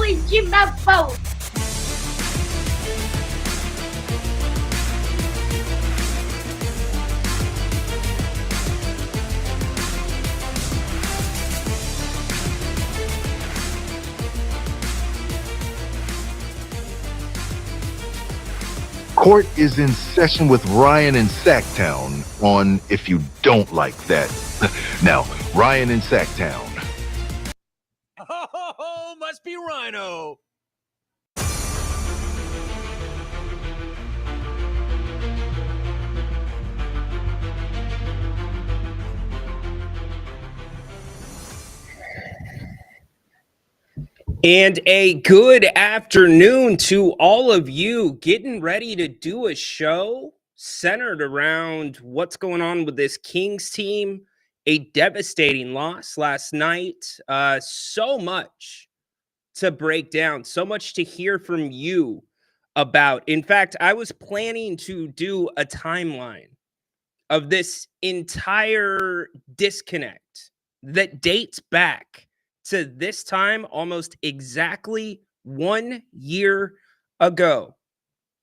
always give my vote. Court is in session with Ryan in Sacktown on If You Don't Like That. Now, Ryan in Sacktown. Oh, must be Rhino. And a good afternoon to all of you getting ready to do a show centered around what's going on with this Kings team. A devastating loss last night. So much to break down, so much to hear from you about. In fact, I was planning to do a timeline of this entire disconnect that dates back to this time almost exactly 1 year ago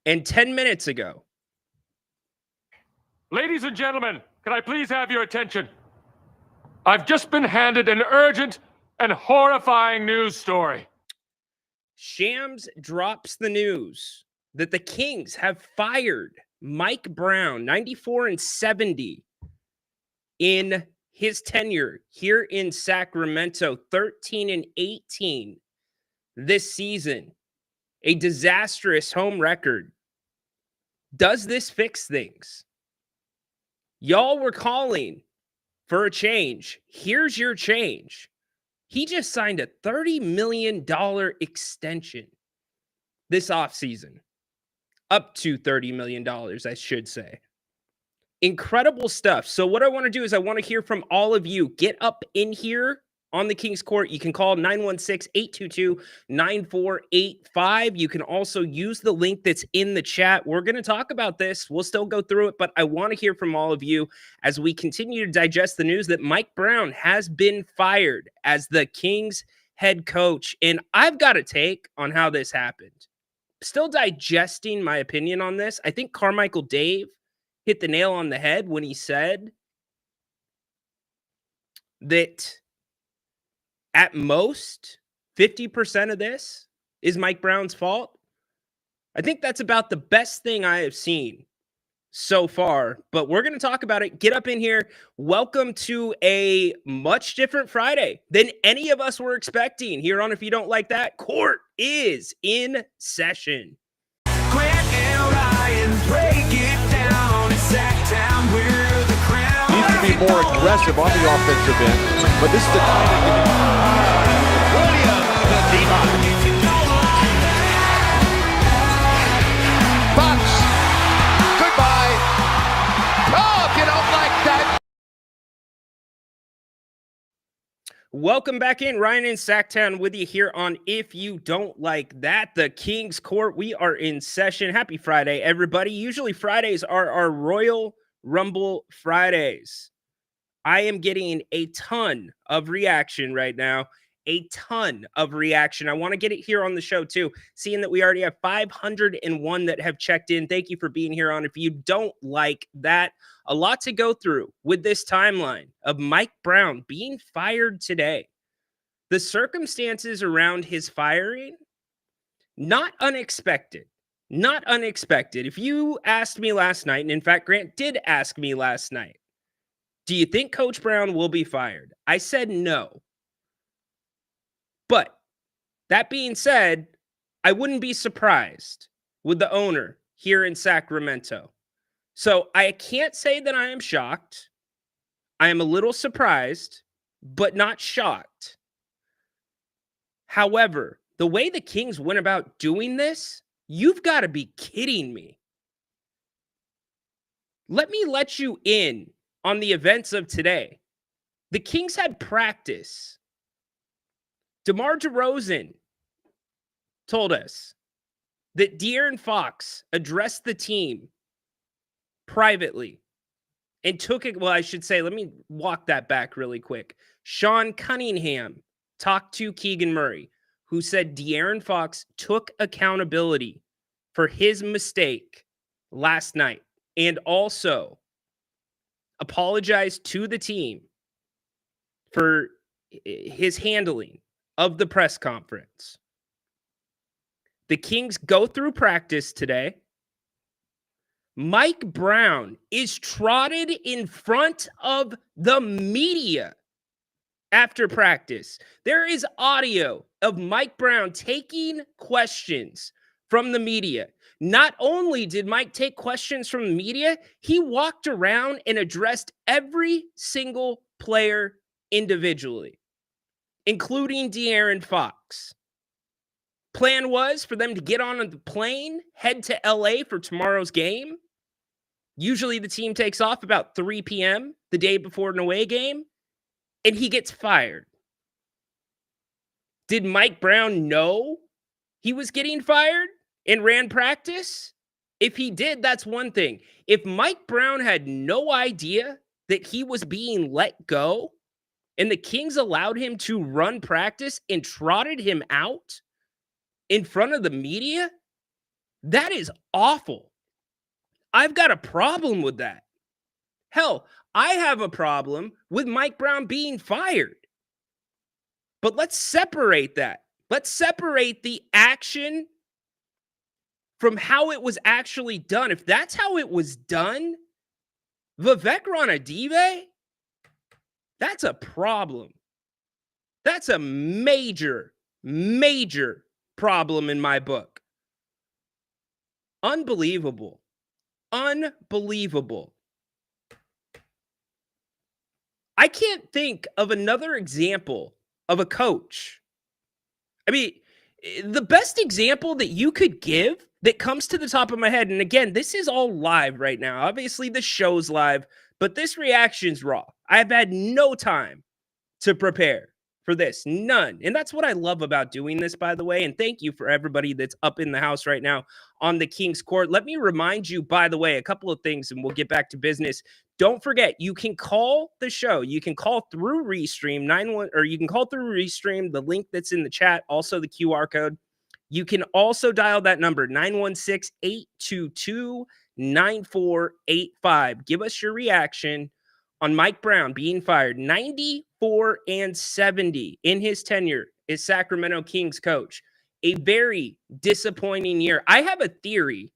and 10 minutes ago. Ladies and gentlemen, can I please have your attention? I've just been handed an urgent and horrifying news story. Shams drops the news that the Kings have fired Mike Brown, 94-70, in his tenure here in Sacramento, 13-18 this season. A disastrous home record. Does this fix things? Y'all were calling for a change. Here's your change. He just signed a $30 million extension this offseason. Up to $30 million, I should say. Incredible stuff. So what I want to do is I want to hear from all of you. Get up in here on the Kings Court. You can call 916-822-9485. You can also use the link that's in the chat. We're going to talk about this. We'll still go through it, but I want to hear from all of you as we continue to digest the news that Mike Brown has been fired as the Kings head coach. And I've got a take on how this happened. Still digesting my opinion on this. I think Carmichael Dave hit the nail on the head when he said that at most 50% of this is Mike Brown's fault. I think that's about the best thing I have seen so far, but we're going to talk about it. Get up in here. Welcome to a much different Friday than any of us were expecting here on If You Don't Like That. Court is in session. Grant and Ryan break it down. It's Sacktown, we're the crown. Needs to be more aggressive on the offensive end, but this is the kind of Williams to Demon. Fox, goodbye. Oh, if you don't like that. Welcome back in. Ryan in Sacktown with you here on If You Don't Like That, the Kings Court. We are in session. Happy Friday, everybody. Usually Fridays are our Royal Rumble Fridays. I am getting a ton of reaction right now. A ton of reaction. I want to get it here on the show too, seeing that we already have 501 that have checked in. Thank you for being here on If You Don't Like That. A lot to go through with this timeline of Mike Brown being fired today. The circumstances around his firing, not unexpected. Not unexpected. If you asked me last night, and in fact, Grant did ask me last night, do you think Coach Brown will be fired? I said no. But that being said, I wouldn't be surprised with the owner here in Sacramento. So I can't say that I am shocked. I am a little surprised, but not shocked. However, the way the Kings went about doing this, you've got to be kidding me. Let me let you in on the events of today. The Kings had practice. DeMar DeRozan told us that De'Aaron Fox addressed the team privately and took it. Well, I should say, let me walk that back really quick. Sean Cunningham talked to Keegan Murray. who said De'Aaron Fox took accountability for his mistake last night and also apologized to the team for his handling of the press conference. The Kings go through practice today. Mike Brown is trotted in front of the media after practice. There is audio of Mike Brown taking questions from the media. Not only did Mike take questions from the media, he walked around and addressed every single player individually, including De'Aaron Fox. Plan was for them to get on the plane, head to LA for tomorrow's game. Usually the team takes off about 3 p.m. the day before an away game, and he gets fired. Did Mike Brown know he was getting fired and ran practice? If he did, that's one thing. If Mike Brown had no idea that he was being let go and the Kings allowed him to run practice and trotted him out in front of the media, that is awful. I've got a problem with that. Hell, I have a problem with Mike Brown being fired. But let's separate that. Let's separate the action from how it was actually done. If that's how it was done, Vivek Ranadive, that's a problem. That's a major, major problem in my book. Unbelievable. Unbelievable. I can't think of another example of a coach. I mean, the best example that you could give that comes to the top of my head, and again, this is all live right now. Obviously, the show's live, but this reaction's raw. I've had no time to prepare for this. None. And that's what I love about doing this, by the way. And thank you for everybody that's up in the house right now on the King's Court. Let me remind you, by the way, a couple of things, and we'll get back to business. Don't forget, you can call the show. You can call through Restream you can call through Restream, the link that's in the chat, also the QR code. You can also dial that number, 916-822-9485. Give us your reaction on Mike Brown being fired. 94-70 in his tenure as Sacramento Kings coach. A very disappointing year. I have a theory,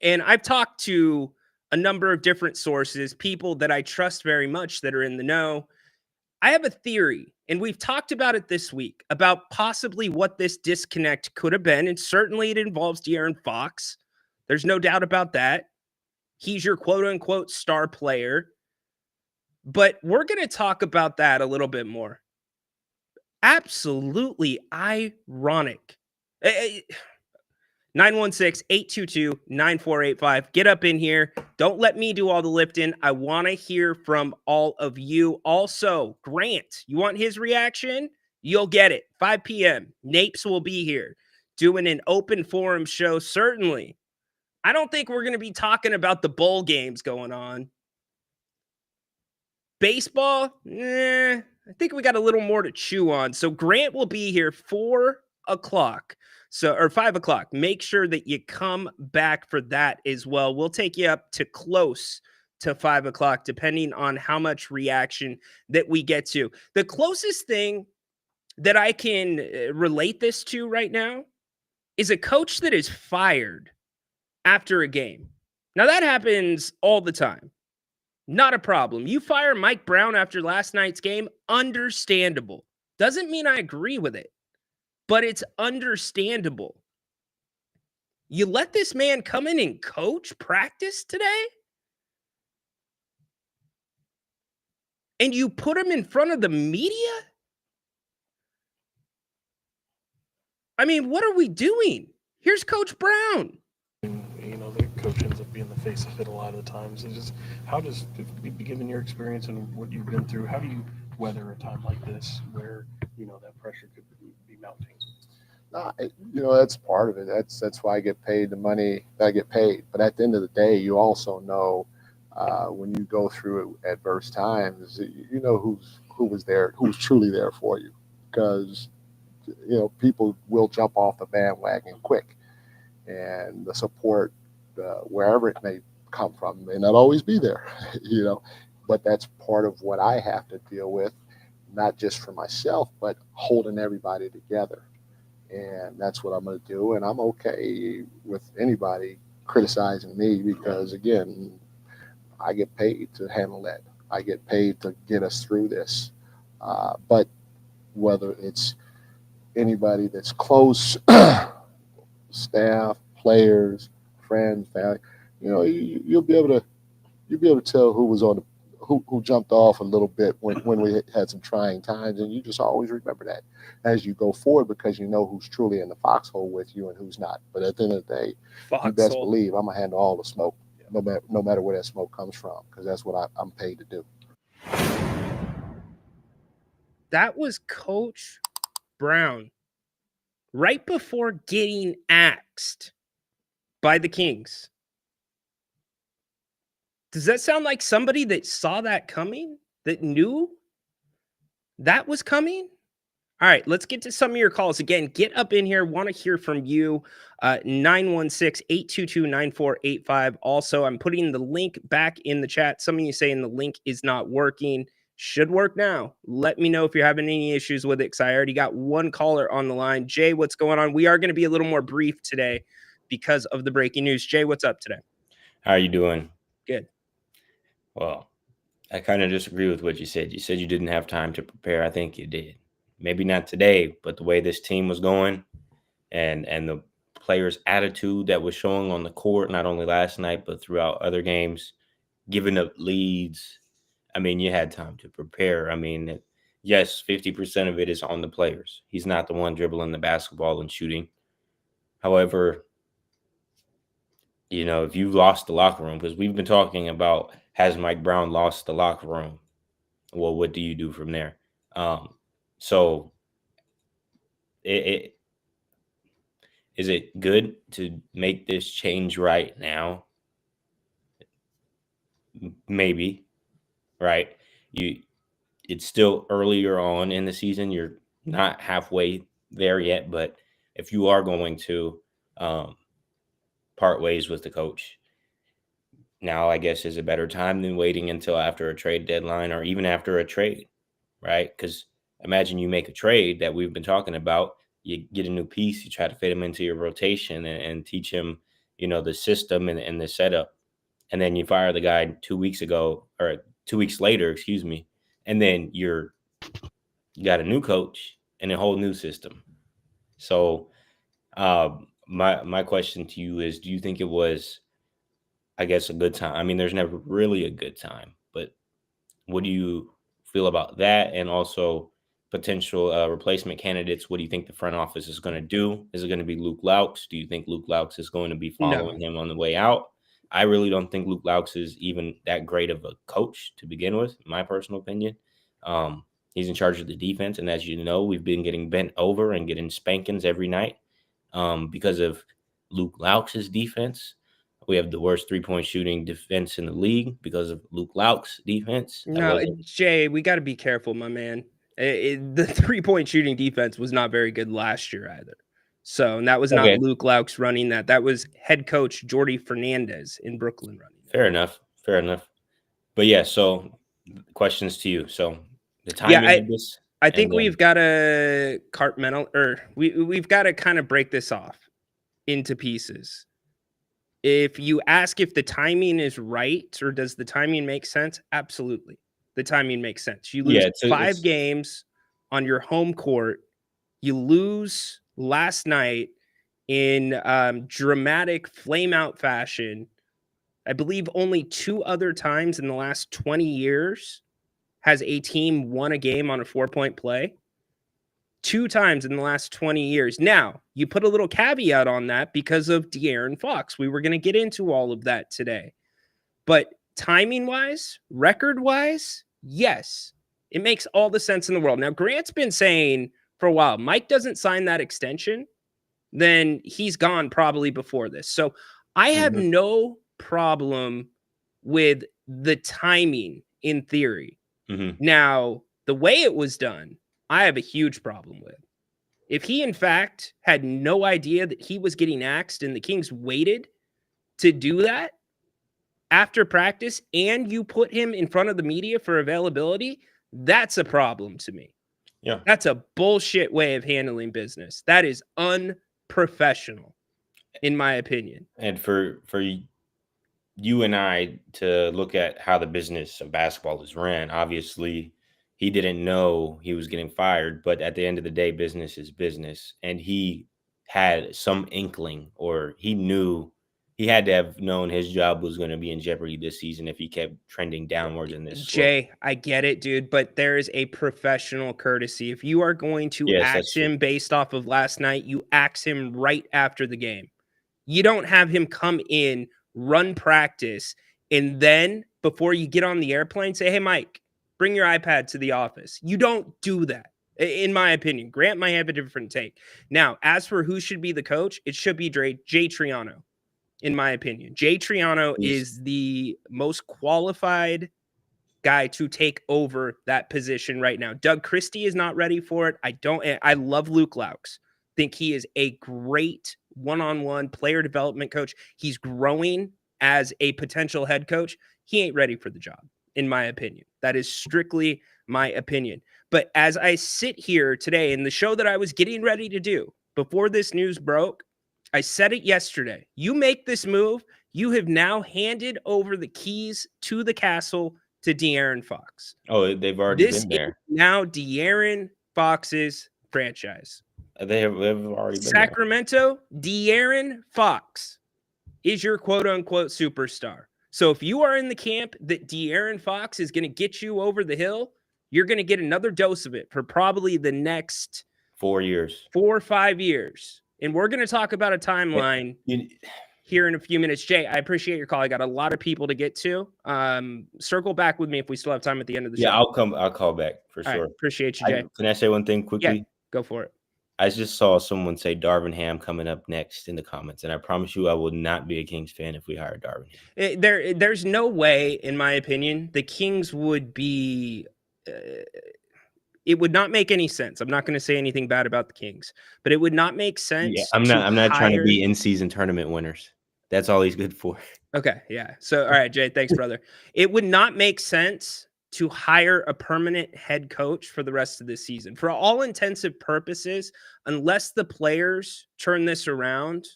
and I've talked to a number of different sources, people that I trust very much that are in the know. I have a theory, and we've talked about it this week, about possibly what this disconnect could have been, and certainly it involves De'Aaron Fox. There's no doubt about that. He's your quote-unquote star player. But we're going to talk about that a little bit more. Absolutely ironic. 916-822-9485. Get up in here. Don't let me do all the lifting. I want to hear from all of you. Also, Grant, you want his reaction? You'll get it. 5 p.m. Napes will be here doing an open forum show, certainly. I don't think we're going to be talking about the bowl games going on. Baseball, I think we got a little more to chew on. So Grant will be here 4 o'clock. Or 5 o'clock. Make sure that you come back for that as well. We'll take you up to close to 5 o'clock, depending on how much reaction that we get to. The closest thing that I can relate this to right now is a coach that is fired after a game. Now, that happens all the time. Not a problem. You fire Mike Brown after last night's game, understandable. Doesn't mean I agree with it, but it's understandable. You let this man come in and coach practice today? And you put him in front of the media? I mean, what are we doing? Here's Coach Brown. You know, the coach ends up being the face of it a lot of the times. It's just, how does, given your experience and what you've been through, how do you weather a time like this where, you know, that pressure could be mounting? You know, that's part of it. That's why I get paid the money that I get paid. But at the end of the day, you also know when you go through adverse times, you know who was there, who's truly there for you. Because people will jump off the bandwagon quick, and the support, wherever it may come from, may not always be there, but that's part of what I have to deal with, not just for myself, but holding everybody together. And that's what I'm going to do. And I'm okay with anybody criticizing me because, again, I get paid to handle that. I get paid to get us through this. But whether it's anybody that's close, staff, players, friends, family, you'll be able to tell who was on the who jumped off a little bit when we had some trying times, and you just always remember that as you go forward, because you know who's truly in the foxhole with you and who's not. But at the end of the day, you best believe I'm gonna handle all the smoke, no matter where that smoke comes from, because that's what I'm paid to do. That was Coach Brown right before getting axed by the Kings. Does that sound like somebody that saw that coming, that knew that was coming? All right, let's get to some of your calls. Again, get up in here. Want to hear from you. 916-822-9485. Also, I'm putting the link back in the chat. Some of you saying the link is not working. Should work now. Let me know if you're having any issues with it, because I already got one caller on the line. Jay, what's going on? We are going to be a little more brief today because of the breaking news. Jay, what's up today? How are you doing? Good. Well, I kind of disagree with what you said. You said you didn't have time to prepare. I think you did. Maybe not today, but the way this team was going and the players' attitude that was showing on the court, not only last night, but throughout other games, giving up leads. I mean, you had time to prepare. I mean, yes, 50% of it is on the players. He's not the one dribbling the basketball and shooting. However, if you lost the locker room, because we've been talking about, has Mike Brown lost the locker room? Well, what do you do from there? So is it good to make this change right now? Maybe, right? It's still earlier on in the season. You're not halfway there yet, but if you are going to part ways with the coach, now I guess is a better time than waiting until after a trade deadline or even after a trade, right? Because imagine you make a trade that we've been talking about, you get a new piece, you try to fit him into your rotation and teach him, the system and the setup. And then you fire the guy 2 weeks ago or 2 weeks later, excuse me. And then you got a new coach and a whole new system. So my question to you is, do you think it was, I guess, a good time? I mean, there's never really a good time, but what do you feel about that? And also potential replacement candidates. What do you think the front office is going to do? Is it going to be Luke Laux? Do you think Luke Laux is going to be following him on the way out? I really don't think Luke Laux is even that great of a coach to begin with, in my personal opinion. He's in charge of the defense. And as you know, we've been getting bent over and getting spankings every night because of Luke Laux's defense. We have the worst three-point shooting defense in the league because of Luke Laux' defense. No, Jay, we got to be careful, my man. The three-point shooting defense was not very good last year either. So, and that was not Luke Laux running that. That was head coach Jordy Fernandez in Brooklyn running that. Fair enough. But yeah, so questions to you. So the timing of this. I think we've got to we've got to kind of break this off into pieces. If you ask if the timing is right or does the timing make sense, absolutely. The timing makes sense. You lose 5 games on your home court. You lose last night in dramatic flame-out fashion. I believe only 2 other times in the last 20 years has a team won a game on a 4-point play. 2 times in the last 20 years. Now, you put a little caveat on that because of De'Aaron Fox. We were going to get into all of that today. But timing-wise, record-wise, yes, it makes all the sense in the world. Now, Grant's been saying for a while, Mike doesn't sign that extension, then he's gone probably before this. So I have no problem with the timing in theory. Now, the way it was done, I have a huge problem with. If he, in fact, had no idea that he was getting axed and the Kings waited to do that after practice and you put him in front of the media for availability, that's a problem to me. Yeah. That's a bullshit way of handling business. That is unprofessional, in my opinion. And for you and I to look at how the business of basketball is ran, obviously he didn't know he was getting fired, but at the end of the day, business is business. And he had some inkling, or he knew he had to have known his job was going to be in jeopardy this season if he kept trending downwards in this. Jay, I get it, dude, but there is a professional courtesy. If you are going to axe him based off of last night, you axe him right after the game. You don't have him come in, run practice, and then before you get on the airplane, say, hey, Mike, bring your iPad to the office. You don't do that, in my opinion. Grant might have a different take. Now, as for who should be the coach, it should be Jay Triano, in my opinion. Jay Triano is the most qualified guy to take over that position right now. Doug Christie is not ready for it. I love Luke Laux. Think he is a great one-on-one player development coach. He's growing as a potential head coach. He ain't ready for the job, in my opinion. That is strictly my opinion. But as I sit here today in the show that I was getting ready to do before this news broke, I said it yesterday. You make this move, you have now handed over the keys to the castle to De'Aaron Fox. Oh, they've already been there. This is now De'Aaron Fox's franchise. They have already been Sacramento, De'Aaron Fox is your quote-unquote superstar. So if you are in the camp that De'Aaron Fox is going to get you over the hill, you're going to get another dose of it for probably the next 4 years. 4 or 5 years. And we're going to talk about a timeline here in a few minutes. Jay, I appreciate your call. I got a lot of people to get to. Circle back with me if we still have time at the end of the show. Yeah, I'll call back for sure. Right, appreciate you, Jay. Can I say one thing quickly? Yeah, go for it. I just saw someone say Darvin Ham coming up next in the comments, and I promise you I will not be a Kings fan if we hire Darvin Ham. There's no way, in my opinion, the Kings would be it would not make any sense. I'm not going to say anything bad about the Kings, but it would not make sense. Yeah, I'm not trying to be in-season tournament winners. That's all he's good for. Okay, yeah. So, all right, Jay, thanks, brother. It would not make sense to hire a permanent head coach for the rest of the season. For all intensive purposes, unless the players turn this around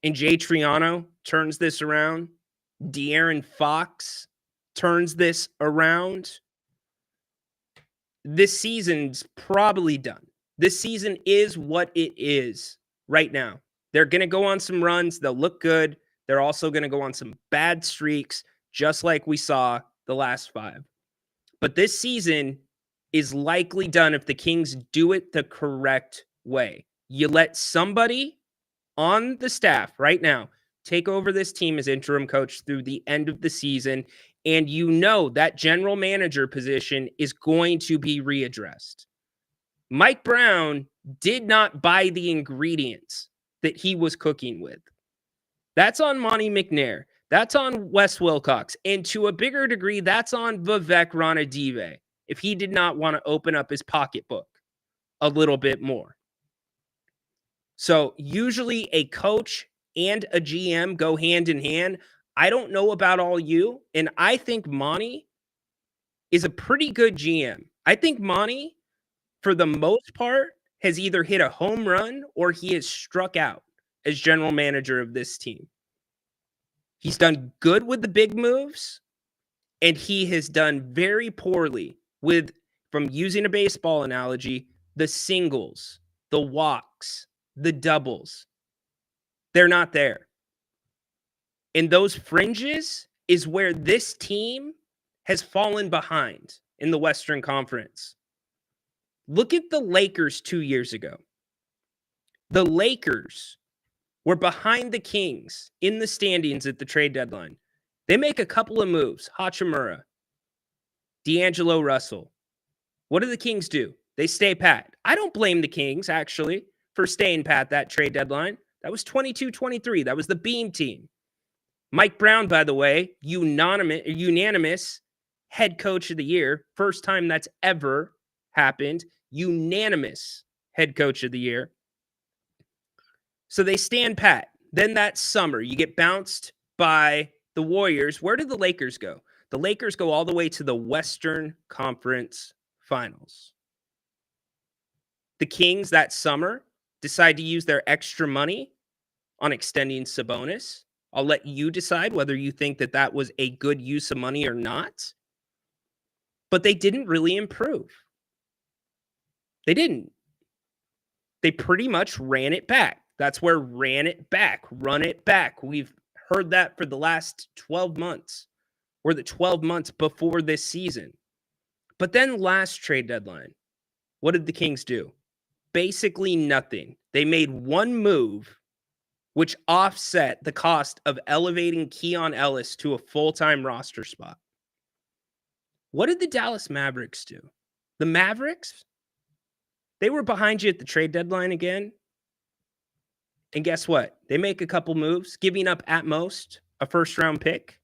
and Jay Triano turns this around, De'Aaron Fox turns this around, this season's probably done. This season is what it is right now. They're going to go on some runs. They'll look good. They're also going to go on some bad streaks, just like we saw the last 5. But this season is likely done if the Kings do it the correct way. You let somebody on the staff right now take over this team as interim coach through the end of the season, and you know that general manager position is going to be readdressed. Mike Brown did not buy the ingredients that he was cooking with. That's on Monty McNair. That's on Wes Wilcox. And to a bigger degree, that's on Vivek Ranadive if he did not want to open up his pocketbook a little bit more. So usually a coach and a GM go hand in hand. I don't know about all you, and I think Monty is a pretty good GM. I think Monty, for the most part, has either hit a home run or he has struck out as general manager of this team. He's done good with the big moves, and he has done very poorly with, from using a baseball analogy, the singles, the walks, the doubles. They're not there. And those fringes is where this team has fallen behind in the Western Conference. Look at the Lakers 2 years ago. The Lakers were behind the Kings in the standings at the trade deadline. They make a couple of moves. Hachimura, D'Angelo Russell. What do the Kings do? They stay pat. I don't blame the Kings, actually, for staying pat that trade deadline. That was 22-23. That was the Beam team. Mike Brown, by the way, unanimous head coach of the year. First time that's ever happened. Unanimous head coach of the year. So they stand pat. Then that summer, you get bounced by the Warriors. Where did the Lakers go? The Lakers go all the way to the Western Conference Finals. The Kings that summer decide to use their extra money on extending Sabonis. I'll let you decide whether you think that that was a good use of money or not. But they didn't really improve. They didn't. They pretty much ran it back. That's where ran it back, run it back. We've heard that for the last 12 months or the 12 months before this season. But then last trade deadline, what did the Kings do? Basically nothing. They made one move which offset the cost of elevating Keon Ellis to a full-time roster spot. What did the Dallas Mavericks do? The Mavericks, they were behind you at the trade deadline again. And guess what? They make a couple moves, giving up at most a first-round pick.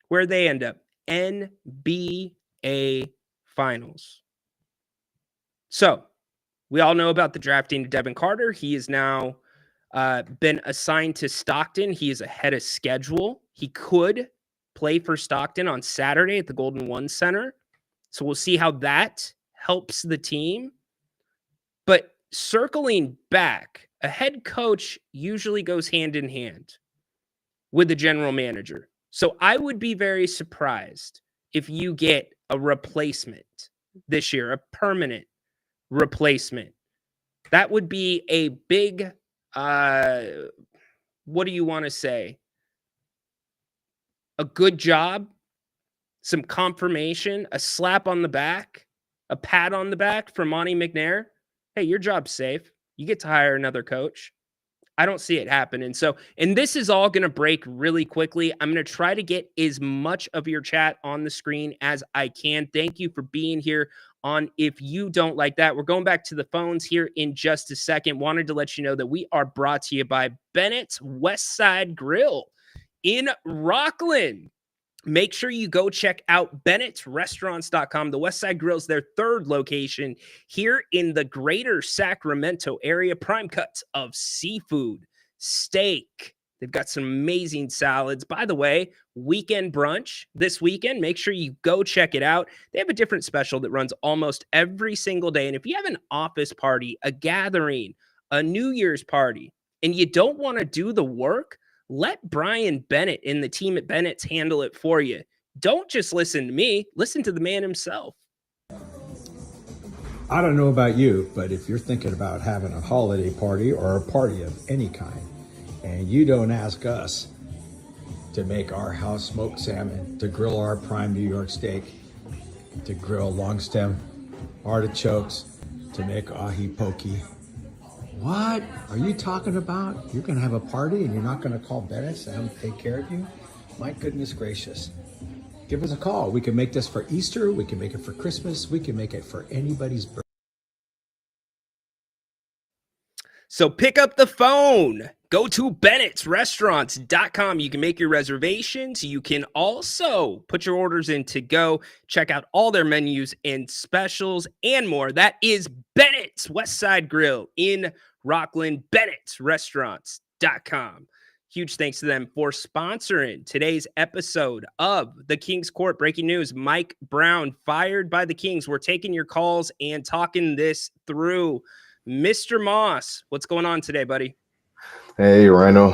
Where they end up? NBA Finals. So, we all know about the drafting of Devin Carter. He is now been assigned to Stockton. He is ahead of schedule. He could play for Stockton on Saturday at the Golden One Center. So we'll see how that helps the team. But circling back, a head coach usually goes hand in hand with the general manager. So I would be very surprised if you get a replacement this year, a permanent replacement. That would be a big, what do you want to say? A good job, some confirmation, a slap on the back, a pat on the back from Monty McNair. Hey, your job's safe. You get to hire another coach. I don't see it happening. So, and this is all going to break really quickly. I'm going to try to get as much of your chat on the screen as I can. Thank you for being here on If You Don't Like That. We're going back to the phones here in just a second. Wanted to let you know that we are brought to you by Bennett's Westside Grill in Rockland. Make sure you go check out Bennett'sRestaurants.com. The Westside Grill is their third location here in the greater Sacramento area. Prime cuts of seafood, steak. They've got some amazing salads. By the way, weekend brunch this weekend. Make sure you go check it out. They have a different special that runs almost every single day. And if you have an office party, a gathering, a New Year's party, and you don't want to do the work, let Brian Bennett and the team at Bennett's handle it for you. Don't just listen to me. Listen to the man himself. I don't know about you, but if you're thinking about having a holiday party or a party of any kind, and you don't ask us to make our house smoked salmon, to grill our prime New York steak, to grill long stem artichokes, to make ahi pokey, what are you talking about? You're going to have a party and you're not going to call Bennett and take care of you? My goodness gracious. Give us a call. We can make this for Easter. We can make it for Christmas. We can make it for anybody's birthday. So pick up the phone. Go to BennettsRestaurants.com. You can make your reservations. You can also put your orders in to go. Check out all their menus and specials and more. That is Bennett's Westside Grill in Rockland. BennettsRestaurants.com. Huge thanks to them for sponsoring today's episode of the Kings Court. Breaking news, Mike Brown fired by the Kings. We're taking your calls and talking this through. Mr. Moss, what's going on today, buddy? Hey, Rhino.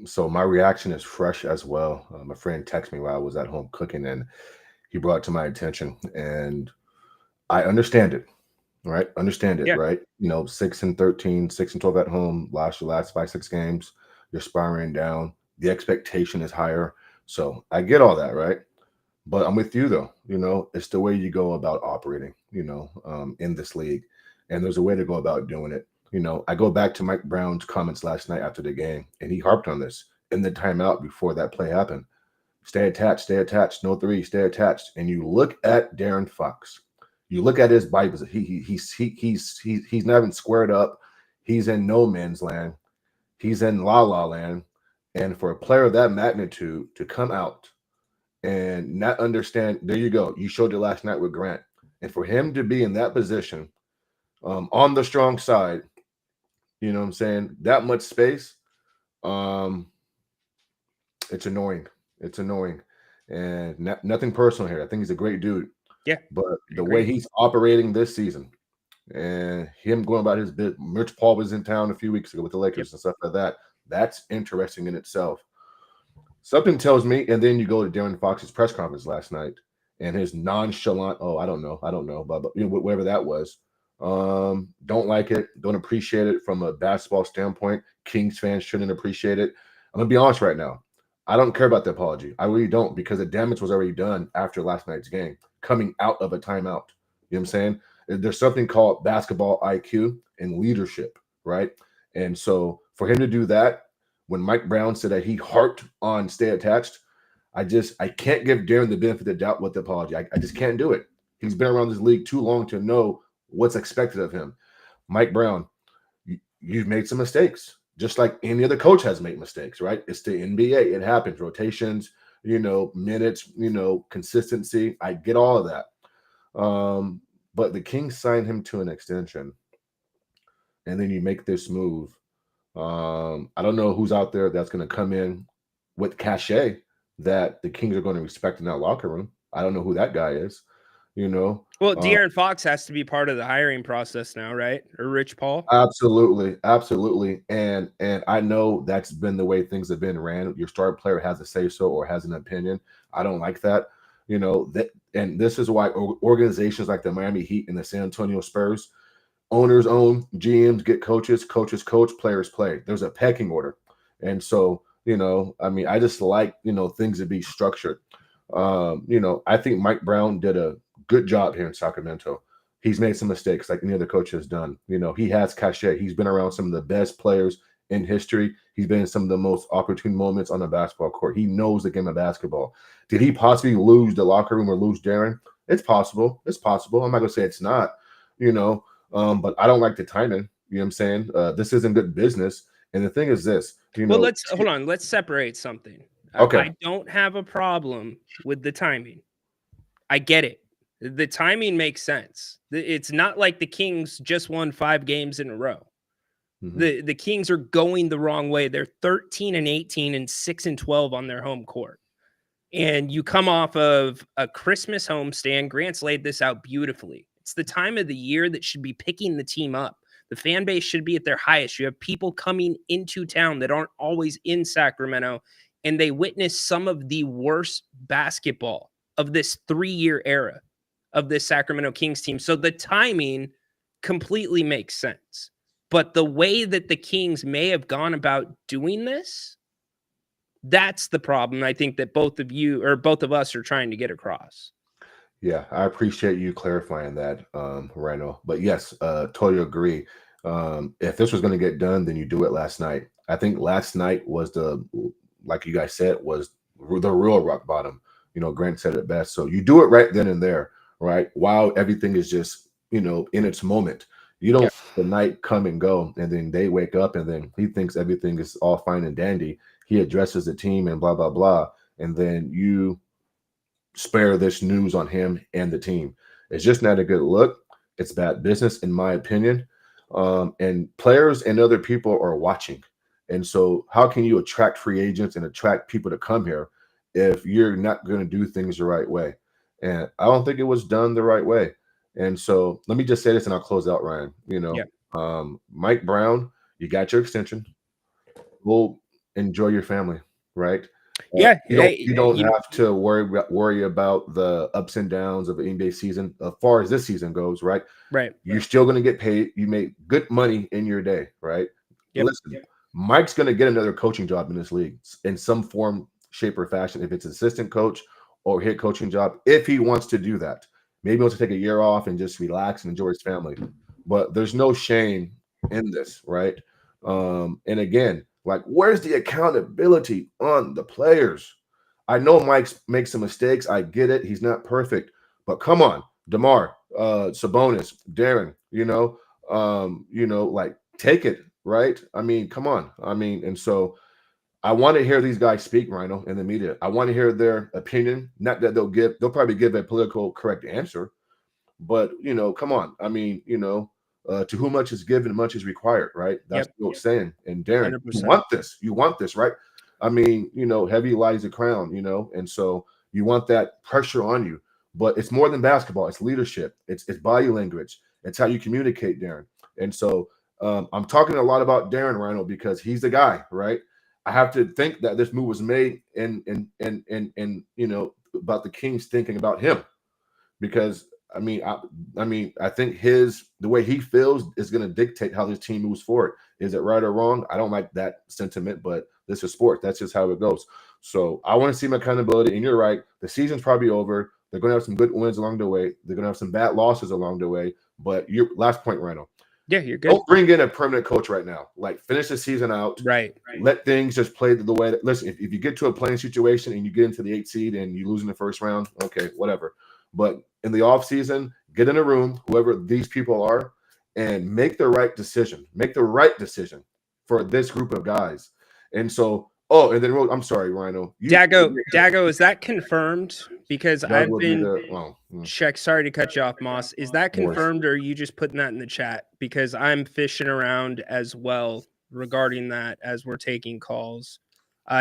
So my reaction is fresh as well. My friend texted me while I was at home cooking, and he brought it to my attention, and I understand it, right? Right? 6-13, 6-12 at home, last 5-6 games, you're spiraling down. The expectation is higher. So I get all that, right? But I'm with you, though. It's the way you go about operating, in this league. And there's a way to go about doing it. I go back to Mike Brown's comments last night after the game, and he harped on this in the timeout before that play happened. Stay attached, no three, stay attached. And you look at De'Aaron Fox. You look at his body. He's not even squared up. He's in no man's land. He's in la land. And for a player of that magnitude to come out and not understand, there you go. You showed it last night with Grant. And for him to be in that position, on the strong side, you know what I'm saying, that much space, it's annoying. It's annoying. And nothing personal here. I think he's a great dude. Yeah. But the way he's operating this season and him going about his bit, Rich Paul was in town a few weeks ago with the Lakers and stuff like that. That's interesting in itself. Something tells me, and then you go to Darren Fox's press conference last night and his nonchalant, I don't know, but whatever that was. Don't like it, don't appreciate it from a basketball standpoint. Kings fans shouldn't appreciate it. I'm gonna be honest right now. I don't care about the apology. I really don't, because the damage was already done after last night's game, coming out of a timeout. You know what I'm saying? There's something called basketball IQ and leadership, right? And so for him to do that, when Mike Brown said that he harped on stay attached, I can't give Darren the benefit of the doubt with the apology. I just can't do it. He's been around this league too long to know what's expected of him. Mike Brown, you've made some mistakes, just like any other coach has made mistakes, right? It's the NBA. It happens. Rotations, minutes, consistency. I get all of that. But the Kings signed him to an extension, and then you make this move. I don't know who's out there that's going to come in with cachet that the Kings are going to respect in that locker room. I don't know who that guy is, Well, De'Aaron Fox has to be part of the hiring process now, right? Or Rich Paul? Absolutely. And I know that's been the way things have been ran. Your star player has a say-so or has an opinion. I don't like that. And this is why organizations like the Miami Heat and the San Antonio Spurs, owners own, GMs get coaches, coaches coach, players play. There's a pecking order. And so, I just like, things to be structured. I think Mike Brown did a good job here in Sacramento. He's made some mistakes like any other coach has done. He has cachet. He's been around some of the best players in history. He's been in some of the most opportune moments on the basketball court. He knows the game of basketball. Did he possibly lose the locker room or lose Darren? It's possible. I'm not going to say it's not, but I don't like the timing. You know what I'm saying? This isn't good business. And the thing is this, Well, let's separate something. Okay. I don't have a problem with the timing. I get it. The timing makes sense. It's not like the Kings just won 5 games in a row. Mm-hmm. The Kings are going the wrong way. They're 13-18 and 6-12 on their home court. And you come off of a Christmas homestand. Grant's laid this out beautifully. It's the time of the year that should be picking the team up. The fan base should be at their highest. You have people coming into town that aren't always in Sacramento, and they witness some of the worst basketball of this 3-year era of this Sacramento Kings team. So the timing completely makes sense. But the way that the Kings may have gone about doing this, that's the problem I think that both of us are trying to get across. Yeah, I appreciate you clarifying that, Rhino. But yes, totally agree. If this was going to get done, then you do it last night. I think last night was like you guys said, was the real rock bottom. Grant said it best. So you do it right then and there, right? While everything is just, in its moment. You don't let the night come and go, and then they wake up, and then he thinks everything is all fine and dandy. He addresses the team and blah, blah, blah. And then you spare this news on him and the team. It's just not a good look. It's bad business, in my opinion. And players and other people are watching. And so how can you attract free agents and attract people to come here if you're not going to do things the right way? And I don't think it was done the right way. And so let me just say this and I'll close out, Ryan. Mike Brown, you got your extension. We'll enjoy your family, right? You don't have to worry about the ups and downs of the NBA season as far as this season goes, right? Right. You're still going to get paid. You make good money in your day, right? Yep. Listen, Mike's going to get another coaching job in this league in some form, shape, or fashion. If it's assistant coach or head coaching job, if he wants to do that. Maybe he wants to take a year off and just relax and enjoy his family. But there's no shame in this, right? And again, where's the accountability on the players? I know Mike makes some mistakes. I get it. He's not perfect. But come on, DeMar, Sabonis, Darren, take it, right? I mean, come on. And so I want to hear these guys speak, Rhino, in the media. I want to hear their opinion. Not that they'll probably give a political correct answer, But come on. I mean, to whom much is given, much is required, right? That's the old saying. And Darren, 100%. you want this, right? I mean, heavy lies the crown, and so you want that pressure on you. But it's more than basketball. It's leadership. It's body language. It's how you communicate, Darren. And so I'm talking a lot about Darren Rhino because he's the guy, right? I have to think that this move was made and about the Kings thinking about him, because I think the way he feels is going to dictate how this team moves forward. Is it right or wrong? I don't like that sentiment, but this is sport. That's just how it goes. So I want to see him accountability. And you're right. The season's probably over. They're going to have some good wins along the way. They're going to have some bad losses along the way. But your last point, Rhino. Yeah, you're good. Don't bring in a permanent coach right now. Like, finish the season out. Right. Let things just play the way that. Listen, if you get to a playing situation and you get into the 8th seed and you lose in the first round, okay, whatever. But in the offseason, get in a room, whoever these people are, and make the right decision. Make the right decision for this group of guys. And so, and then I'm sorry, Rhino. Dago, is that confirmed? Because I've been checked. Sorry to cut you off, Moss. Is that confirmed, or are you just putting that in the chat? Because I'm fishing around as well regarding that as we're taking calls.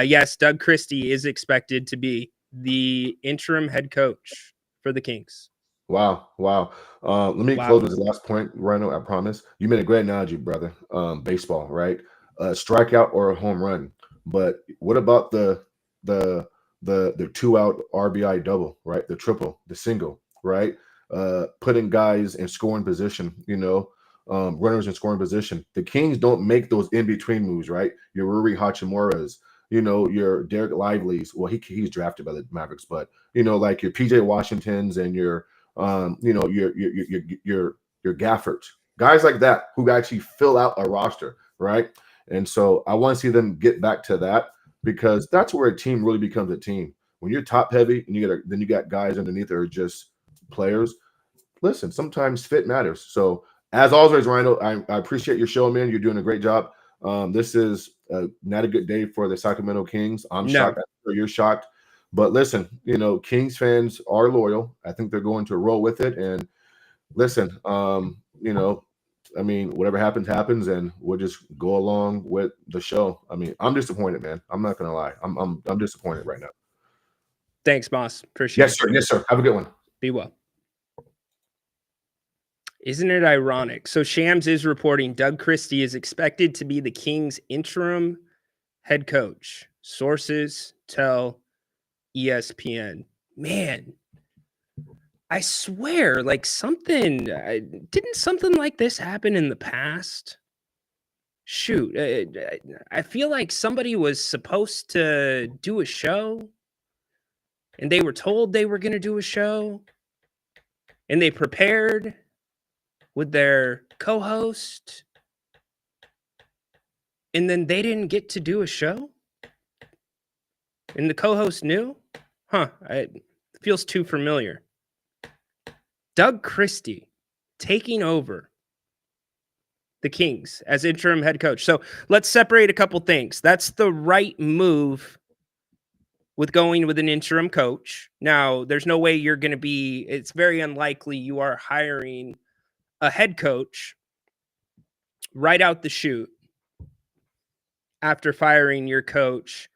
Yes, Doug Christie is expected to be the interim head coach for the Kings. Wow. Let me close with the last point, Rhino. I promise. You made a great analogy, brother. Baseball, right? Strikeout or a home run. But what about the 2-out RBI double, right? The triple, the single, right? Putting guys in scoring position, runners in scoring position. The Kings don't make those in-between moves, right? Your Ruri Hachimuras, your Derek Lively's. Well, he's drafted by the Mavericks, but like your PJ Washingtons and your Gafford, guys like that who actually fill out a roster, right? And so I want to see them get back to that, because that's where a team really becomes a team. When you're top heavy and you got guys underneath that are just players. Listen, sometimes fit matters. So as always, Rhino, I appreciate your show, man. You're doing a great job. This is not a good day for the Sacramento Kings. I'm shocked. I'm sure you're shocked. But listen, Kings fans are loyal. I think they're going to roll with it. And listen, whatever happens, and we'll just go along with the show. I'm disappointed, man. I'm not gonna lie. I'm disappointed right now. Thanks, Moss. Appreciate it. Yes, sir. Have a good one. Be well. Isn't it ironic? So Shams is reporting Doug Christie is expected to be the Kings' interim head coach. Sources tell ESPN. Man, I swear, like didn't something like this happen in the past? Shoot, I feel like somebody was supposed to do a show and they were told they were going to do a show and they prepared with their co-host and then they didn't get to do a show and the co-host knew? It feels too familiar. Doug Christie taking over the Kings as interim head coach. So let's separate a couple things. That's the right move with going with an interim coach. Now, there's no way you're going to it's very unlikely you are hiring a head coach right out the chute after firing your coach.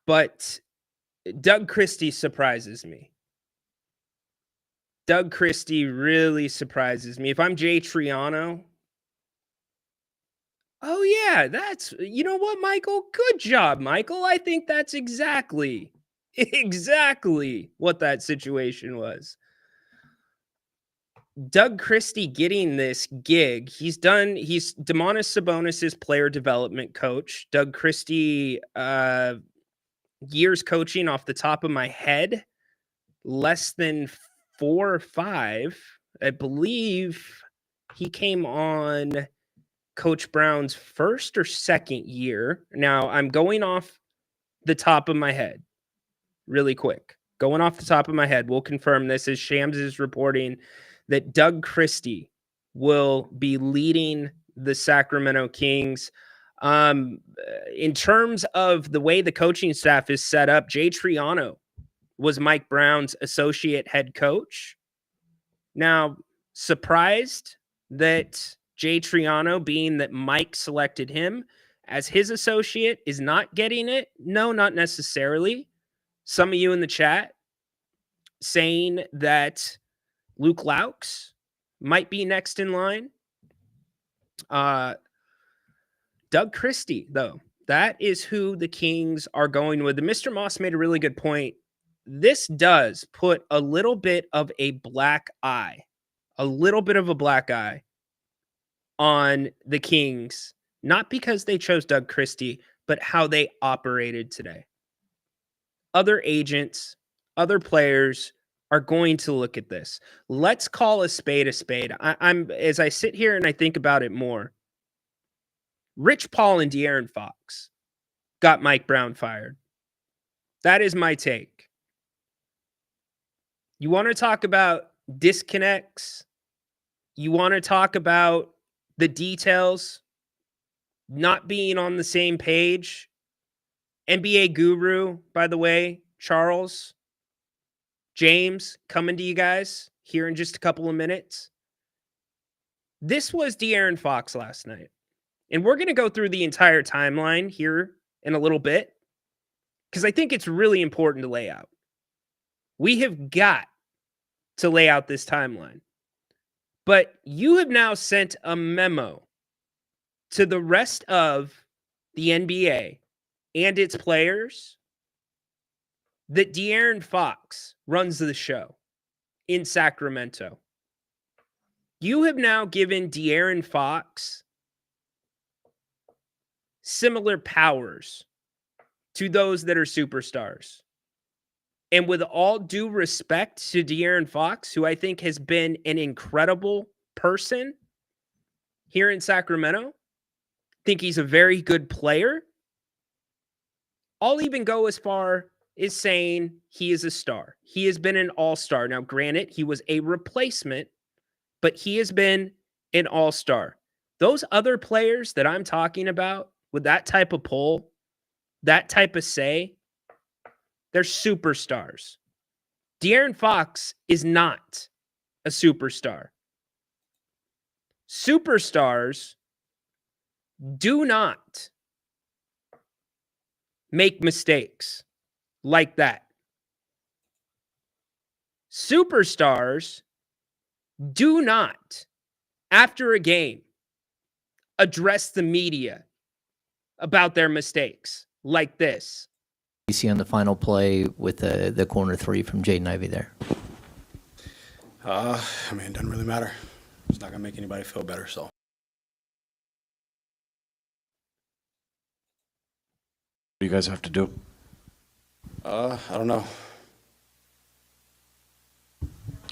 But Doug Christie surprises me. Doug Christie really surprises me. If I'm Jay Triano, oh yeah, you know what, Michael? Good job, Michael. I think that's exactly what that situation was. Doug Christie getting this gig. He's Domantas Sabonis's player development coach. Doug Christie, years coaching off the top of my head, less than 4 or 5. I believe he came on Coach Brown's first or second year. Now, I'm going off the top of my head really quick. Going off the top of my head, we'll confirm this as Shams is reporting that Doug Christie will be leading the Sacramento Kings. In terms of the way the coaching staff is set up, Jay Triano was Mike Brown's associate head coach. Now, surprised that Jay Triano, being that Mike selected him as his associate, is not getting it? No, not necessarily. Some of you in the chat saying that Luke Laux might be next in line. Doug Christie, though, that is who the Kings are going with. And Mr. Moss made a really good point. This does put a little bit of a black eye on the Kings, not because they chose Doug Christie, but how they operated today. Other agents, other players are going to look at this. Let's call a spade a spade. I'm as I sit here and I think about it more, Rich Paul and De'Aaron Fox got Mike Brown fired. That is my take. You want to talk about disconnects? You want to talk about the details not being on the same page? NBA guru, by the way, Charles, James, coming to you guys here in just a couple of minutes. This was De'Aaron Fox last night. And we're going to go through the entire timeline here in a little bit because I think it's really important to lay out. We have got to lay out this timeline. But you have now sent a memo to the rest of the NBA and its players that De'Aaron Fox runs the show in Sacramento. You have now given De'Aaron Fox similar powers to those that are superstars. And with all due respect to De'Aaron Fox, who I think has been an incredible person here in Sacramento, I think he's a very good player. I'll even go as far as saying he is a star. He has been an all-star. Now, granted, he was a replacement, but he has been an all-star. Those other players that I'm talking about with that type of pull, that type of say, they're superstars. De'Aaron Fox is not a superstar. Superstars do not make mistakes like that. Superstars do not, after a game, address the media about their mistakes like this. You see on the final play with the corner three from Jaden Ivey there? I mean, it doesn't really matter. It's not going to make anybody feel better, so. What do you guys have to do? I don't know.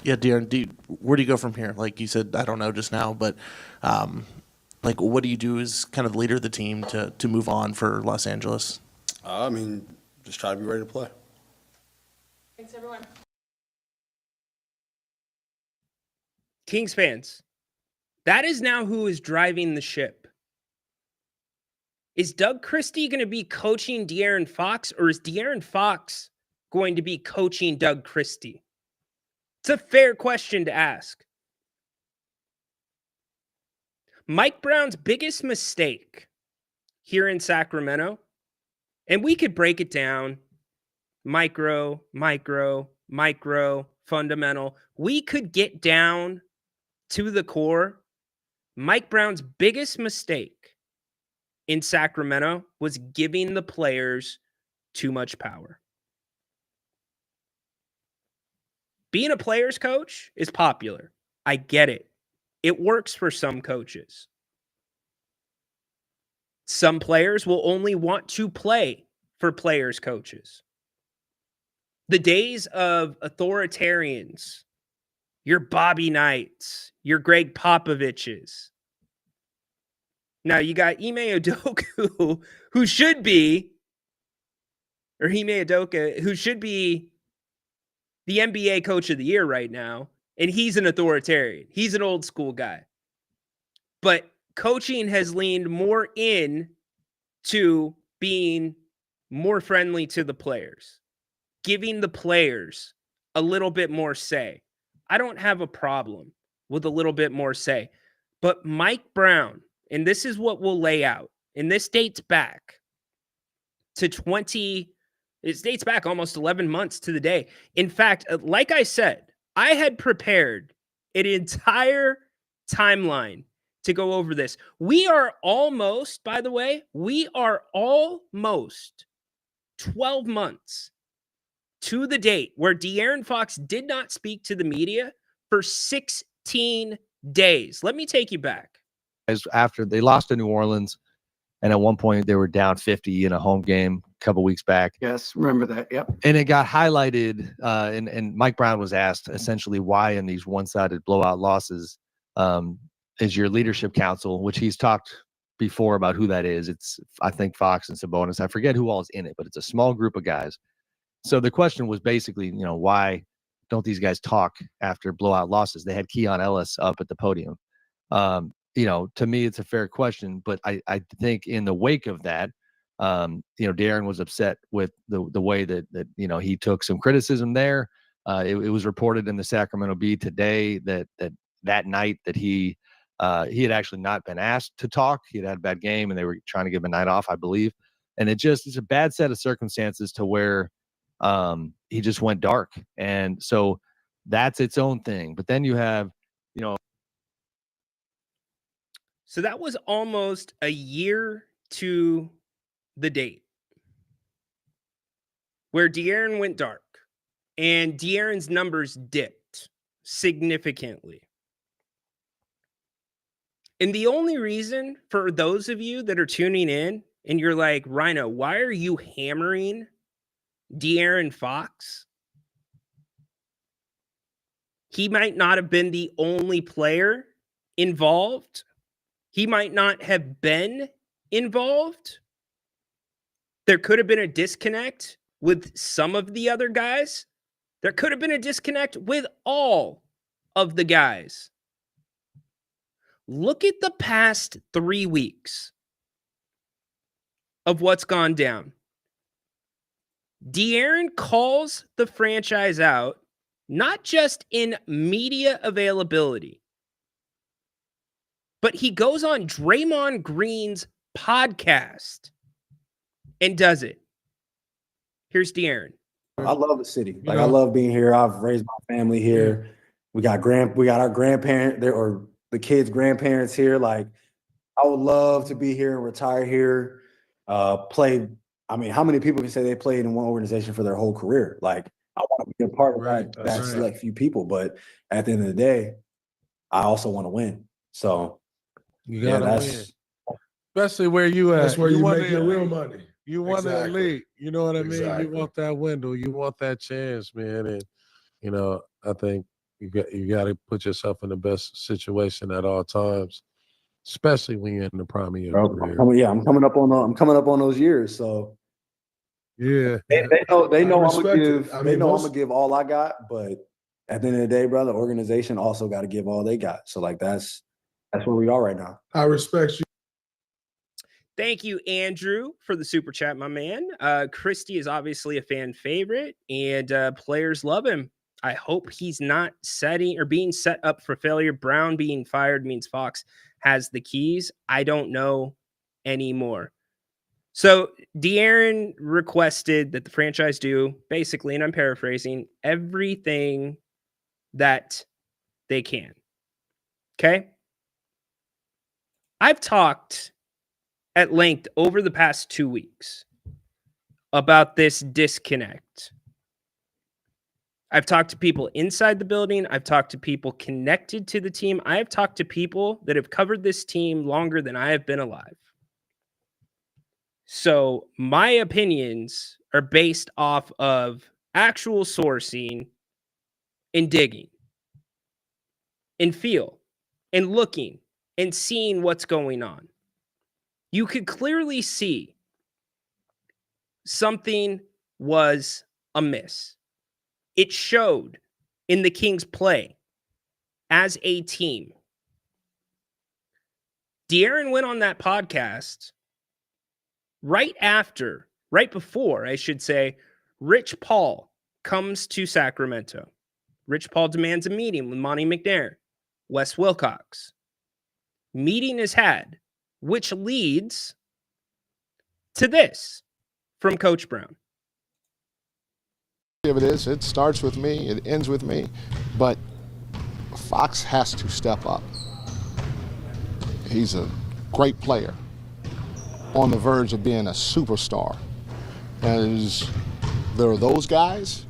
Yeah, De'Aaron, where do you go from here? Like you said, I don't know just now, but like what do you do as kind of the leader of the team to move on for Los Angeles? I mean, just try to be ready to play. Thanks, everyone. Kings fans, that is now who is driving the ship. Is Doug Christie going to be coaching De'Aaron Fox, or is De'Aaron Fox going to be coaching Doug Christie? It's a fair question to ask. Mike Brown's biggest mistake here in Sacramento, and we could break it down, micro, fundamental. We could get down to the core. Mike Brown's biggest mistake in Sacramento was giving the players too much power. Being a player's coach is popular. I get it. It works for some coaches. Some players will only want to play for players' coaches. The days of authoritarians, your Bobby Knights, your Greg Popoviches. Now you got Ime Udoka, who should be the NBA Coach of the Year right now, and he's an authoritarian. He's an old school guy. But coaching has leaned more in to being more friendly to the players, giving the players a little bit more say. I don't have a problem with a little bit more say. But Mike Brown, and this is what we'll lay out, and this dates back to it dates back almost 11 months to the day. In fact, like I said, I had prepared an entire timeline to go over this. We are almost, by the way, 12 months to the date where De'Aaron Fox did not speak to the media for 16 days. Let me take you back. After they lost to New Orleans, and at one point they were down 50 in a home game a couple weeks back. Yes, remember that. Yep. And it got highlighted, and Mike Brown was asked essentially why in these one-sided blowout losses is your leadership council, which he's talked before about who that is. It's, I think, Fox and Sabonis. I forget who all is in it, but it's a small group of guys. So the question was basically, why don't these guys talk after blowout losses? They had Keon Ellis up at the podium. To me, it's a fair question, but I think in the wake of that, De'Aaron was upset with the way that he took some criticism there. It was reported in the Sacramento Bee today that night that he had actually not been asked to talk. He had a bad game, and they were trying to give him a night off, I believe. And it's a bad set of circumstances to where he just went dark, and so that's its own thing. But then you have, So that was almost a year to the date where De'Aaron went dark and De'Aaron's numbers dipped significantly. And the only reason for those of you that are tuning in and you're like, Rhino, why are you hammering De'Aaron Fox? He might not have been the only player involved. He might not have been involved. There could have been a disconnect with some of the other guys. There could have been a disconnect with all of the guys. Look at the past 3 weeks of what's gone down. De'Aaron calls the franchise out, not just in media availability, but he goes on Draymond Green's podcast and does it. Here's De'Aaron. I love the city. I love being here. I've raised my family here. We got our grandparent there, or the kids' grandparents here. Like, I would love to be here and retire here. Play. I mean, how many people can say they played in one organization for their whole career? Like, I want to be a part of that select few people. But at the end of the day, I also want to win. So you gotta win. Especially where you at. That's where you make your real money. You want the elite. You know what I mean? Exactly. You want that window. You want that chance, man. And I think you got to put yourself in the best situation at all times, especially when you're in the prime of your career. I'm coming up on those years. So yeah, they know I'm gonna give all I got. But at the end of the day, brother, the organization also got to give all they got. So like that's where we are right now. I respect you. Thank you, Andrew, for the super chat, my man. Christie is obviously a fan favorite, and players love him. I hope he's not being set up for failure. Brown being fired means Fox has the keys. I don't know anymore. So De'Aaron requested that the franchise do basically, and I'm paraphrasing, everything that they can. Okay? I've talked at length over the past 2 weeks about this disconnect. I've talked to people inside the building. I've talked to people connected to the team. I have talked to people that have covered this team longer than I have been alive. So my opinions are based off of actual sourcing and digging and feel and looking and seeing what's going on. You could clearly see something was amiss. It showed in the Kings' play as a team. De'Aaron went on that podcast right before, I should say, Rich Paul comes to Sacramento. Rich Paul demands a meeting with Monty McNair, Wes Wilcox. Meeting is had, which leads to this from Coach Brown. It is. It starts with me. It ends with me. But Fox has to step up. He's a great player on the verge of being a superstar. And there are those guys,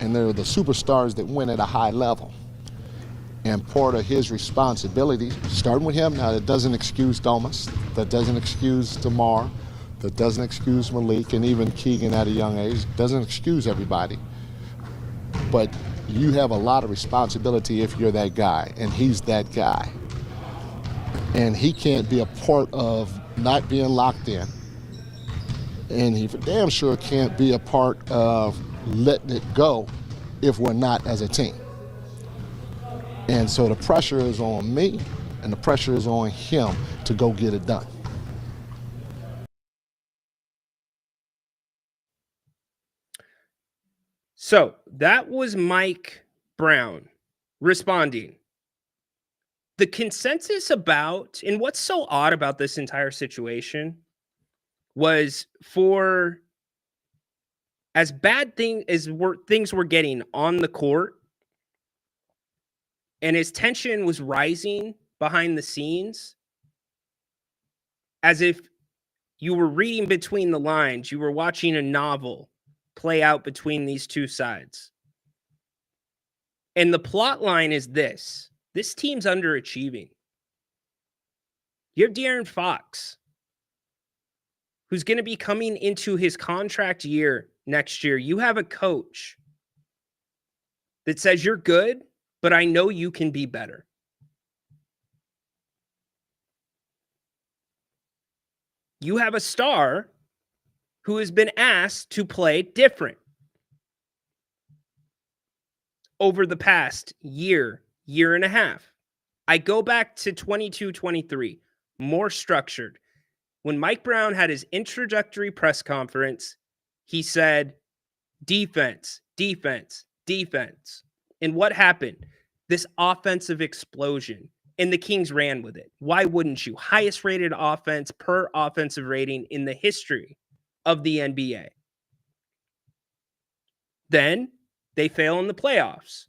and there are the superstars that win at a high level. And part of his responsibility, starting with him, now that doesn't excuse Domas, that doesn't excuse DeMar, that doesn't excuse Malik, and even Keegan at a young age, doesn't excuse everybody. But you have a lot of responsibility if you're that guy, and he's that guy. And he can't be a part of not being locked in. And he for damn sure can't be a part of letting it go if we're not as a team. And so the pressure is on me, and the pressure is on him to go get it done. So that was Mike Brown responding. The consensus about, and what's so odd about this entire situation, was for as bad things were getting on the court, and as tension was rising behind the scenes, as if you were reading between the lines, you were watching a novel play out between these two sides. And the plot line is this. This team's underachieving. You have De'Aaron Fox, who's going to be coming into his contract year next year. You have a coach that says you're good, but I know you can be better. You have a star who has been asked to play different over the past year and a half. I go back to 22-23, more structured. When Mike Brown had his introductory press conference, he said, defense, defense, defense. And what happened? This offensive explosion. And the Kings ran with it. Why wouldn't you? Highest rated offense per offensive rating in the history of the NBA. Then they fail in the playoffs.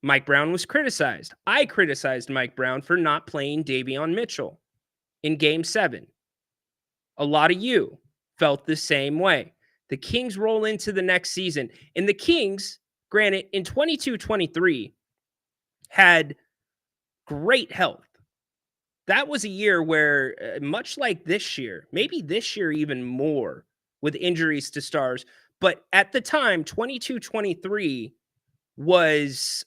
Mike Brown was criticized. I criticized Mike Brown for not playing Davion Mitchell in Game 7. A lot of you felt the same way. The Kings roll into the next season. And the Kings, granted, in 22-23, had great health. That was a year where, much like this year, maybe this year even more, with injuries to stars. But at the time, 22-23 was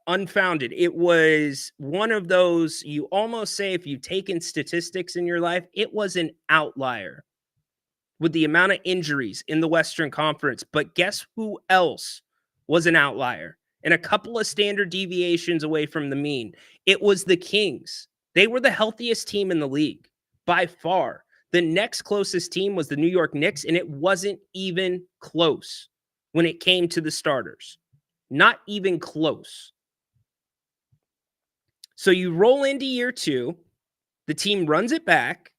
unfounded. It was one of those, you almost say, if you've taken statistics in your life, it was an outlier with the amount of injuries in the Western Conference. But guess who else was an outlier and a couple of standard deviations away from the mean? It was the Kings. They were the healthiest team in the league by far. The next closest team was the New York Knicks, and it wasn't even close when it came to the starters. Not even close. So you roll into year 2, the team runs it back,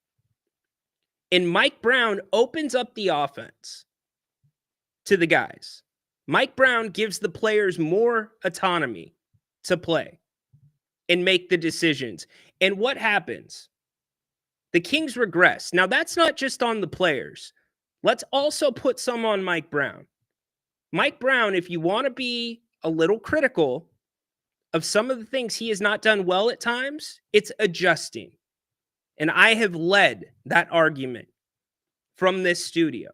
and Mike Brown opens up the offense to the guys. Mike Brown gives the players more autonomy to play and make the decisions. And what happens? The Kings regress. Now, that's not just on the players. Let's also put some on Mike Brown. Mike Brown, if you want to be a little critical of some of the things he has not done well at times, it's adjusting. And I have led that argument from this studio.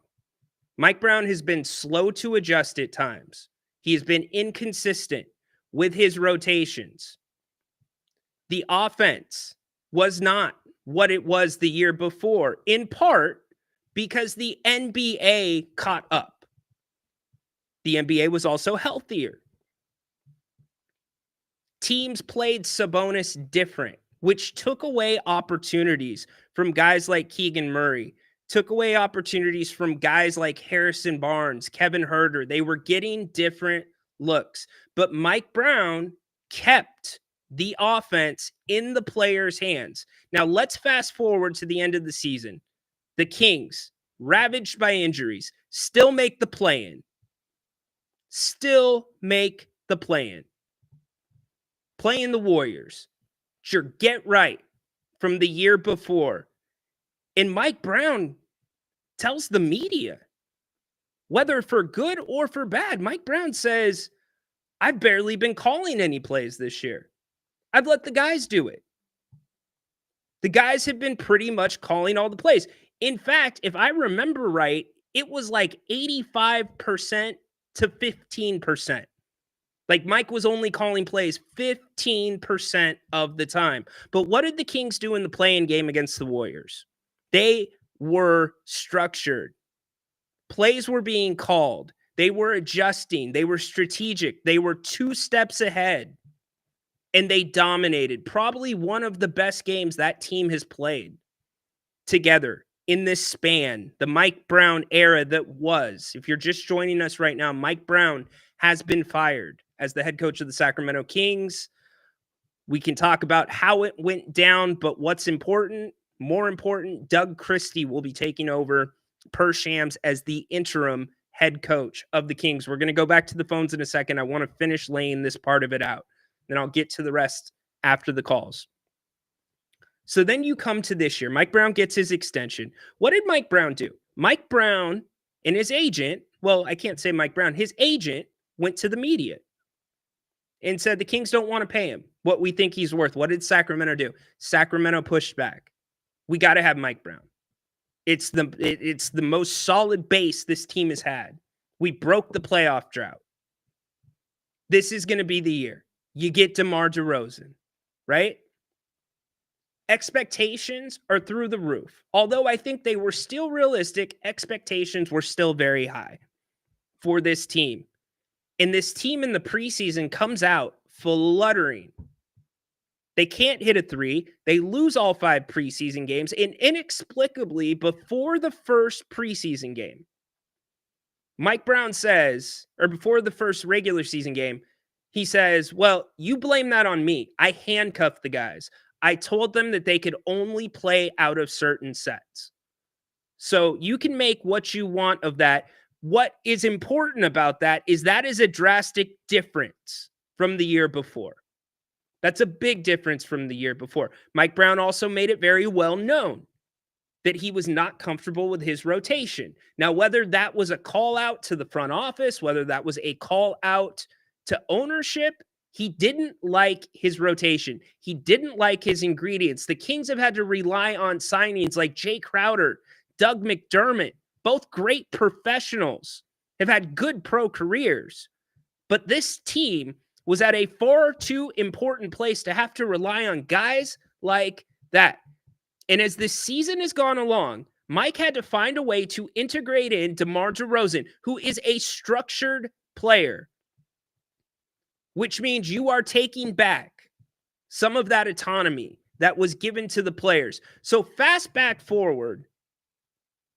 Mike Brown has been slow to adjust at times. He has been inconsistent with his rotations. The offense was not what it was the year before, in part because the NBA caught up. The NBA was also healthier. Teams played Sabonis different, which took away opportunities from guys like Keegan Murray, took away opportunities from guys like Harrison Barnes, Kevin Huerter. They were getting different looks. But Mike Brown kept the offense in the players' hands. Now, let's fast forward to the end of the season. The Kings, ravaged by injuries, still make the play-in. Still make the play-in. Playing the Warriors. Sure, get right from the year before. And Mike Brown tells the media, whether for good or for bad, Mike Brown says, I've barely been calling any plays this year. I've let the guys do it. The guys have been pretty much calling all the plays. In fact, if I remember right, it was like 85% to 15%. Like Mike was only calling plays 15% of the time. But what did the Kings do in the play-in game against the Warriors? They were structured. Plays were being called. They were adjusting. They were strategic. They were 2 steps ahead. And they dominated. Probably one of the best games that team has played together in this span, the Mike Brown era that was. If you're just joining us right now, Mike Brown has been fired as the head coach of the Sacramento Kings. We can talk about how it went down, but what's important, more important, Doug Christie will be taking over per Shams as the interim head coach of the Kings. We're going to go back to the phones in a second. I want to finish laying this part of it out. Then I'll get to the rest after the calls. So then you come to this year. Mike Brown gets his extension. What did Mike Brown do? Mike Brown and his agent, well, I can't say Mike Brown, his agent went to the media and said the Kings don't want to pay him what we think he's worth. What did Sacramento do? Sacramento pushed back. We got to have Mike Brown. It's the most solid base this team has had. We broke the playoff drought. This is going to be the year. You get DeMar DeRozan, right? Expectations are through the roof. Although I think they were still realistic, expectations were still very high for this team. And this team in the preseason comes out fluttering. They can't hit a 3. They lose all 5 preseason games. And inexplicably, before the first preseason game, Mike Brown says, or before the first regular season game, he says, well, you blame that on me. I handcuffed the guys. I told them that they could only play out of certain sets. So you can make what you want of that. What is important about that is a drastic difference from the year before. That's a big difference from the year before. Mike Brown also made it very well known that he was not comfortable with his rotation. Now, whether that was a call out to the front office, whether that was a call out to ownership, he didn't like his rotation. He didn't like his ingredients. The Kings have had to rely on signings like Jay Crowder, Doug McDermott, both great professionals, have had good pro careers. But this team was at a far too important place to have to rely on guys like that. And as this season has gone along, Mike had to find a way to integrate in DeMar DeRozan, who is a structured player, which means you are taking back some of that autonomy that was given to the players. So fast back forward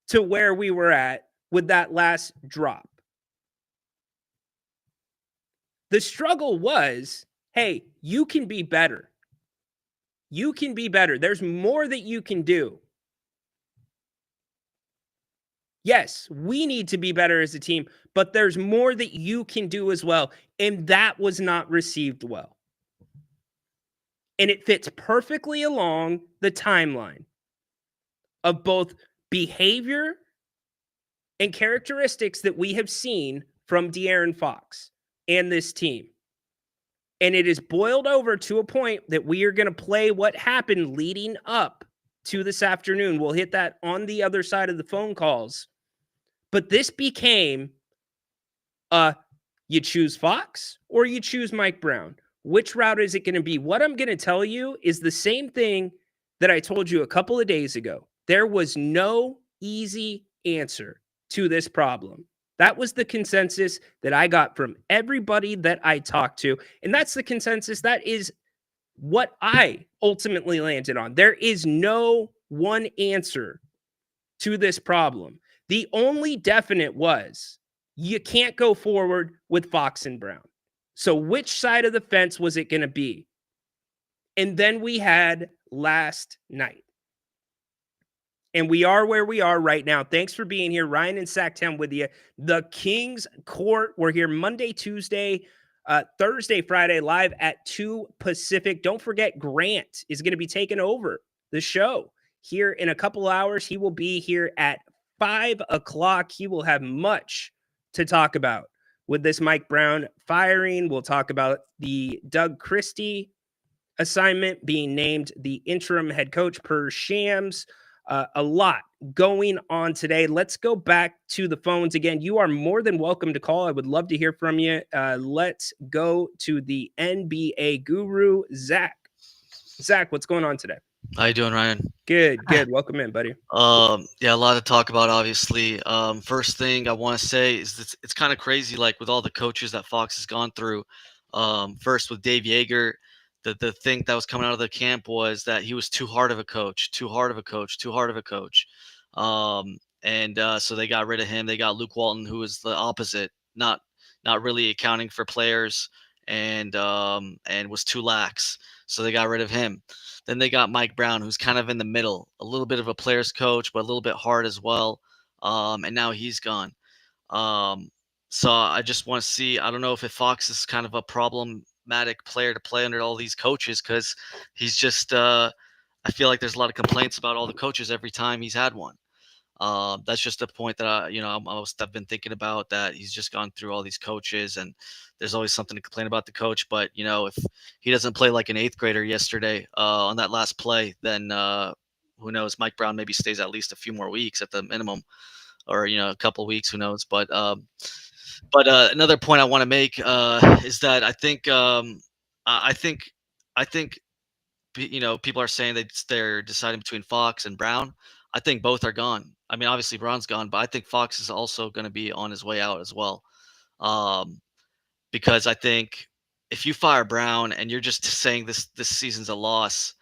to where we were at with that last drop. The struggle was, hey, you can be better. You can be better. There's more that you can do. Yes, we need to be better as a team, but there's more that you can do as well. And that was not received well. And it fits perfectly along the timeline of both behavior and characteristics that we have seen from De'Aaron Fox and this team. And it is boiled over to a point that we are going to play what happened leading up to this afternoon. We'll hit that on the other side of the phone calls. But this became you choose Fox or you choose Mike Brown. Which route is it going to be? What I'm going to tell you is the same thing that I told you a couple of days ago. There was no easy answer to this problem. That was the consensus that I got from everybody that I talked to. And that's the consensus. That is what I ultimately landed on. There is no one answer to this problem. The only definite was you can't go forward with Fox and Brown. So which side of the fence was it going to be? And then we had last night. And we are where we are right now. Thanks for being here. Ryan and Sacktown with you. The Kings Court. We're here Monday, Tuesday, Thursday, Friday, live at 2 Pacific. Don't forget, Grant is going to be taking over the show here in a couple hours. He will be here at 5 o'clock. He will have much to talk about with this Mike Brown firing. We'll talk about the Doug Christie assignment, being named the interim head coach per Shams. A lot going on today. Let's go back to the phones again. You are more than welcome to call. I would love to hear from you. Let's go to the NBA guru, Zach. Zach, what's going on today? How you doing, Ryan? Good. Welcome in, buddy. Yeah, a lot to talk about, obviously. First thing I want to say is it's kind of crazy, like with all the coaches that Fox has gone through. First with Dave Yeager, the thing that was coming out of the camp was that he was too hard of a coach. So they got rid of him. They got Luke Walton, who was the opposite, not really accounting for players and was too lax. So they got rid of him. Then they got Mike Brown, who's kind of in the middle, a little bit of a player's coach, but a little bit hard as well. And now he's gone. So I just want to see, I don't know if Fox is kind of a problematic player to play under all these coaches, because he's just, I feel like there's a lot of complaints about all the coaches every time he's had one. That's just a point that I've been thinking about, that he's just gone through all these coaches and there's always something to complain about the coach. But, if he doesn't play like an 8th grader yesterday on that last play, then who knows? Mike Brown maybe stays at least a few more weeks at the minimum, or, a couple weeks, who knows? But another point I want to make is that I think people are saying that they're deciding between Fox and Brown. I think both are gone. I mean, obviously Brown's gone, but I think Fox is also going to be on his way out as well. Because I think if you fire Brown and you're just saying this season's a loss,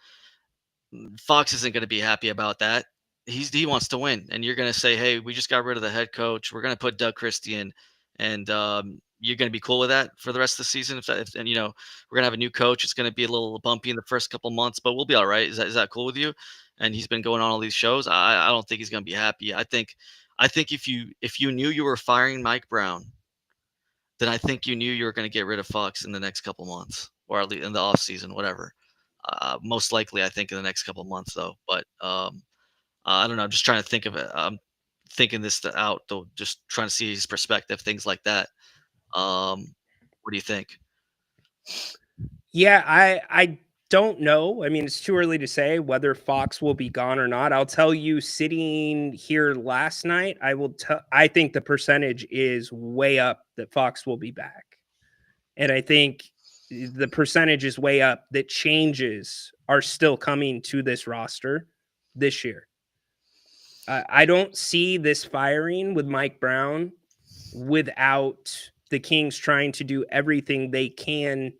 Fox isn't going to be happy about that. He wants to win, and you're going to say, "Hey, we just got rid of the head coach. We're going to put Doug Christie in, and you're going to be cool with that for the rest of the season. We're going to have a new coach. It's going to be a little bumpy in the first couple months, but we'll be all right. Is that cool with you?" And he's been going on all these shows. I don't think he's going to be happy. I think if you knew you were firing Mike Brown, then I think you knew you were going to get rid of Fox in the next couple months, or at least in the off season, whatever. Most likely, I think in the next couple months, though. But I don't know. I'm just trying to think of it. I'm thinking this out, though. Just trying to see his perspective, things like that. What do you think? Yeah, I don't know. I mean, it's too early to say whether Fox will be gone or not. I'll tell you, sitting here last night, I think the percentage is way up that Fox will be back. And I think the percentage is way up that changes are still coming to this roster this year. I don't see this firing with Mike Brown without the Kings trying to do everything they can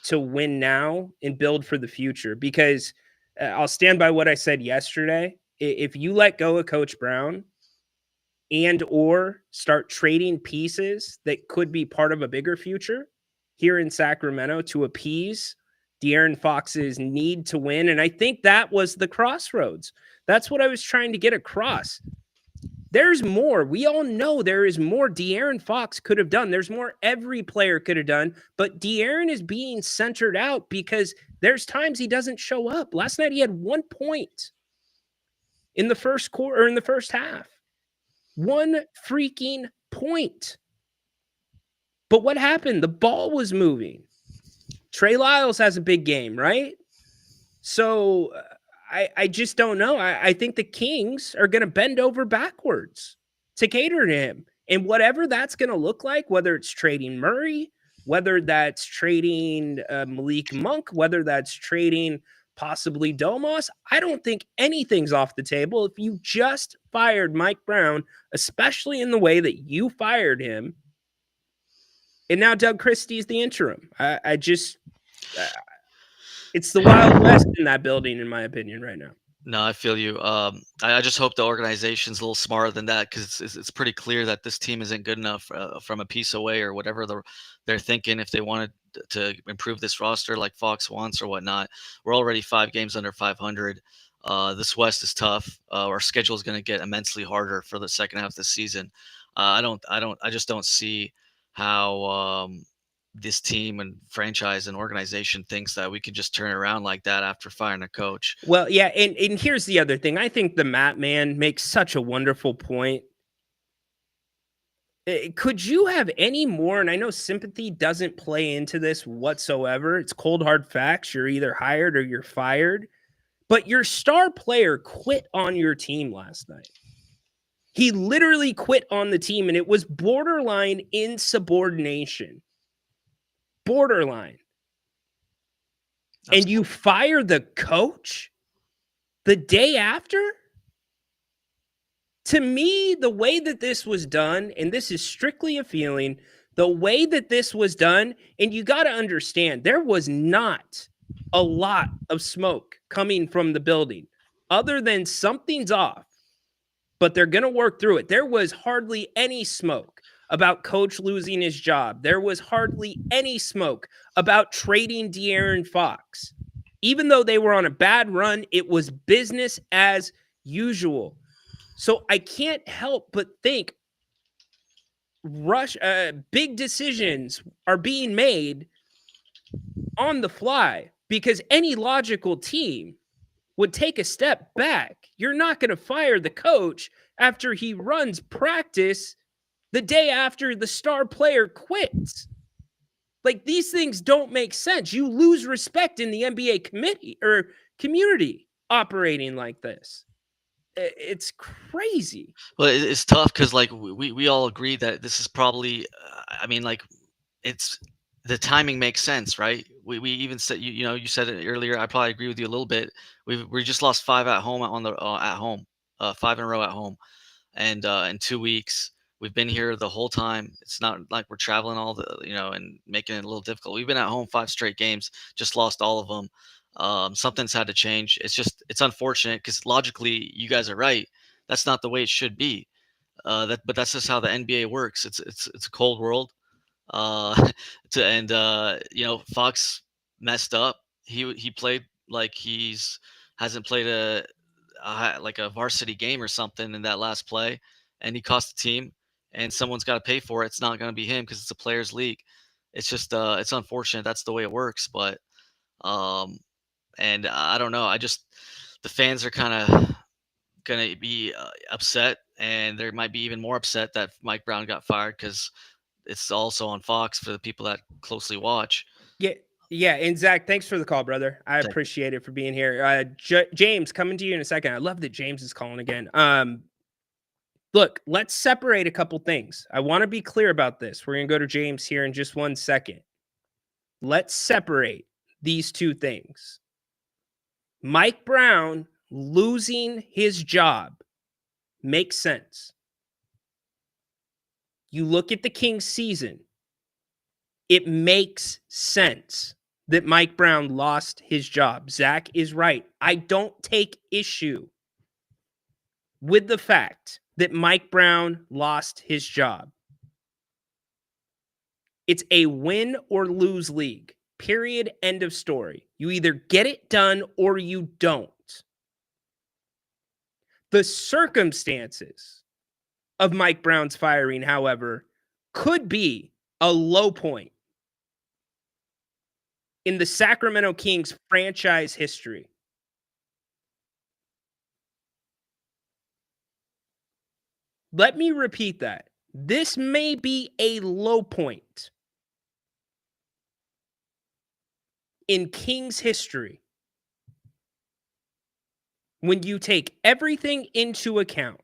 to win now and build for the future. Because I'll stand by what I said yesterday. If you let go of Coach Brown and or start trading pieces that could be part of a bigger future here in Sacramento to appease De'Aaron Fox's need to win, and I think that was the crossroads. That's what I was trying to get across. There's more. We all know there is more De'Aaron Fox could have done. There's more every player could have done, but De'Aaron is being centered out because there's times he doesn't show up. Last night he had 1 point in the first quarter, or in the first half. 1 freaking point. But what happened? The ball was moving. Trey Lyles has a big game, right? So I just don't know. I think the Kings are going to bend over backwards to cater to him. And whatever that's going to look like, whether it's trading Murray, whether that's trading Malik Monk, whether that's trading possibly Domas, I don't think anything's off the table. If you just fired Mike Brown, especially in the way that you fired him, and now Doug Christie is the interim. I just, it's the Wild West in that building, in my opinion, right now. No, I feel you. I just hope the organization's a little smarter than that, because it's pretty clear that this team isn't good enough from a piece away or whatever they're thinking. If they wanted to improve this roster like Fox wants or whatnot, we're already 5 games under 500. This West is tough. Our schedule is going to get immensely harder for the second half of the season. I just don't see how this team and franchise and organization thinks that we could just turn it around like that after firing a coach. Well, yeah, and here's the other thing. I think the Matt man makes such a wonderful point. Could you have any more? And I know sympathy doesn't play into this whatsoever. It's cold, hard facts. You're either hired or you're fired. But your star player quit on your team last night. He literally quit on the team, and it was borderline insubordination. Borderline. And you fire the coach the day after? To me, the way that this was done, and this is strictly a feeling, the way that this was done, and you got to understand, there was not a lot of smoke coming from the building other than something's off, but they're going to work through it. There was hardly any smoke about coach losing his job. There was hardly any smoke about trading De'Aaron Fox. Even though they were on a bad run, it was business as usual. So I can't help but think big decisions are being made on the fly, because any logical team would take a step back. You're not going to fire the coach after he runs practice the day after the star player quits. Like, these things don't make sense. You lose respect in the NBA committee or community operating like this. It's crazy. Well, it's tough because, like, we all agree that this is probably, I mean, like, it's the timing makes sense, right? We even said, you said it earlier. I probably agree with you a little bit. We just lost 5 at home at home, 5 in a row at home, and in 2 weeks we've been here the whole time. It's not like we're traveling all the and making it a little difficult. We've been at home 5 straight games, just lost all of them. Something's had to change. It's unfortunate because logically you guys are right. That's not the way it should be. But that's just how the NBA works. It's a cold world. Fox messed up. He played like hasn't played a varsity game or something in that last play, and he cost the team. And someone's got to pay for it. It's not going to be him because it's a players' league. It's just it's unfortunate. That's the way it works. But and I don't know. The fans are kind of going to be upset, and there might be even more upset that Mike Brown got fired because it's also on Fox for the people that closely watch. Yeah. And Zach, thanks for the call, brother. I appreciate it for being here. James, coming to you in a second. I love that James is calling again. Look, let's separate a couple things. I want to be clear about this. We're going to go to James here in just 1 second. Let's separate these two things. Mike Brown losing his job makes sense. You look at the Kings season, it makes sense that Mike Brown lost his job. Zach is right. I don't take issue with the fact that Mike Brown lost his job. It's a win or lose league. Period. End of story. You either get it done or you don't. The circumstances of Mike Brown's firing, however, could be a low point in the Sacramento Kings franchise history. Let me repeat that. This may be a low point in Kings history when you take everything into account.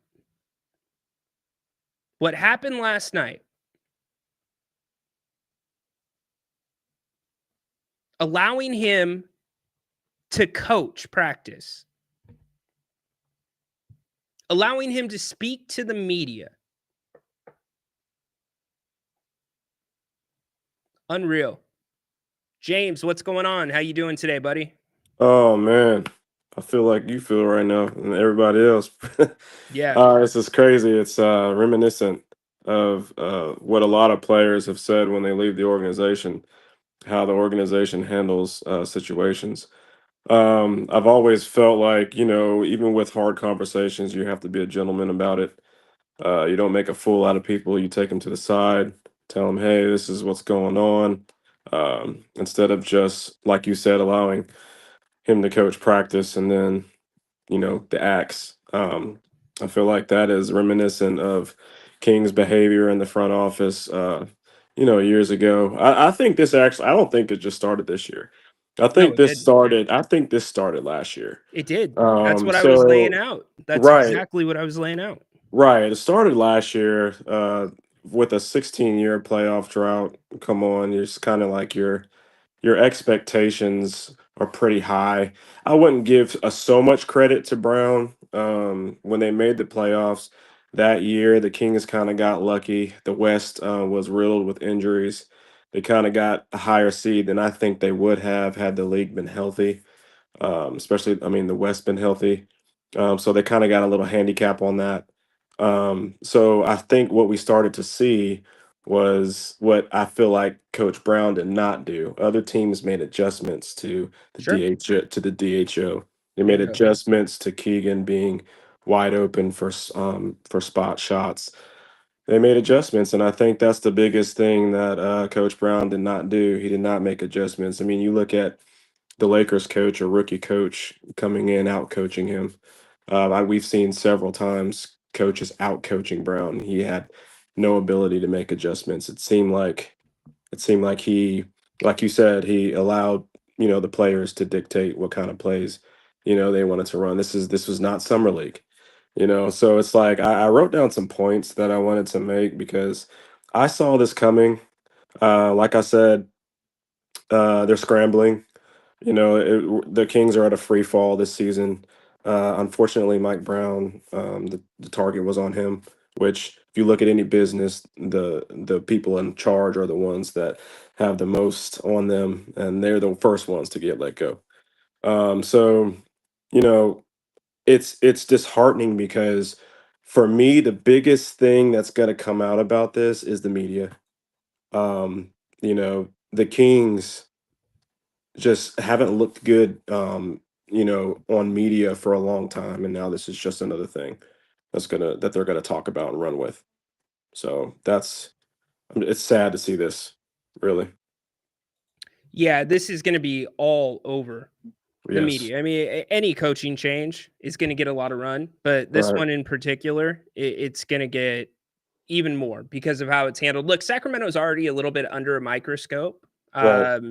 What happened last night, allowing him to coach practice, allowing him to speak to the media. Unreal. James, what's going on? How you doing today, buddy? Oh man, I feel like you feel right now, and everybody else. Yeah. It's just crazy. It's reminiscent of what a lot of players have said when they leave the organization, how the organization handles situations. I've always felt like, even with hard conversations, you have to be a gentleman about it. You don't make a fool out of people. You take them to the side, tell them, hey, this is what's going on. Instead of just, like you said, allowing him to coach practice and then, the acts. I feel like that is reminiscent of King's behavior in the front office, years ago. I think this actually, I don't think it just started this year. No, it didn't. I think this started last year. It did. That's Um, what I was laying so out. That's right, exactly what I was laying out. right. It started last year with a 16-year playoff drought. Come on, it's kind of like your expectations are pretty high. I wouldn't give so much credit to Brown. When they made the playoffs that year, the Kings kind of got lucky. The West was riddled with injuries. They kind of got a higher seed than I think they would have had the league been healthy. Especially, I mean, the West been healthy. So they kind of got a little handicap on that. So I think what we started to see was what I feel like Coach Brown did not do. Other teams made adjustments to the Sure. DHO. They made Bingo. adjustments to Keegan being wide open for spot shots. They made adjustments, and I think that's the biggest thing that Coach Brown did not do. He did not make adjustments. I mean, you look at the Lakers coach or rookie coach coming in, out coaching him. We've seen several times coaches out coaching Brown. He had no ability to make adjustments. It seemed like he, like you said, he allowed the players to dictate what kind of plays they wanted to run. This was not summer league. So it's like I wrote down some points that I wanted to make because I saw this coming. Like I said, they're scrambling. The Kings are at a free fall this season. Unfortunately, Mike Brown, the target was on him. Which, if you look at any business, the people in charge are the ones that have the most on them, and they're the first ones to get let go. So, you know, it's disheartening because for me, the biggest thing that's going to come out about this is the media. The Kings just haven't looked good, on media for a long time, and now this is just another thing that they're gonna talk about and run with. So it's sad to see this, really. Yeah, this is going to be all over the Yes. media. I mean, any coaching change is going to get a lot of run, but this Right. one in particular, it's going to get even more because of how it's handled. Look, Sacramento's already a little bit under a microscope. Right.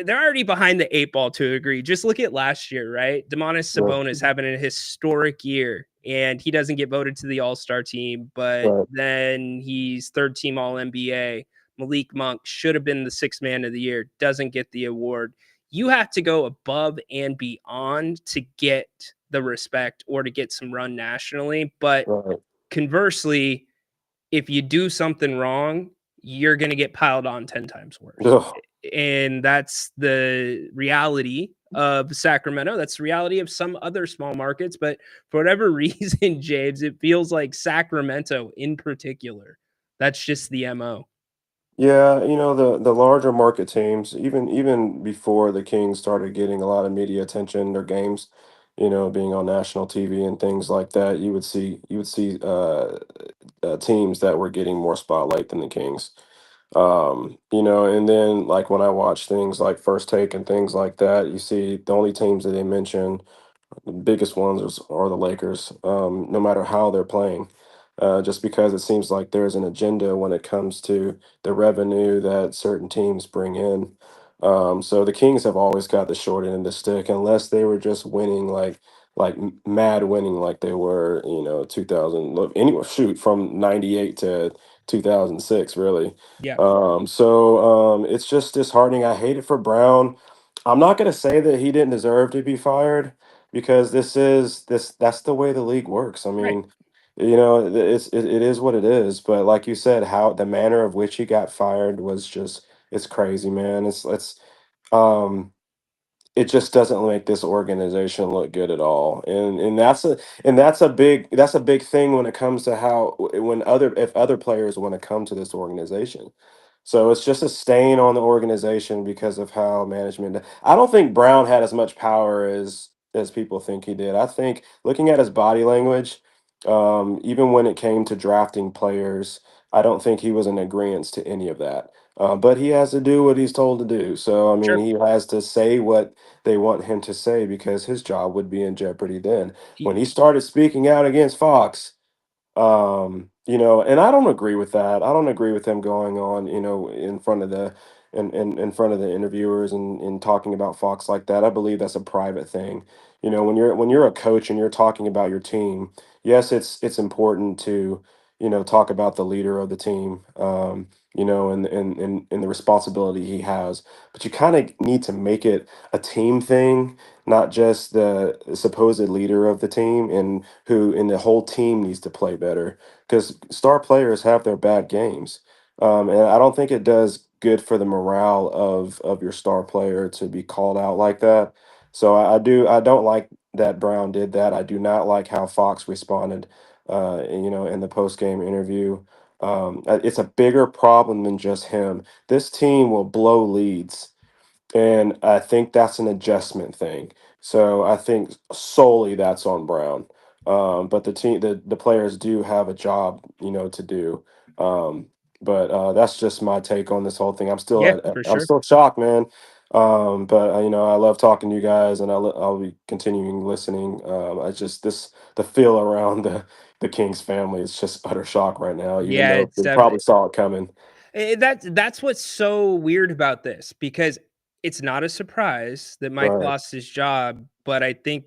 They're already behind the 8 ball to a degree. Just look at last year, right? Domantas Right. Sabonis having a historic year, and he doesn't get voted to the All-Star team, but Right. then he's third team All-NBA. Malik Monk should have been the 6th man of the year, doesn't get the award. You have to go above and beyond to get the respect or to get some run nationally. But Right. conversely, if you do something wrong, you're going to get piled on 10 times worse. Ugh. And that's the reality of Sacramento. That's the reality of some other small markets. But for whatever reason, James, it feels like Sacramento in particular, that's just the MO. Yeah, the larger market teams, even before the Kings started getting a lot of media attention, their games, being on national TV and things like that, you would see teams that were getting more spotlight than the Kings. And then like when I watch things like First Take and things like that, you see the only teams that they mention, the biggest ones are the Lakers, no matter how they're playing. Just because it seems like there's an agenda when it comes to the revenue that certain teams bring in. So the Kings have always got the short end of the stick, unless they were just winning like mad winning like they were, 2000, look, anyway, shoot, from 98 to 2006, really. Yeah. So it's just disheartening. I hate it for Brown. I'm not going to say that he didn't deserve to be fired because that's the way the league works. I Right. mean, it is what it is. But like you said, how the manner of which he got fired was just it's crazy, man. Um it just doesn't make this organization look good at all. And that's a big thing when it comes to how when other if other players want to come to this organization. So it's just a stain on the organization because of how management. I don't think Brown had as much power as people think he did. I think looking at his body language, even when it came to drafting players, I don't think he was in agreement to any of that. But he has to do what he's told to do. So I mean, Sure. he has to say what they want him to say because his job would be in jeopardy then. When he started speaking out against Fox, and I don't agree with that. I don't agree with him going on, in front of in front of the interviewers and talking about Fox like that. I believe that's a private thing. When you're a coach and you're talking about your team, yes, it's important to, talk about the leader of the team, and the responsibility he has. But you kind of need to make it a team thing, not just the supposed leader of the team and the whole team needs to play better because star players have their bad games. And I don't think it does good for the morale of your star player to be called out like that. So I don't like that Brown did that. I do not like how Fox responded, in the post game interview. It's a bigger problem than just him. This team will blow leads, and I think that's an adjustment thing. So I think solely that's on Brown. But the players do have a job, to do. But that's just my take on this whole thing. Yeah, for I'm sure. still shocked, man. But I love talking to you guys, and I'll be continuing listening. I just the feel around the Kings family is just utter shock right now, even Yeah, though it's they probably saw it coming. that's what's so weird about this because it's not a surprise that Mike Right, lost his job, but I think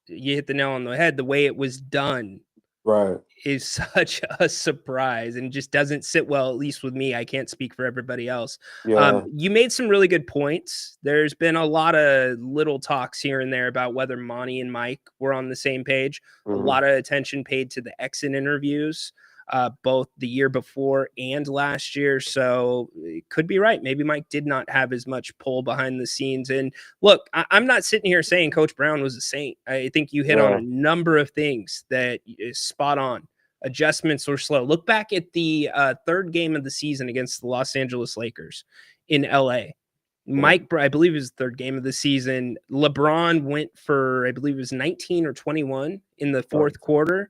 you hit the nail on the head. The way it was done right. is such a surprise and just doesn't sit well, at least with me. I can't speak for everybody else. Yeah. You made some really good points. There's been a lot of little talks here and there about whether Monty and Mike were on the same page. A Mhm. lot of attention paid to the exit interviews, both the year before and last year. So it could be right. Maybe Mike did not have as much pull behind the scenes. And look, I'm not sitting here saying Coach Brown was a saint. I think you hit on Yeah. a number of things that is spot on. Adjustments were slow. Look back at the third game of the season against the Los Angeles Lakers in LA. I believe it was the third game of the season. LeBron went for, I believe it was 19 or 21 in the fourth quarter.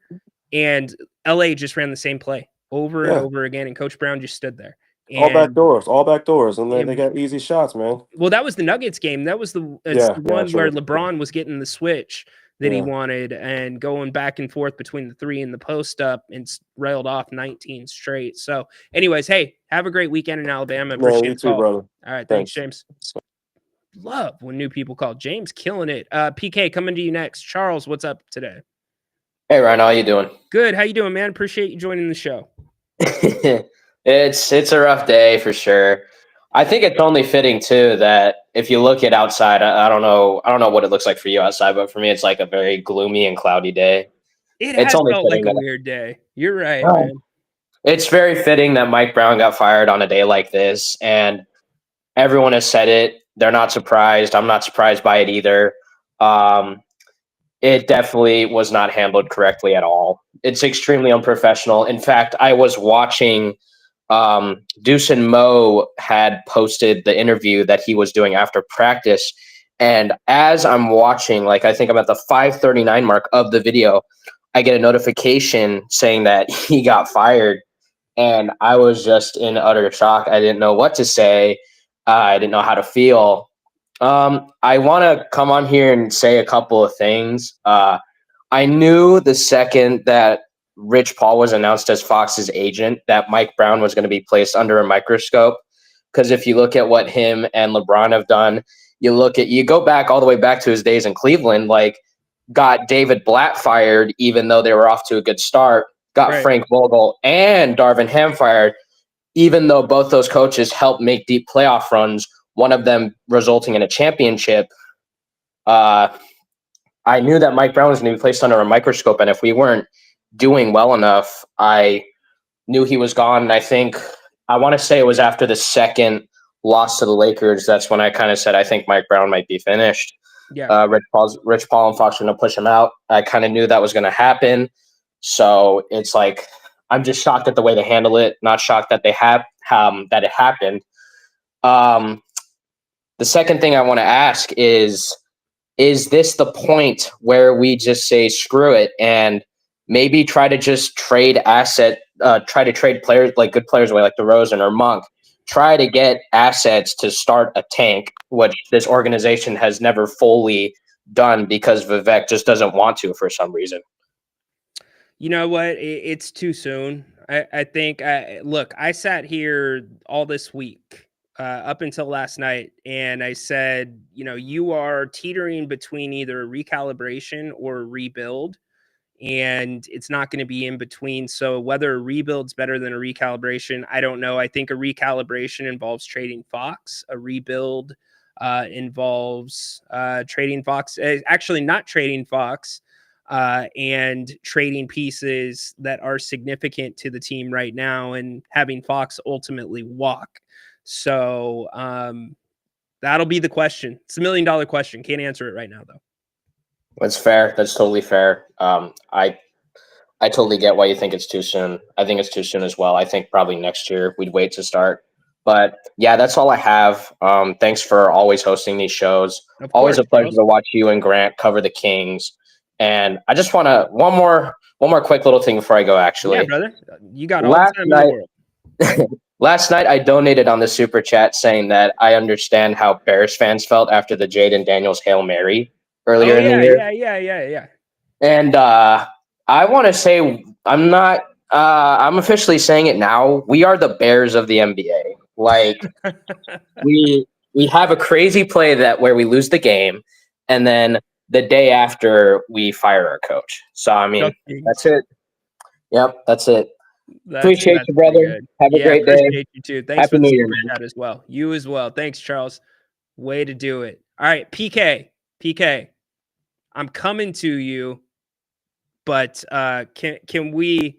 And LA just ran the same play over and Yeah. over again. And Coach Brown just stood there. All back And doors, and they got easy shots, man. well, that was the Nuggets game. That was the Yeah, one where true. LeBron was getting the switch that he Yeah. wanted and going back and forth between the three and the post up and railed off 19 straight. So, anyways, hey, have a great weekend in Alabama. Man, Appreciate you the too, call. brother. All right, thanks, Thanks. James. Love when new people call. James killing it. PK coming to you next. Charles, what's up today? Hey Ryan, how you doing? Good. How you doing, man? Appreciate you joining the show. It's a rough day for sure. I think it's only fitting too that if you look at outside, I don't know what it looks like for you outside, but for me, it's like a very gloomy and cloudy day. It It's has only felt like fitting a that weird day. You're right, Well, man. it's very fitting that Mike Brown got fired on a day like this, and everyone has said it. They're not surprised. I'm not surprised by it either. It definitely was not handled correctly at all. It's extremely unprofessional. In fact, I was watching Deuce and Mo had posted the interview that he was doing after practice. And as I'm watching, like I think I'm at the 5:39 mark of the video, I get a notification saying that he got fired. And I was just in utter shock. I didn't know what to say. I didn't know how to feel. I want to come on here and say a couple of things. I knew the second that Rich Paul was announced as Fox's agent that Mike Brown was going to be placed under a microscope. Because if you look at what him and LeBron have done, you go back all the way back to his days in Cleveland, like got David Blatt fired, even though they were off to a good start, got Right. Frank Vogel and Darvin Ham fired, even though both those coaches helped make deep playoff runs, one of them resulting in a championship. I knew that Mike Brown was going to be placed under a microscope, and if we weren't doing well enough, I knew he was gone. And I want to say it was after the second loss to the Lakers. That's when I kind of said, I think Mike Brown might be finished. Yeah. Rich Paul and Fox are going to push him out. I kind of knew that was going to happen. So it's like, I'm just shocked at the way they handle it. Not shocked that they have that it happened. The second thing I want to ask is this the point where we just say screw it and maybe try to just trade try to trade players, like good players away, like DeRozan or Monk, try to get assets to start a tank, which this organization has never fully done because Vivek just doesn't want to for some reason? You know what? It's too soon. I think, look, I sat here all this week up until last night, and I said, you are teetering between either a recalibration or a rebuild, and it's not going to be in between. So whether a rebuild's better than a recalibration, I don't know. I think a recalibration involves trading Fox. A rebuild involves trading Fox. Actually, not trading Fox. And trading pieces that are significant to the team right now and having Fox ultimately walk. So that'll be the question. It's $1 million question. Can't answer it right now, though. That's fair. That's totally fair. I totally get why you think it's too soon. I think it's too soon as well. I think probably next year we'd wait to start. But yeah, that's all I have. Thanks for always hosting these shows. Always a pleasure to watch you and Grant cover the Kings. And I just want to one more quick little thing before I go. Actually, yeah, brother, you got all the time in the world. Last night, I donated on the super chat saying that I understand how Bears fans felt after the Jaden Daniels Hail Mary earlier in the year. Yeah. And I want to say I'm officially saying it now. We are the Bears of the NBA. Like we have a crazy play where we lose the game, and then the day after we fire our coach. So, I mean, that's it. Yep, that's it. Appreciate you, brother. Have a great day. Appreciate you too. Thanks Happy for the New Year, super chat as well. You as well. Thanks, Charles. Way to do it. All right, PK, I'm coming to you, but can we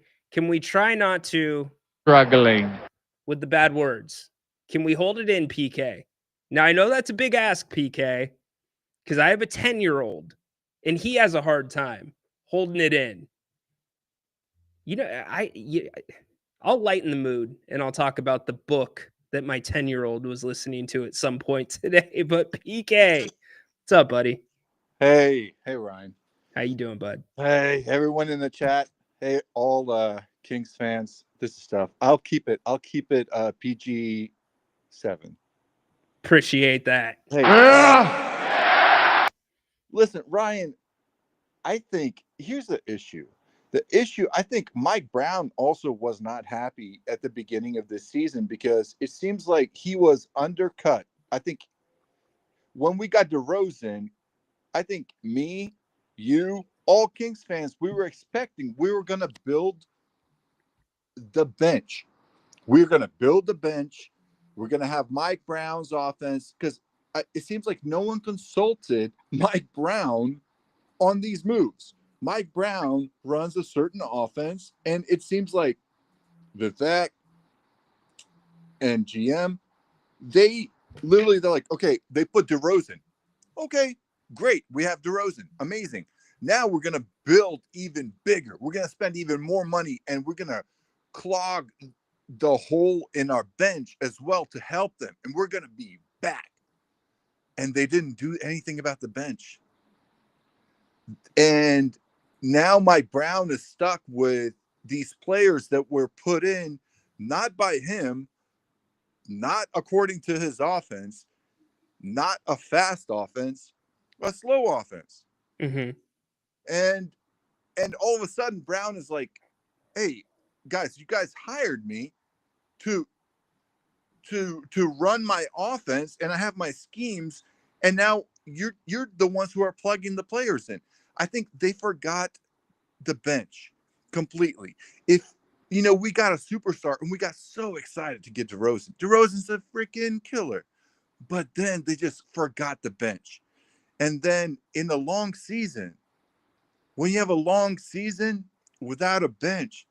try not to Struggling with the bad words? Can we hold it in, PK? Now I know that's a big ask, PK, because I have a 10-year-old and he has a hard time holding it in. I'll lighten the mood and I'll talk about the book that my 10-year-old was listening to at some point today. But PK, what's up, buddy? Hey, Ryan. How you doing, bud? Hey, everyone in the chat. Hey, all Kings fans. This is stuff. I'll keep it PG-7. Appreciate that. Hey, listen, Ryan, I think here's the issue. I think Mike Brown also was not happy at the beginning of this season because it seems like he was undercut. I think when we got DeRozan, I think me, you, all Kings fans, we were expecting we were going to build the bench. We're going to build the bench. We're going to have Mike Brown's offense because it seems like no one consulted Mike Brown on these moves. Mike Brown runs a certain offense, and it seems like Vivek and GM, they're like, okay, they put DeRozan. Okay, great. We have DeRozan. Amazing. Now we're going to build even bigger. We're going to spend even more money, and we're going to clog the hole in our bench as well to help them. And we're going to be back. And they didn't do anything about the bench. And now Mike Brown is stuck with these players that were put in not by him, not according to his offense, not a fast offense, a slow offense. Mm-hmm. And all of a sudden Brown is like, hey, guys, you guys hired me to run my offense, and I have my schemes, and now you're the ones who are plugging the players in. I think they forgot the bench completely. If we got a superstar and we got so excited to get DeRozan. DeRozan's a freaking killer. But then they just forgot the bench. And then in the long season, when you have a long season without a bench,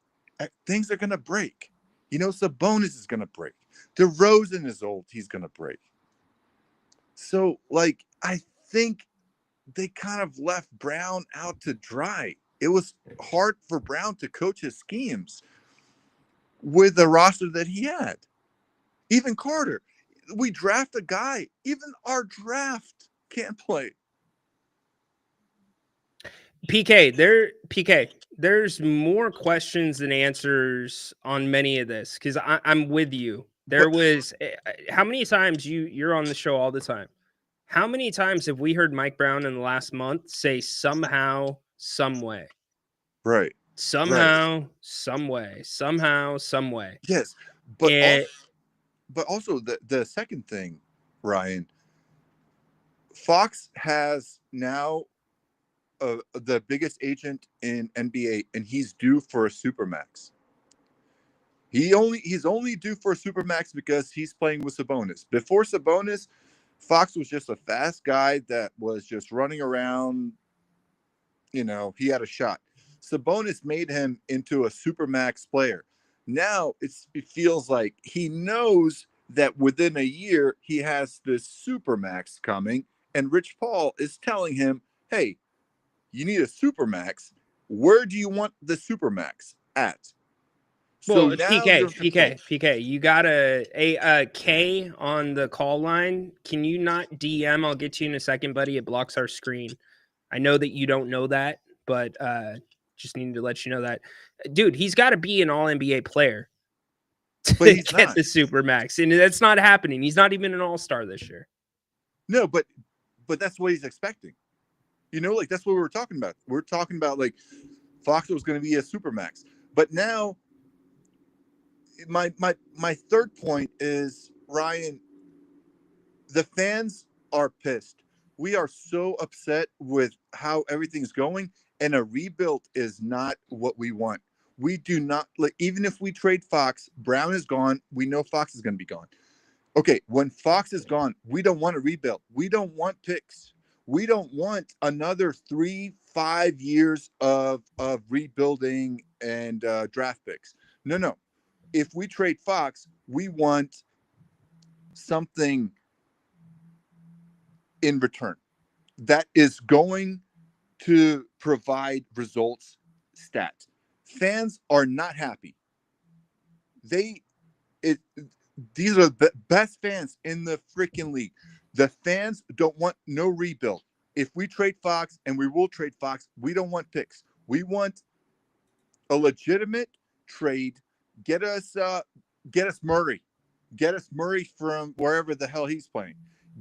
things are going to break. Sabonis is going to break. DeRozan is old. He's going to break. So, I think they kind of left Brown out to dry. It was hard for Brown to coach his schemes with the roster that he had. Even Carter, we draft a guy, even our draft can't play. PK, there's more questions than answers on many of this because I'm with you. There was how many times you're on the show all the time? How many times have we heard Mike Brown in the last month say somehow, some way? Right. Somehow, some way. Somehow, some way. Yes, but also the second thing, Ryan, Fox has now the biggest agent in NBA, and he's due for a supermax. He's only due for a supermax because he's playing with Sabonis. Before Sabonis, Fox was just a fast guy that was just running around. You know, he had a shot. Sabonis made him into a supermax player. Now it feels like he knows that within a year he has this supermax coming, and Rich Paul is telling him, "Hey, you need a supermax. Where do you want the supermax at?" Well, So now PK, you got a K on the call line. Can you not DM? I'll get to you in a second, buddy. It blocks our screen. I know that you don't know that, but just needed to let you know that. Dude, he's got to be an all-NBA player to get the supermax, and that's not happening. He's not even an all-star this year. No, but that's what he's expecting. You know, like that's what we were talking about. We're talking about like Fox was going to be a supermax, but now my third point is, Ryan, the fans are pissed. We are so upset with how everything's going, and a rebuild is not what we want. We do not, like, even if we trade Fox, Brown is gone. We know Fox is going to be gone. Okay, when Fox is gone, we don't want a rebuild. We don't want picks. We don't want another 3-5 years of rebuilding and draft picks. No. If we trade Fox, we want something in return that is going to provide results stats. Fans are not happy. These are the best fans in the freaking league. The fans don't want no rebuild. If we trade Fox, and we will trade Fox, we don't want picks. We want a legitimate trade. Get us Murray. Get us Murray from wherever the hell he's playing.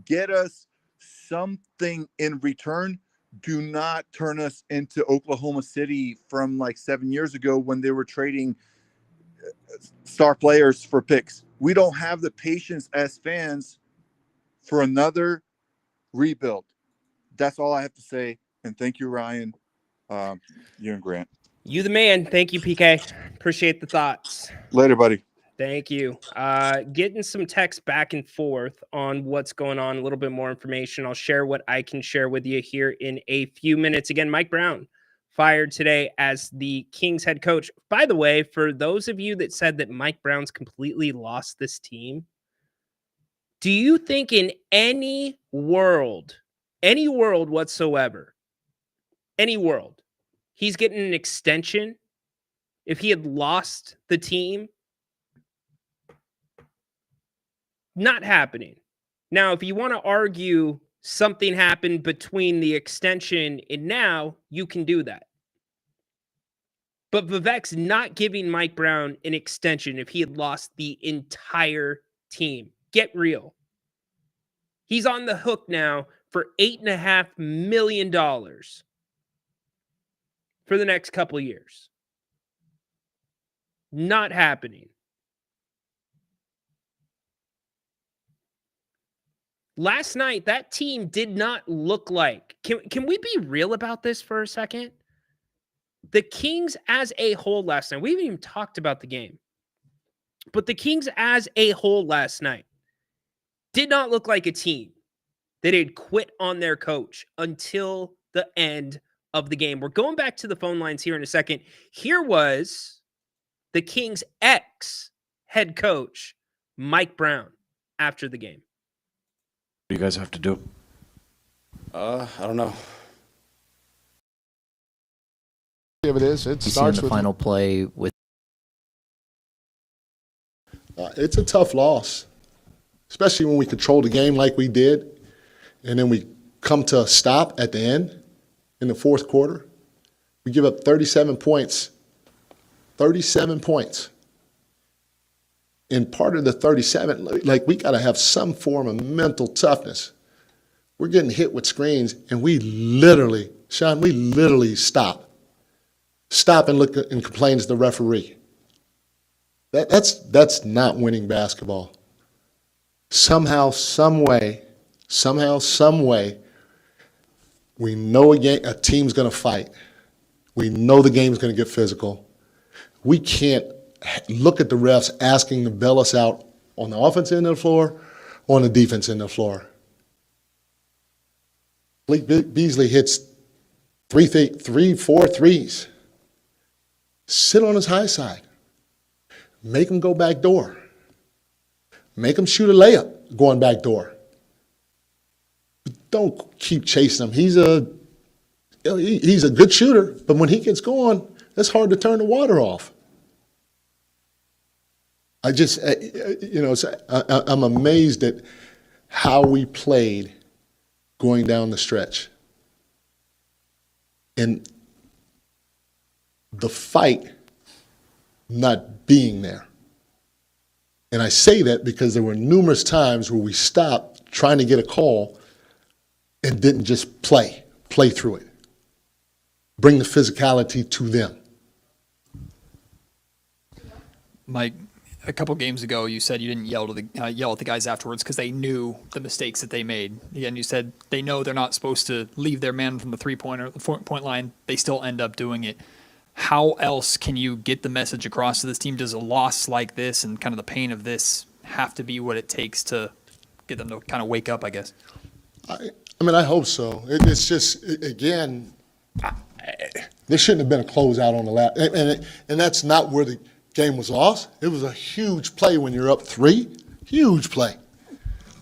Get us something in return. Do not turn us into Oklahoma City from like 7 years ago when they were trading star players for picks. We don't have the patience as fans for another rebuild. That's all I have to say. And thank you, Ryan. You and Grant. You the man. Thank you, PK. Appreciate the thoughts. Later, buddy. Thank you. Getting some text back and forth on what's going on, a little bit more information. I'll share what I can share with you here in a few minutes. Again, Mike Brown fired today as the Kings head coach. By the way, for those of you that said that Mike Brown's completely lost this team, do you think in any world whatsoever, any world, he's getting an extension if he had lost the team? Not happening. Now, if you want to argue something happened between the extension and now, you can do that. But Vivek's not giving Mike Brown an extension if he had lost the entire team. Get real. He's on the hook now for $8.5 million for the next couple of years. Not happening. Last night, that team did not look like... Can we be real about this for a second? The Kings as a whole last night, we haven't even talked about the game, but the Kings as a whole last night did not look like a team that had quit on their coach until the end of the game. We're going back to the phone lines here in a second. Here was the Kings' ex-head coach, Mike Brown, after the game. What do you guys have to do? I don't know. Of it is, it You see in starts the with final play with. it's a tough loss, especially when we control the game like we did, and then we come to a stop at the end in the fourth quarter. We give up 37 points. 37 points. And part of the 37, like we got to have some form of mental toughness. We're getting hit with screens, and we literally, Sean, stop and look and complain to the referee. That's not winning basketball. Somehow, some way, we know a team's going to fight. We know the game's going to get physical. We can't look at the refs asking to bail us out on the offense end of the floor or on the defense end of the floor. Beasley hits 4 threes. Sit on his high side. Make him go back door. Make him shoot a layup going back door. But don't keep chasing him. He's a good shooter, but when he gets going, it's hard to turn the water off. I'm amazed at how we played going down the stretch. And the fight not being there. And I say that because there were numerous times where we stopped trying to get a call and didn't just play through it. Bring the physicality to them. Mike, a couple games ago, you said you didn't yell at the guys afterwards because they knew the mistakes that they made. Again, you said they know they're not supposed to leave their man from the 3-point line. They still end up doing it. How else can you get the message across to this team? Does a loss like this and kind of the pain of this have to be what it takes to get them to kind of wake up, I guess? I hope so. It's just, again, there shouldn't have been a closeout on the last. And that's not where the game was lost. It was a huge play when you're up 3. Huge play.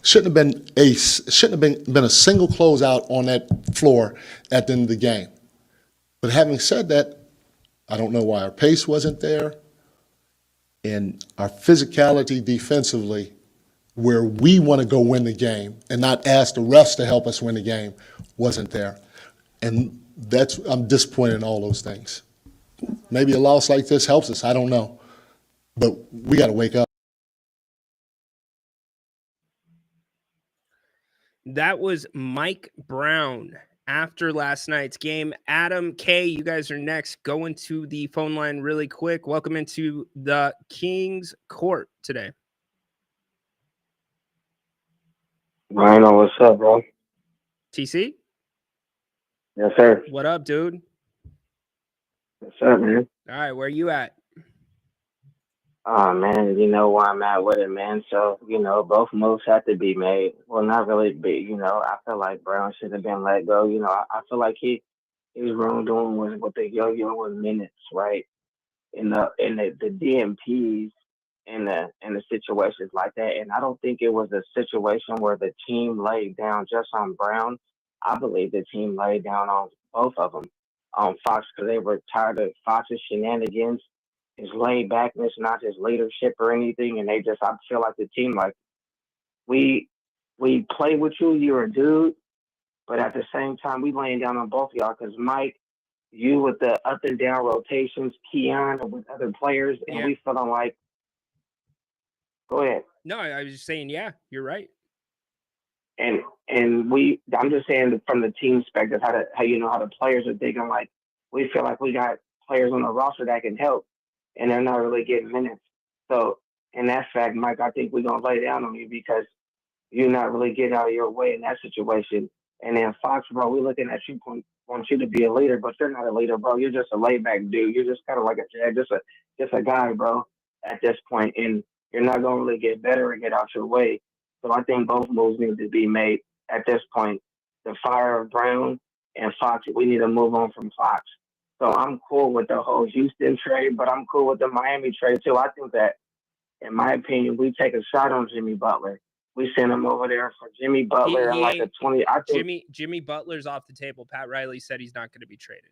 Shouldn't have been a single closeout on that floor at the end of the game. But having said that, I don't know why our pace wasn't there, and our physicality defensively, where we want to go win the game and not ask the refs to help us win the game, wasn't there. And I'm disappointed in all those things. Maybe a loss like this helps us. I don't know. But we got to wake up. That was Mike Brown after last night's game. Adam, Kay, you guys are next. Going to the phone line really quick. Welcome into the Kings court today. Rhino, what's up, bro? TC? Yes, sir. What up, dude? What's up, man? All right, where you at? Oh, man, you know where I'm at with it, man. So, both moves have to be made. Well, not really big, I feel like Brown should have been let go. I feel like his wrongdoing was with the yo-yo with minutes, right? In the DMPs and the situations like that. And I don't think it was a situation where the team laid down just on Brown. I believe the team laid down on both of them, on Fox, because they were tired of Fox's shenanigans, his laid backness, not his leadership or anything. And I feel like the team, like, we play with you, you're a dude, but at the same time, we laying down on both of y'all, because Mike, you with the up and down rotations, Keon with other players, and we feeling like, go ahead. No, I was just saying, yeah, you're right. And I'm just saying from the team perspective, how the players are thinking, like, we feel like we got players on the roster that can help, and they're not really getting minutes. So in that fact, Mike, I think we're going to lay down on you because you're not really getting out of your way in that situation. And then Fox, bro, we're looking at you, want you to be a leader, but you're not a leader, bro. You're just a laid back dude. You're just kind of like just a guy, bro, at this point. And you're not going to really get better and get out your way. So I think both moves need to be made at this point. The fire of Brown and Fox, we need to move on from Fox. So I'm cool with the whole Houston trade, but I'm cool with the Miami trade too. I think that, in my opinion, we take a shot on Jimmy Butler. We send him over there for Jimmy Butler and like a 20. I think Jimmy Butler's off the table. Pat Riley said he's not going to be traded.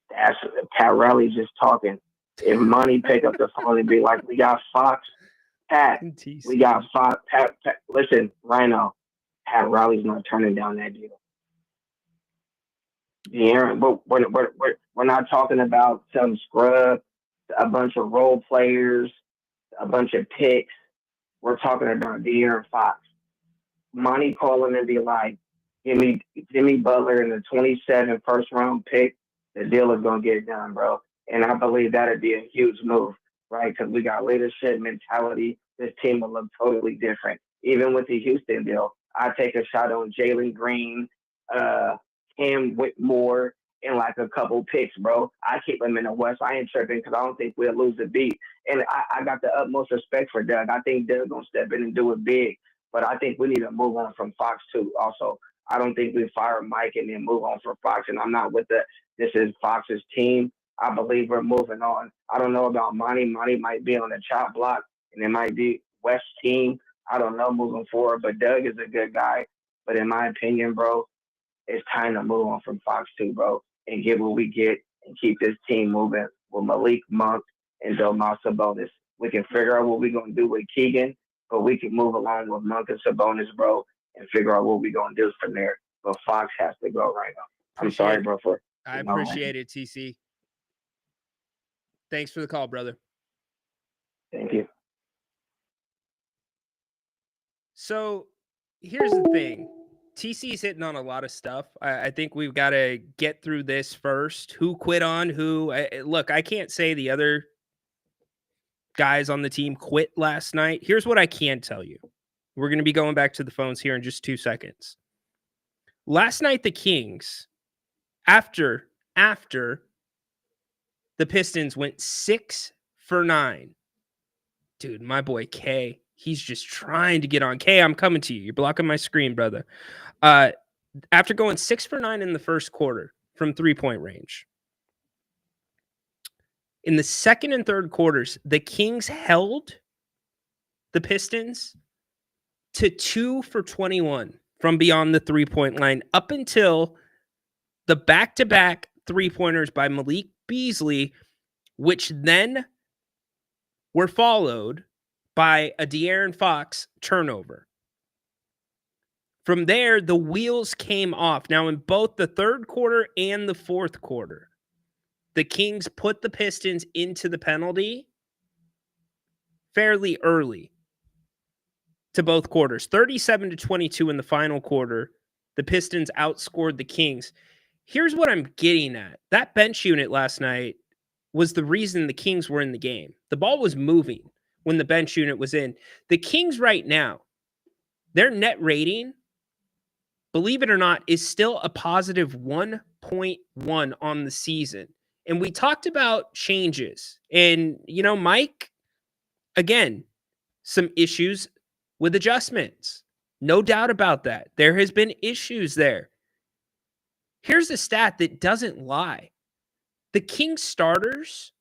That's Pat Riley just talking. If Money pick up the phone and be like, "We got Fox, Pat. We got Fox, Pat. Listen, Rhino, Pat Riley's not turning down that deal. But we're not talking about some scrub, a bunch of role players, a bunch of picks. We're talking about De'Aaron Fox. Money calling and be like, give me Jimmy Butler in the 27 first round pick. The deal is going to get done, bro. And I believe that would be a huge move, right? Because we got leadership mentality. This team will look totally different. Even with the Houston deal, I take a shot on Jalen Green, Cam Whitmore, and like a couple picks, bro. I keep them in the West. I ain't tripping because I don't think we'll lose the beat. And I got the utmost respect for Doug. I think Doug's going to step in and do it big. But I think we need to move on from Fox, too, also. I don't think we fire Mike and then move on from Fox. And I'm not with this is Fox's team. I believe we're moving on. I don't know about Monty. Monty might be on the chop block, and it might be West team. I don't know moving forward. But Doug is a good guy. But in my opinion, bro, it's time to move on from Fox, too, bro, and get what we get and keep this team moving with Malik Monk and Domas Sabonis. We can figure out what we're going to do with Keegan, but we can move along with Monk and Sabonis, bro, and figure out what we're going to do from there. But Fox has to go right now. I'm sorry, bro. I appreciate it, TC. Thanks for the call, brother. Thank you. So here's the thing. TC's hitting on a lot of stuff. I think we've got to get through this first. Who quit on who? Look, I can't say the other guys on the team quit last night. Here's what I can tell you. We're going to be going back to the phones here in just 2 seconds. Last night, the Kings, after the Pistons went 6 for 9. Dude, my boy K, he's just trying to get on. K, I'm coming to you. You're blocking my screen, brother. After going 6 for 9 in the first quarter from 3-point range, in the second and third quarters, the Kings held the Pistons to 2 for 21 from beyond the 3-point line up until the back-to-back 3-pointers by Malik Beasley, which then were followed by a De'Aaron Fox turnover. From there, the wheels came off. Now, in both the third quarter and the fourth quarter, the Kings put the Pistons into the penalty fairly early to both quarters. 37-22 in the final quarter. The Pistons outscored the Kings. Here's what I'm getting at. That bench unit last night was the reason the Kings were in the game. The ball was moving when the bench unit was in. The Kings right now, their net rating, believe it or not, is still a positive 1.1 on the season. And we talked about changes. And, Mike, again, some issues with adjustments. No doubt about that. There has been issues there. Here's a stat that doesn't lie. The Kings starters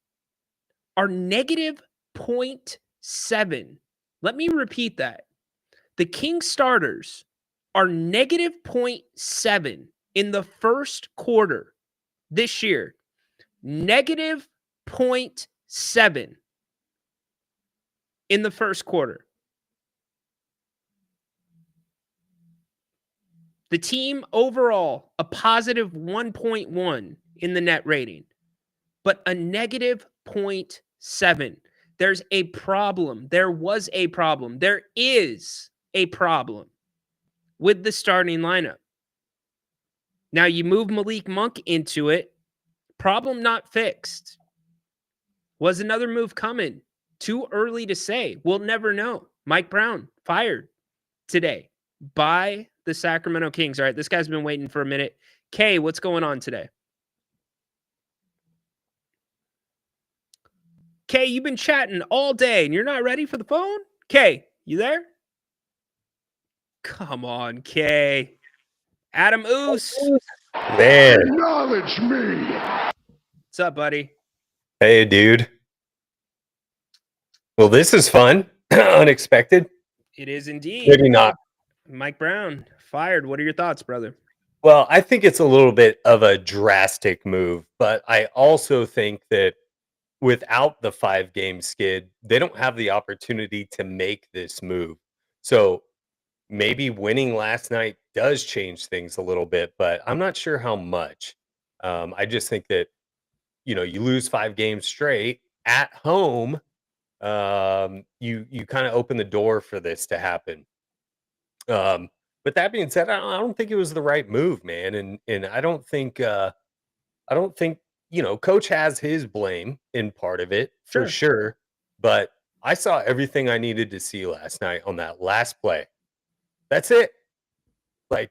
are negative 0.7. Let me repeat that. The Kings starters are negative 0.7 in the first quarter this year. Negative 0.7 in the first quarter. The team overall, a positive 1.1 in the net rating, but a negative 0.7. There's a problem. There was a problem. There is a problem with the starting lineup. Now you move Malik Monk into it. Problem not fixed. Was another move coming? Too early to say. We'll never know. Mike Brown fired today by the Sacramento Kings. All right, this guy's been waiting for a minute. Kay, what's going on today? Kay, you've been chatting all day and you're not ready for the phone? Kay, you there? Come on, Kay. Adam Oos. Man. Acknowledge me. What's up, buddy? Hey, dude. Well, this is fun. Unexpected. It is indeed. Maybe not. Mike Brown fired. What are your thoughts, brother? Well, I think it's a little bit of a drastic move, but I also think that without the 5-game skid, they don't have the opportunity to make this move. So maybe winning last night does change things a little bit, but I'm not sure how much. I just think that, you lose 5 games straight at home, you kind of open the door for this to happen. But that being said, I don't think it was the right move, man, and I don't think coach has his blame in part of it for Sure. sure, but I saw everything I needed to see last night on that last play. That's it. Like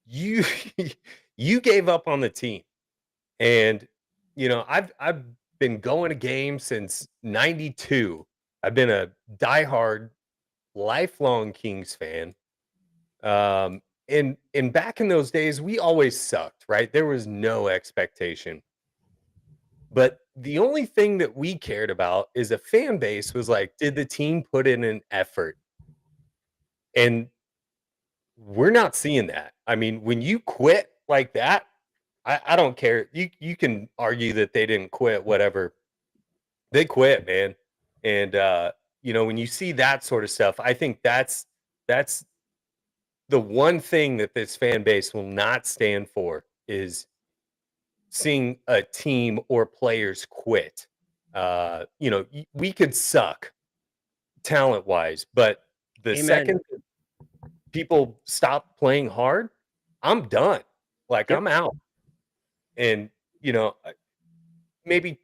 you you gave up on the team. And I've been going to games since 92. I've been a diehard lifelong Kings fan. And back in those days, we always sucked, right? There was no expectation. But the only thing that we cared about is a fan base was like, did the team put in an effort? And we're not seeing that. I mean, when you quit like that, I don't care. You can argue that they didn't quit, whatever. They quit, man. And when you see that sort of stuff, I think that's the one thing that this fan base will not stand for is seeing a team or players quit. We could suck talent wise, but the Amen. second people stop playing hard, I'm done. Like Yep. I'm out. And maybe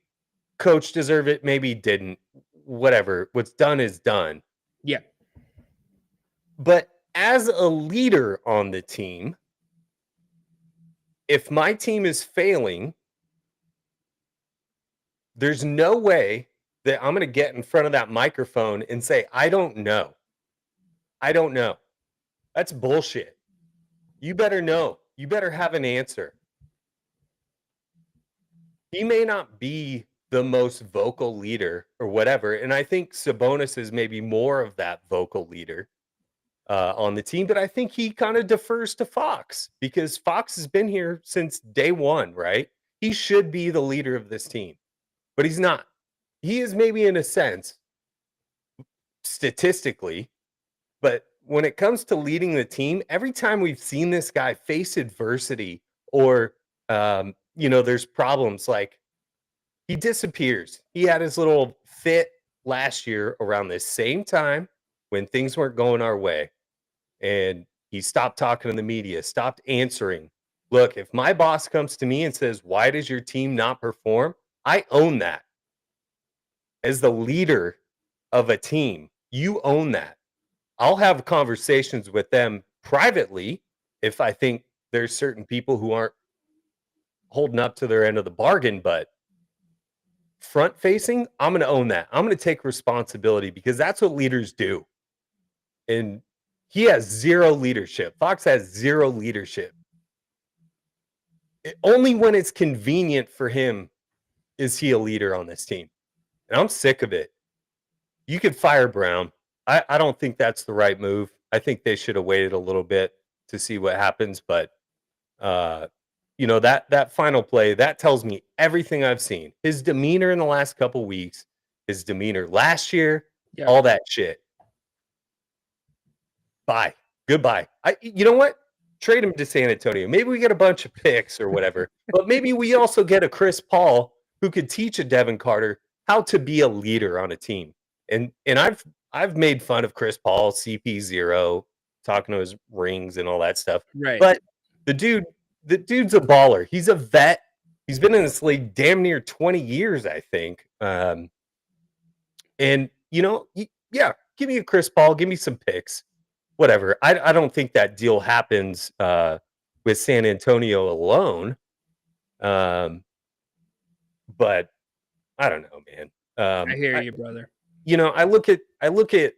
coach deserve it, maybe didn't. Whatever. What's done is done. Yeah. But as a leader on the team, if my team is failing, there's no way that I'm going to get in front of that microphone and say, I don't know. I don't know. That's bullshit. You better know. You better have an answer. He may not be the most vocal leader or whatever. And I think Sabonis is maybe more of that vocal leader on the team. But I think he kind of defers to Fox because Fox has been here since day one, right? He should be the leader of this team, but he's not. He is maybe in a sense, statistically, but when it comes to leading the team, every time we've seen this guy face adversity or, there's problems, like he disappears. He had his little fit last year around this same time when things weren't going our way. And he stopped talking to the media, stopped answering. Look, if my boss comes to me and says, why does your team not perform? I own that. As the leader of a team, you own that. I'll have conversations with them privately if I think there's certain people who aren't holding up to their end of the bargain, but front facing, I'm going to own that. I'm going to take responsibility because that's what leaders do. And he has zero leadership. Fox has zero leadership. Only when it's convenient for him is he a leader on this team. And I'm sick of it. You could fire Brown. I don't think that's the right move. I think they should have waited a little bit to see what happens. But, that final play, that tells me everything I've seen. His demeanor in the last couple weeks, his demeanor last year, all that shit. Bye. Goodbye. You know what? Trade him to San Antonio. Maybe we get a bunch of picks or whatever. But maybe we also get a Chris Paul who could teach a Devin Carter how to be a leader on a team. And I've made fun of Chris Paul, CP0, talking to his rings and all that stuff. Right. But the dude's a baller. He's a vet. He's been in this league damn near 20 years, I think. And give me a Chris Paul, give me some picks. Whatever. I don't think that deal happens with San Antonio alone. But I don't know, man. I hear you, brother. I look at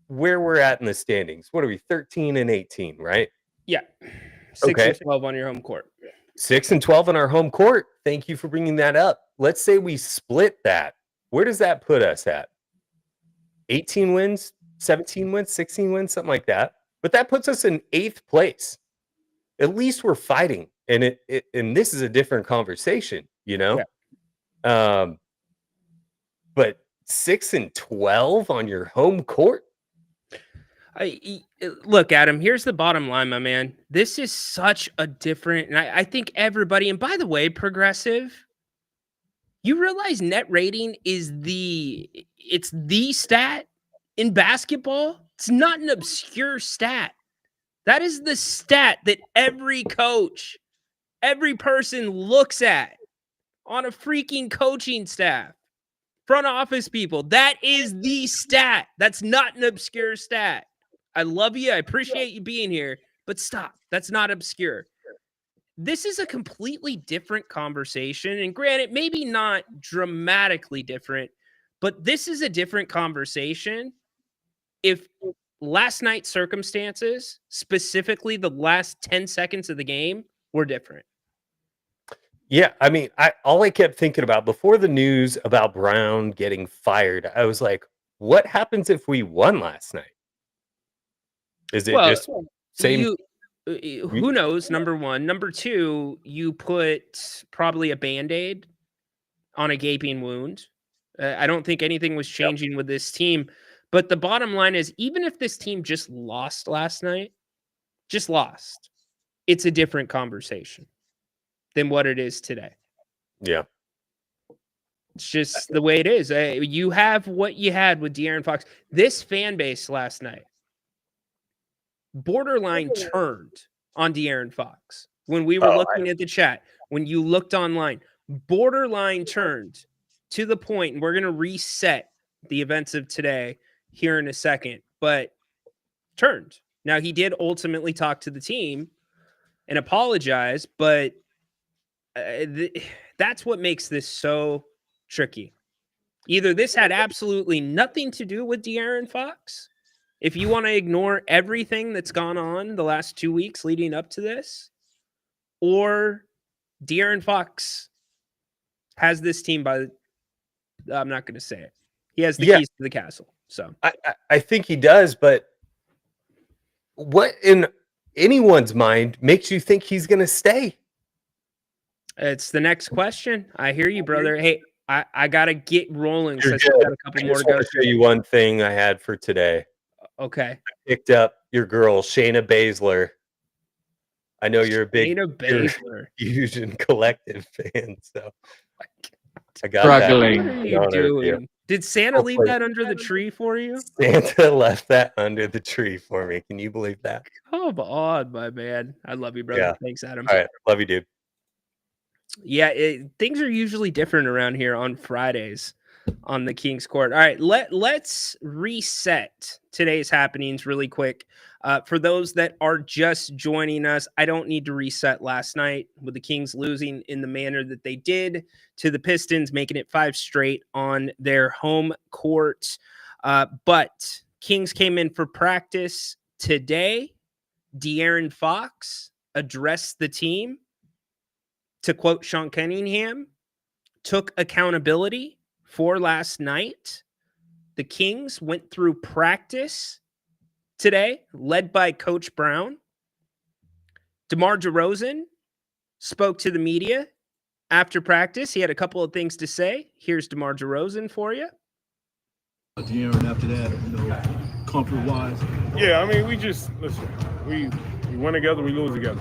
where we're at in the standings. What are we? 13 and 18, right? Yeah. 6 and 12 on your home court. 6 and 12 on our home court. Thank you for bringing that up. Let's say we split that. Where does that put us at? 18 wins, 17 wins, 16 wins, something like that. But that puts us in 8th place. at least we're fighting. And and this is a different conversation, you know? Yeah. But 6-12 on your home court? Look, Adam, here's the bottom line, my man. This is such a different, and I think everybody, and by the way, Progressive, you realize net rating is it's the stat in basketball? It's not an obscure stat. That is the stat that every coach, every person looks at on a freaking coaching staff, front office people. That is the stat. That's not an obscure stat. I love you. I appreciate you being here, but stop. That's not obscure. This is a completely different conversation. And granted, maybe not dramatically different, but this is a different conversation. If last night's circumstances, specifically the last 10 seconds of the game, were different. Yeah, I mean, all I kept thinking about before the news about Brown getting fired, I was like, what happens if we won last night? Is it just same? Who knows, number one. Number two, you put probably a Band-Aid on a gaping wound. I don't think anything was changing with this team. But the bottom line is, even if this team just lost last night, it's a different conversation than what it is today. Yeah. It's just the way it is. You have what you had with De'Aaron Fox. This fan base last night borderline turned on De'Aaron Fox. When we were looking at the chat, when you looked online, borderline turned to the point, and we're going to reset the events of today here in a second, but turned. Now, he did ultimately talk to the team and apologize, but that's what makes this so tricky. Either this had absolutely nothing to do with De'Aaron Fox, if you want to ignore everything that's gone on the last 2 weeks leading up to this, or De'Aaron Fox has this team I'm not going to say it. He has the keys to the castle. So I think he does, but what in anyone's mind makes you think he's going to stay? It's the next question. I hear you, brother. Hey, I got to get rolling. So I got a couple more to go. I'll show you one thing I had for today. Okay. I picked up your girl, Shayna Baszler. I know you're a big Fusion Collective fan, so I got struggling. that. What are you doing? Did Santa leave that under the tree for you? Santa left that under the tree for me. Can you believe that? Come on, my man. I love you, brother. Yeah. Thanks, Adam. All right. Love you, dude. Yeah, things are usually different around here on Fridays on the King's Court. All right, let's reset today's happenings really quick. For those that are just joining us, I don't need to reset last night with the Kings losing in the manner that they did to the Pistons, making it 5 straight on their home court. But Kings came in for practice today. De'Aaron Fox addressed the team. To quote Sean Cunningham, took accountability for last night. The Kings went through practice today, led by Coach Brown. DeMar DeRozan spoke to the media after practice. He had a couple of things to say. Here's DeMar DeRozan for you. De'Aaron, after that, comfort-wise. Yeah, I mean, we just listen. We win together, we lose together.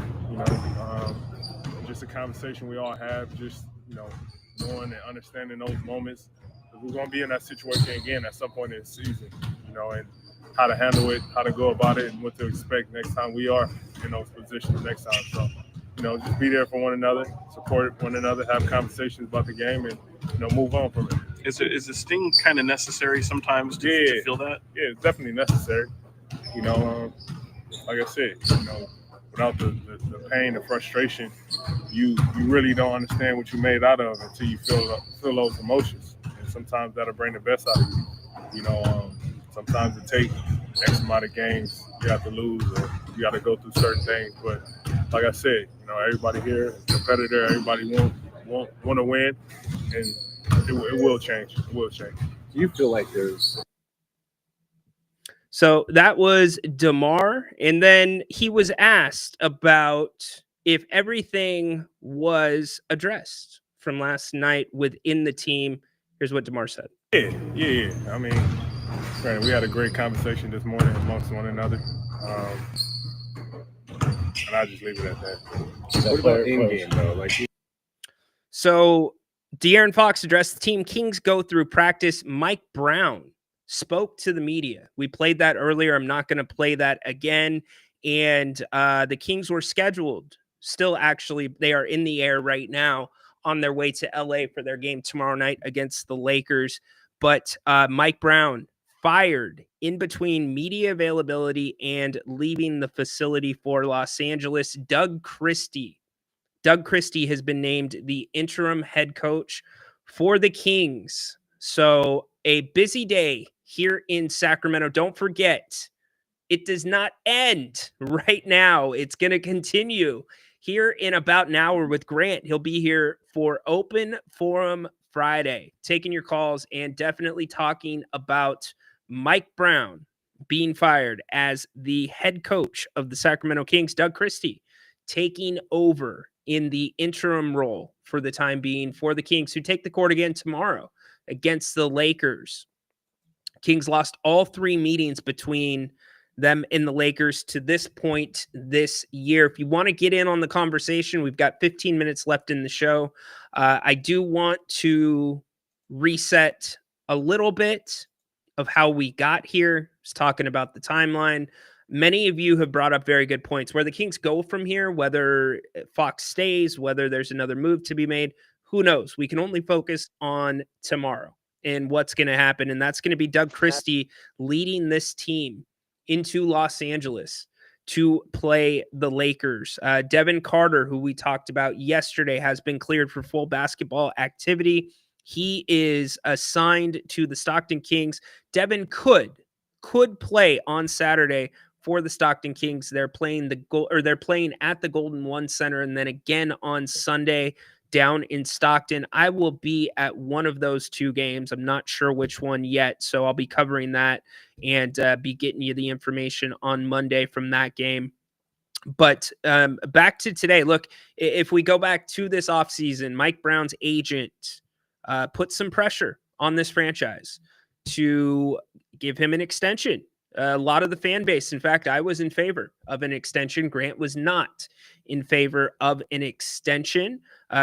Just a conversation we all have. Just knowing and understanding those moments. We're going to be in that situation again at some point in the season. And how to handle it, how to go about it, and what to expect next time we are in those positions next time. So, just be there for one another, support one another, have conversations about the game, and move on from it. Is the sting kind of necessary sometimes to feel that? Yeah, it's definitely necessary. Like I said, without the pain, the frustration, you really don't understand what you made out of until you feel those emotions. And sometimes that'll bring the best out of you. Sometimes it takes X amount of games you have to lose or you got to go through certain things. But like I said, everybody here is a competitor. Everybody want to win, and it will change. It will change. Do you feel like there's So that was DeMar. And then he was asked about if everything was addressed from last night within the team. Here's what DeMar said. Yeah. I mean, granted, we had a great conversation this morning amongst one another. And I'll just leave it at that. What about in-game, though? So De'Aaron Fox addressed the team. Kings go through practice. Mike Brown spoke to the media. We played that earlier. I'm not going to play that again. And the Kings were scheduled. Still, actually, they are in the air right now on their way to LA for their game tomorrow night against the Lakers. But Mike Brown fired in between media availability and leaving the facility for Los Angeles. Doug Christie has been named the interim head coach for the Kings. So a busy day here in Sacramento. Don't forget, it does not end right now. It's going to continue here in about an hour with Grant. He'll be here for Open Forum Friday, taking your calls and definitely talking about Mike Brown being fired as the head coach of the Sacramento Kings. Doug Christie taking over in the interim role for the time being for the Kings, who take the court again tomorrow against the Lakers. Kings lost all 3 meetings between them and the Lakers to this point this year. If you want to get in on the conversation, we've got 15 minutes left in the show. I do want to reset a little bit of how we got here. I was talking about the timeline. Many of you have brought up very good points. Where the Kings go from here, whether Fox stays, whether there's another move to be made, who knows? We can only focus on tomorrow and what's going to happen. And that's going to be Doug Christie leading this team into Los Angeles to play the Lakers. Devin Carter, who we talked about yesterday, has been cleared for full basketball activity. He is assigned to the Stockton Kings. Devin could play on Saturday for the Stockton Kings. They're playing they're playing at the Golden One Center, and then again on Sunday down in Stockton. I will be at one of those 2 games. I'm not sure which one yet, so I'll be covering that and be getting you the information on Monday from that game. But back to today. Look, if we go back to this offseason, Mike Brown's agent put some pressure on this franchise to give him an extension. A lot of the fan base, in fact, I was in favor of an extension. Grant was not in favor of an extension.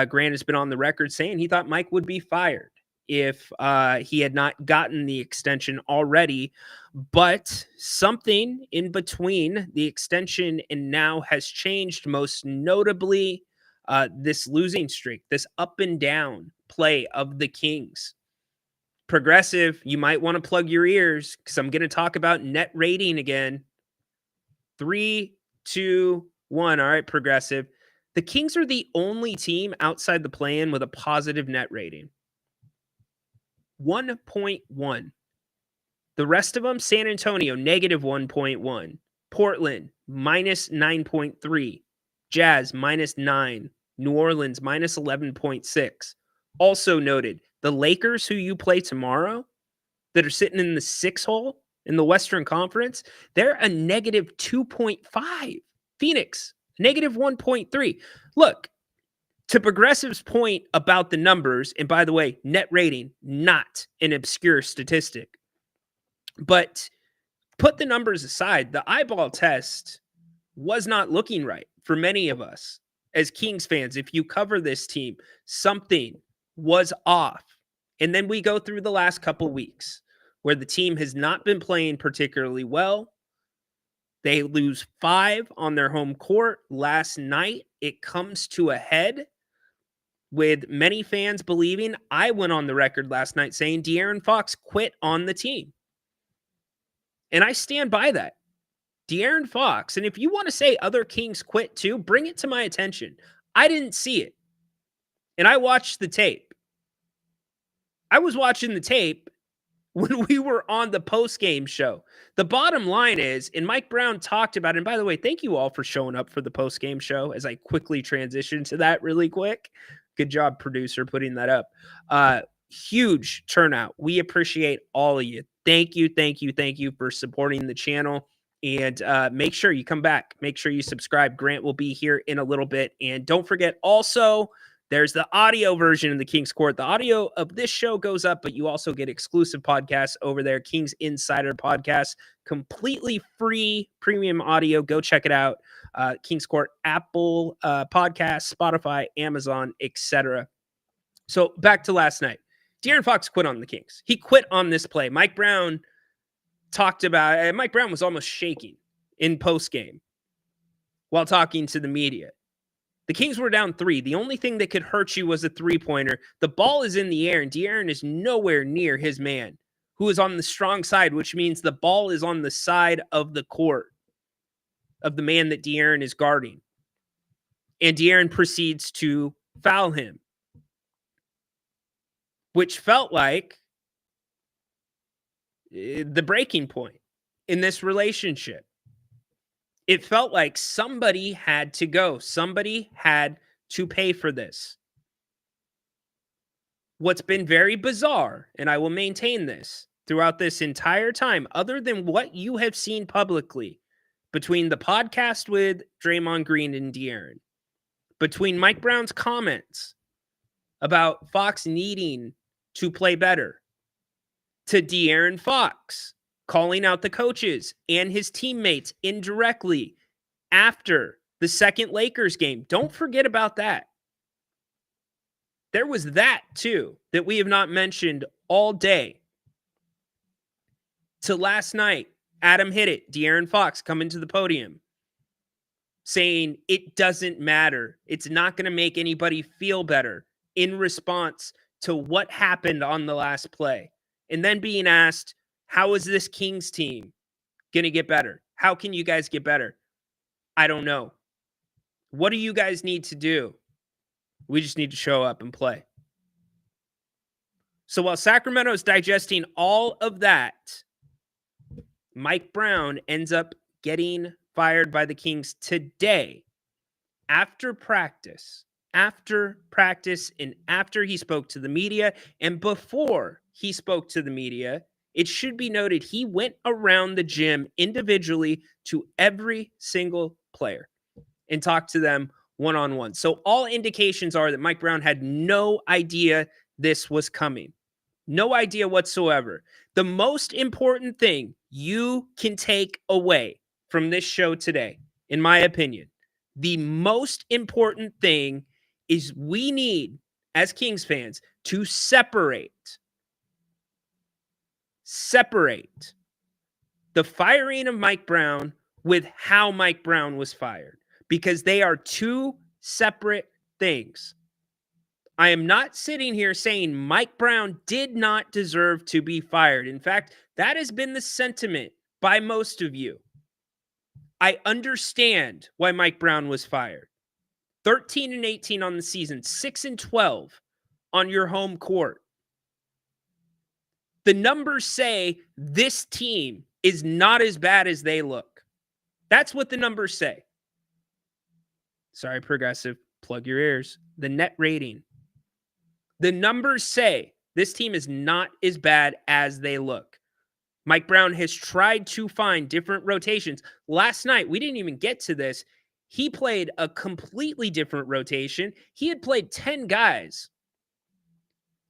Grant has been on the record saying he thought Mike would be fired if he had not gotten the extension already. But something in between the extension and now has changed, most notably this losing streak, this up and down play of the Kings. Progressive, you might want to plug your ears because I'm going to talk about net rating again. 3, 2, 1. All right, Progressive. The Kings are the only team outside the play-in with a positive net rating. 1.1. The rest of them, San Antonio, negative 1.1. Portland, minus 9.3. Jazz, minus 9. New Orleans, minus 11.6. Also noted, the Lakers, who you play tomorrow, that are sitting in the 6 hole in the Western Conference, they're a negative 2.5. Phoenix, negative 1.3. Look, to Progressive's point about the numbers, and by the way, net rating, not an obscure statistic, but put the numbers aside, the eyeball test was not looking right for many of us as Kings fans. If you cover this team, something was off. And then we go through the last couple weeks where the team has not been playing particularly well. They lose 5 on their home court last night. It comes to a head with many fans believing, I went on the record last night saying De'Aaron Fox quit on the team. And I stand by that. De'Aaron Fox, and if you want to say other Kings quit too, bring it to my attention. I didn't see it. And I watched the tape. I was watching the tape when we were on the post-game show. The bottom line is, and Mike Brown talked about it, and by the way, thank you all for showing up for the post-game show as I quickly transition to that really quick. Good job, producer, putting that up. Huge turnout. We appreciate all of you. thank you for supporting the channel. And make sure you come back. Make sure you subscribe. Grant will be here in a little bit. And don't forget also, there's the audio version of the King's Court. The audio of this show goes up, but you also get exclusive podcasts over there. King's Insider Podcast, completely free premium audio. Go check it out. King's Court, Apple Podcasts, Spotify, Amazon, etc. So back to last night. De'Aaron Fox quit on the Kings. He quit on this play. Mike Brown talked about, Mike Brown was almost shaking in post-game while talking to the media. The Kings were down 3. The only thing that could hurt you was a three-pointer. The ball is in the air, and De'Aaron is nowhere near his man, who is on the strong side, which means the ball is on the side of the court of the man that De'Aaron is guarding. And De'Aaron proceeds to foul him, which felt like the breaking point in this relationship. It felt like somebody had to go. Somebody had to pay for this. What's been very bizarre, and I will maintain this throughout this entire time, other than what you have seen publicly between the podcast with Draymond Green and De'Aaron, between Mike Brown's comments about Fox needing to play better, to De'Aaron Fox calling out the coaches and his teammates indirectly after the second Lakers game. Don't forget about that. There was that too that we have not mentioned all day. To last night, Adam hit it. De'Aaron Fox coming to the podium saying it doesn't matter. It's not going to make anybody feel better in response to what happened on the last play. And then being asked, how is this Kings team going to get better? How can you guys get better? I don't know. What do you guys need to do? We just need to show up and play. So while Sacramento is digesting all of that, Mike Brown ends up getting fired by the Kings today after practice. After practice and after he spoke to the media, and before he spoke to the media, it should be noted he went around the gym individually to every single player and talked to them one-on-one. So all indications are that Mike Brown had no idea this was coming. No idea whatsoever. The most important thing you can take away from this show today, in my opinion, the most important thing is we need, as Kings fans, to separate the firing of Mike Brown with how Mike Brown was fired, because they are two separate things. I am not sitting here saying Mike Brown did not deserve to be fired. In fact, that has been the sentiment by most of you. I understand why Mike Brown was fired. 13-18 on the season, 6-12 on your home court. The numbers say this team is not as bad as they look. That's what the numbers say. Sorry, Progressive, plug your ears. The net rating. The numbers say this team is not as bad as they look. Mike Brown has tried to find different rotations. Last night, we didn't even get to this. He played a completely different rotation. He had played 10 guys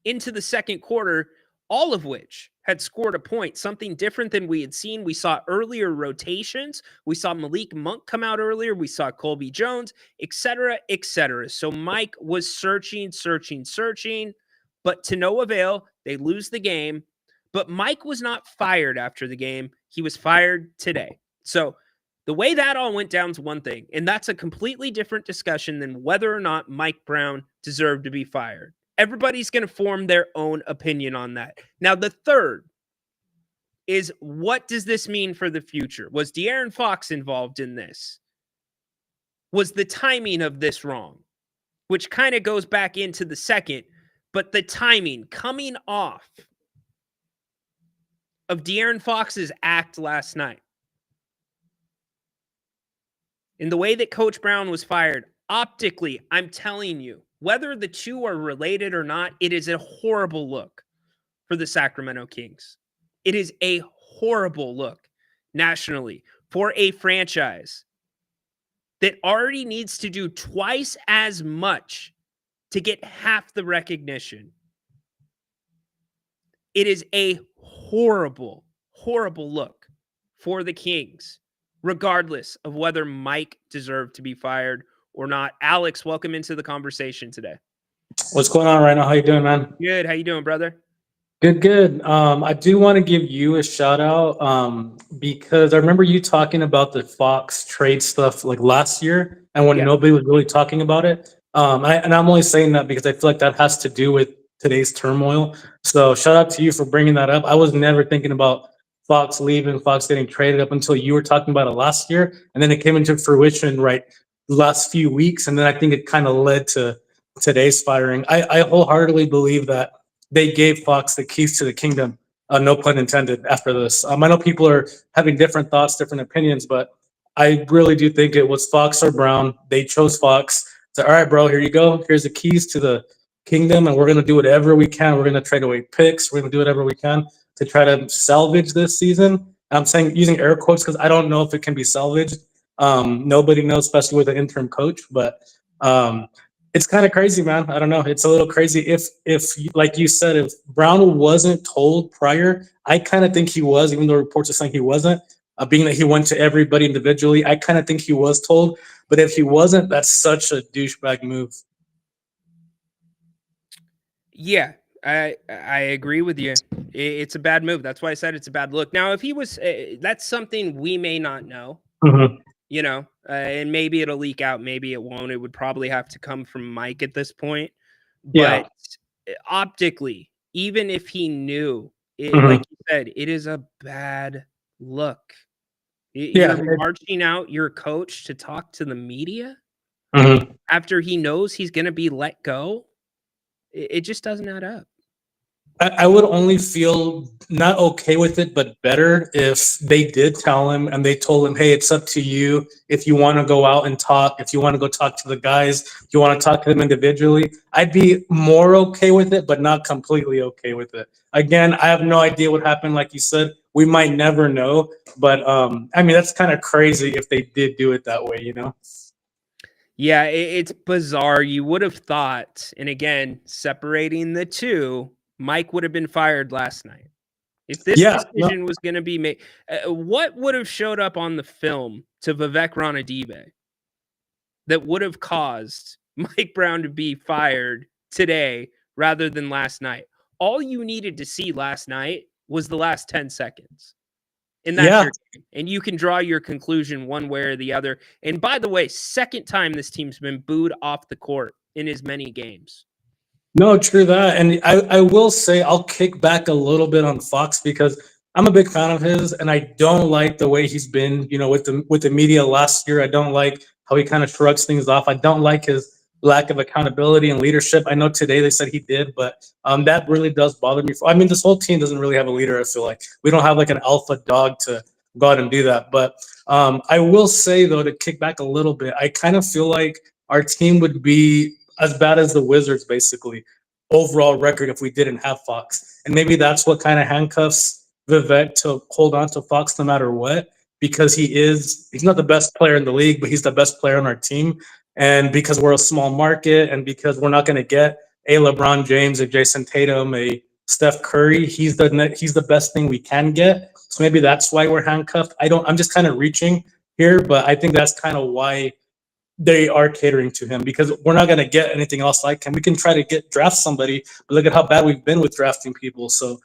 into the second quarter, all of which had scored a point, something different than we had seen. We saw earlier rotations. We saw Malik Monk come out earlier. We saw Colby Jones, etc., etc. So Mike was searching, but to no avail. They lose the game. But Mike was not fired after the game. He was fired today. So the way that all went down is one thing, and that's a completely different discussion than whether or not Mike Brown deserved to be fired. Everybody's going to form their own opinion on that. Now, the third is, what does this mean for the future? Was De'Aaron Fox involved in this? Was the timing of this wrong? Which kind of goes back into the second, but the timing coming off of De'Aaron Fox's act last night, in the way that Coach Brown was fired, optically, I'm telling you, whether the two are related or not, it is a horrible look for the Sacramento Kings. It is a horrible look nationally for a franchise that already needs to do twice as much to get half the recognition. It is a horrible, horrible look for the Kings, regardless of whether Mike deserved to be fired or not. Alex, welcome into the conversation today. What's going on right now? How you doing, man? Good. How you doing, brother? Good, good. I do want to give you a shout out because I remember you talking about the Fox trade stuff like last year, and when nobody was really talking about it. And I'm only saying that because I feel like that has to do with today's turmoil. So shout out to you for bringing that up. I was never thinking about Fox leaving, Fox getting traded up until you were talking about it last year, and then it came into fruition right the last few weeks, and then I think it kind of led to today's firing. I wholeheartedly believe that they gave Fox the keys to the kingdom, no pun intended, after this. I know people are having different thoughts, different opinions, but I really do think it was Fox or Brown. They chose Fox. So, all right, bro, here you go. Here's the keys to the kingdom, and we're going to do whatever we can. We're going to trade away picks. We're going to do whatever we can to try to salvage this season. I'm saying using air quotes because I don't know if it can be salvaged. Nobody knows, especially with an interim coach, but it's kind of crazy, man. I don't know. It's a little crazy. If like you said, if Brown wasn't told prior, I kind of think he was, even though reports are saying he wasn't, being that he went to everybody individually, I kind of think he was told. But if he wasn't, that's such a douchebag move. Yeah, I agree with you. It's a bad move. That's why I said it's a bad look. Now, if he was, that's something we may not know. You know, and maybe it'll leak out, maybe it won't. It would probably have to come from Mike at this point. But optically, even if he knew, like you said, it is a bad look. You're marching out your coach to talk to the media after he knows he's going to be let go. It just doesn't add up. I would only feel not okay with it, but better if they did tell him and they told him, hey, it's up to you. If you want to go out and talk, if you want to go talk to the guys, if you want to talk to them individually, I'd be more okay with it, but not completely okay with it. Again, I have no idea what happened. Like you said, we might never know. But I mean, that's kind of crazy if they did do it that way, you know? Yeah, it's bizarre. You would have thought, and again, separating the two, Mike would have been fired last night. If this decision was going to be made, what would have showed up on the film to Vivek Ranadive that would have caused Mike Brown to be fired today rather than last night? All you needed to see last night was the last 10 seconds. And that's your game. And you can draw your conclusion one way or the other. And by the way, second time this team's been booed off the court in as many games. No, true that. And I will say I'll kick back a little bit on Fox because I'm a big fan of his, and I don't like the way he's been, you know, with the media last year. I don't like how he kind of shrugs things off. I don't like his lack of accountability and leadership. I know today they said he did, but that really does bother me. I mean, this whole team doesn't really have a leader. I feel like we don't have like an alpha dog to go out and do that. But I will say though, to kick back a little bit, I kind of feel like our team would be as bad as the Wizards, basically, overall record if we didn't have Fox. And maybe that's what kind of handcuffs Vivek to hold on to Fox no matter what, because he's not the best player in the league, but he's the best player on our team. And because we're a small market and because we're not going to get a LeBron James, a Jason Tatum, a Steph Curry, he's the best thing we can get. So maybe that's why we're handcuffed. I'm just kind of reaching here, but I think that's kind of why they are catering to him, because we're not going to get anything else like him. We can try to draft somebody, but look at how bad we've been with drafting people. So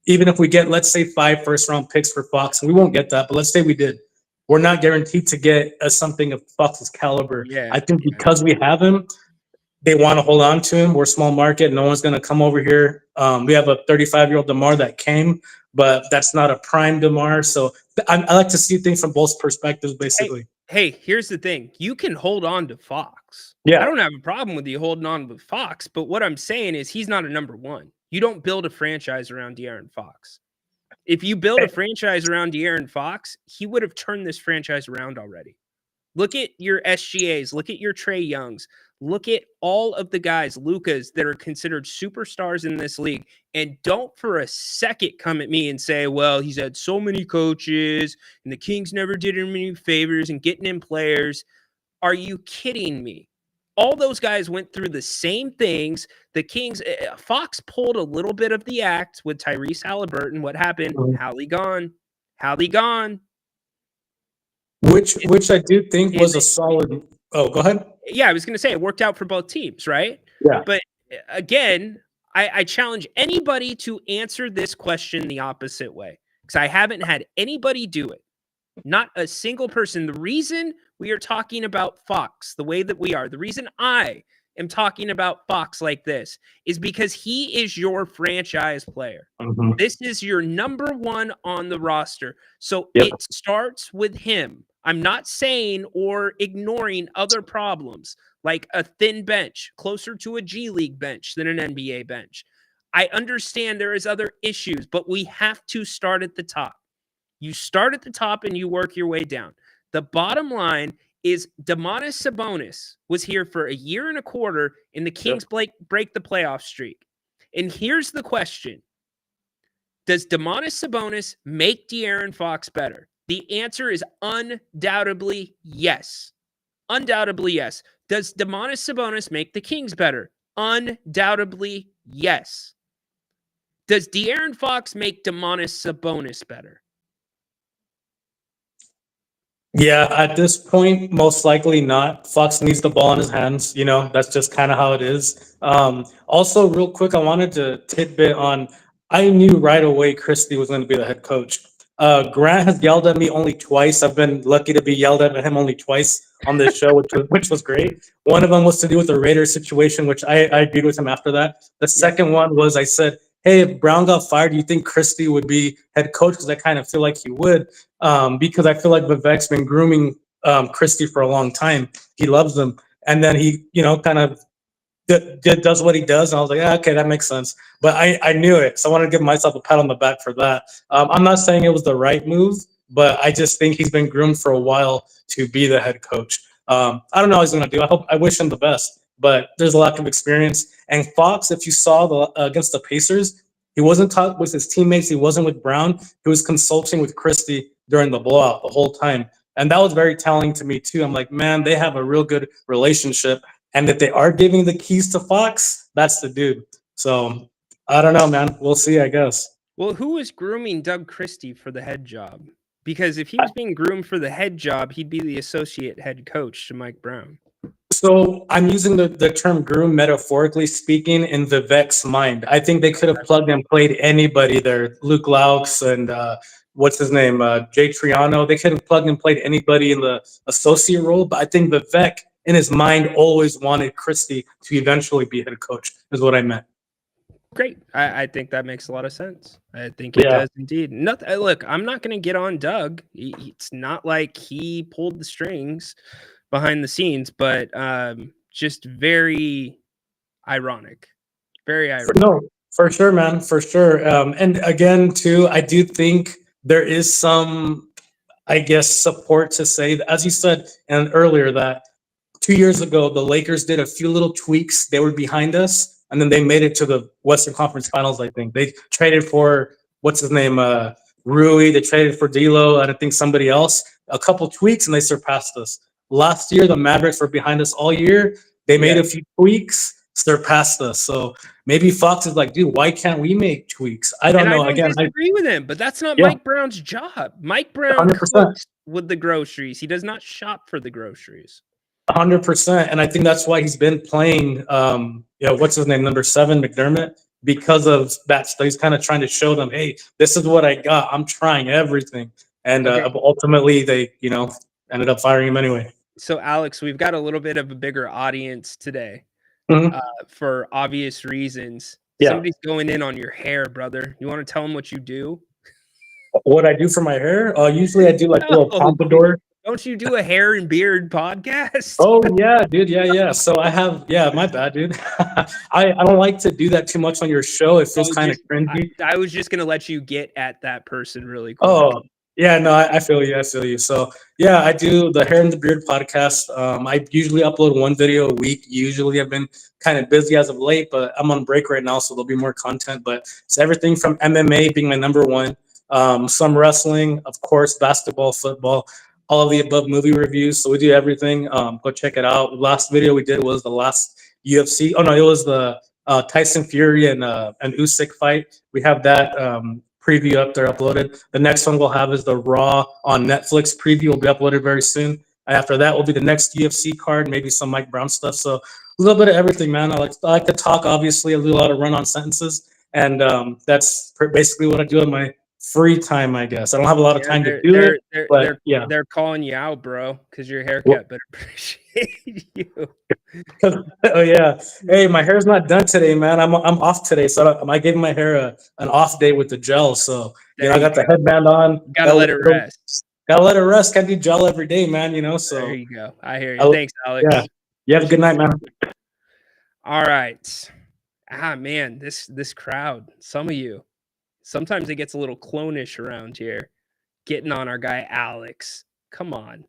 even if we get, let's say, 5 first-round picks for Fox, and we won't get that, but let's say we did, we're not guaranteed to get something of Fox's caliber. I think because we have him, they want to hold on to him. We're a small market. No one's going to come over here. We have a 35-year-old DeMar that came, but that's not a prime DeMar. So I like to see things from both perspectives, basically. Hey, here's the thing. You can hold on to Fox. Yeah. I don't have a problem with you holding on with Fox, but what I'm saying is he's not a number one. You don't build a franchise around De'Aaron Fox. If you build a franchise around De'Aaron Fox, he would have turned this franchise around already. Look at your SGAs. Look at your Trey Youngs. Look at all of the guys, Lucas, that are considered superstars in this league. And don't for a second come at me and say, well, he's had so many coaches and the Kings never did him any favors and getting in players. Are you kidding me? All those guys went through the same things. The Kings, Fox pulled a little bit of the act with Tyrese Halliburton. What happened? Hallie gone. Hallie gone. Which I do think was a solid. Oh, go ahead. Yeah, I was going to say it worked out for both teams, right? Yeah. But again, I challenge anybody to answer this question the opposite way, because I haven't had anybody do it. Not a single person. The reason we are talking about Fox the way that we are, the reason I am talking about Fox like this is because he is your franchise player. Mhm. This is your number one on the roster. So Yep. it starts with him. I'm not saying or ignoring other problems like a thin bench, closer to a G League bench than an NBA bench. I understand there is other issues, but we have to start at the top. You start at the top and you work your way down. The bottom line is Domantas Sabonis was here for a year and a quarter, and the Kings break the playoff streak. And here's the question. Does Domantas Sabonis make De'Aaron Fox better? The answer is undoubtedly yes. Undoubtedly yes. Does Domantas Sabonis make the Kings better? Undoubtedly yes. Does De'Aaron Fox make Domantas Sabonis better? Yeah, at this point, most likely not. Fox needs the ball in his hands. You know, that's just kind of how it is. Also, real quick, I wanted to tidbit on, I knew right away Christie was going to be the head coach. Grant has yelled at me only twice. I've been lucky to be yelled at by him only twice on this show, which was great. One of them was to do with the Raiders situation, which I agreed with him after that. The second one was I said, hey, if Brown got fired, do you think Christie would be head coach? Because I kind of feel like he would, because I feel like Vivek's been grooming Christie for a long time. He loves him. And then he, kind of does what he does. And I was like, okay, that makes sense. But I knew it. So I wanted to give myself a pat on the back for that. I'm not saying it was the right move, but I just think he's been groomed for a while to be the head coach. I don't know how he's going to do. I wish him the best. But there's a lack of experience. And Fox, if you saw against the Pacers, he wasn't talking with his teammates. He wasn't with Brown. He was consulting with Christie during the blowout the whole time. And that was very telling to me, too. I'm like, man, they have a real good relationship. And if they are giving the keys to Fox, that's the dude. So I don't know, man. We'll see, I guess. Well, who was grooming Doug Christie for the head job? Because if he was being groomed for the head job, he'd be the associate head coach to Mike Brown. So I'm using the term groom metaphorically speaking in Vivek's mind. I think they could have plugged and played anybody there. Luke Laux and what's his name? Jay Triano. They could have plugged and played anybody in the associate role. But I think Vivek in his mind always wanted Christie to eventually be head coach, is what I meant. Great. I think that makes a lot of sense. I think it does indeed. Look, I'm not going to get on Doug. It's not like he pulled the strings behind the scenes, but just very ironic. Very ironic. No, for sure, man. For sure. And again, too, I do think there is some, I guess, support to say, that, as you said earlier, that 2 years ago, the Lakers did a few little tweaks. They were behind us. And then they made it to the Western Conference Finals, I think. They traded for, what's his name, Rui. They traded for D'Lo, and I think somebody else. A couple tweaks, and they surpassed us. Last year, the Mavericks were behind us all year. They made a few tweaks, surpassed us. So maybe Fox is like, dude, why can't we make tweaks? I don't know. I disagree with him, but that's not Mike Brown's job. Mike Brown 100%. cooks with the groceries. He does not shop for the groceries. 100%, and I think that's why he's been playing. What's his name, number 7, McDermott, because of that. So he's kind of trying to show them, hey, this is what I got. I'm trying everything, and ultimately they, ended up firing him anyway. So Alex, we've got a little bit of a bigger audience today, for obvious reasons. Yeah. Somebody's going in on your hair, brother. You want to tell them what you do? What I do for my hair? Usually I do like a little pompadour. Don't you do a hair and beard podcast? Oh yeah, dude. Yeah. So I have, my bad, dude. I don't like to do that too much on your show. It feels kind of cringy. I was just gonna let you get at that person really quick. Oh, Yeah, no, I feel you. I feel you. So yeah, I do the Hair and the Beard podcast. I usually upload one video a week. Usually I've been kind of busy as of late, but I'm on break right now, so there'll be more content. But it's everything from MMA being my number one, some wrestling, of course, basketball, football, all of the above, movie reviews. So we do everything. Go check it out. Last video we did was the last UFC. Oh no, it was the Tyson Fury and Usyk fight. We have that preview up there uploaded. The next one we'll have is the Raw on Netflix preview will be uploaded very soon. And after that will be the next UFC card, maybe some Mike Brown stuff. So a little bit of everything, man. I like to talk. Obviously, I do a lot of run-on sentences, and that's basically what I do in my free time, I guess. I don't have a lot of time to do it, but yeah. They're calling you out, bro, because your haircut better appreciate you. Oh yeah. Hey, my hair's not done today, man. I'm off today, so I gave my hair an off day with the gel. So I got the headband on. Gotta let it rest. Gotta let it rest. Can't do gel every day, man. So there you go. I hear you. Thanks, Alex. Yeah. You have a good night, man. All right. Man, this crowd. Some of you. Sometimes it gets a little clonish around here. Getting on our guy Alex. Come on.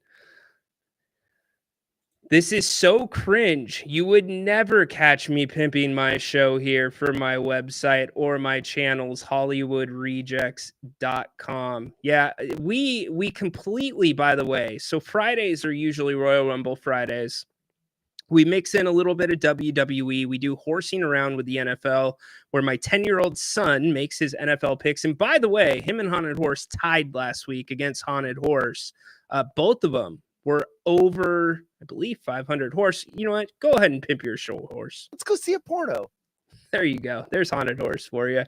This is so cringe. You would never catch me pimping my show here for my website or my channels, hollywoodrejects.com. Yeah, we completely, by the way. So Fridays are usually Royal Rumble Fridays. We mix in a little bit of WWE. We do horsing around with the NFL, where my 10-year-old son makes his NFL picks. And by the way, him and Haunted Horse tied last week against Haunted Horse. Both of them were over, I believe, 500 horse. You know what? Go ahead and pimp your show, horse. Let's go see a porno. There you go. There's Haunted Horse for you.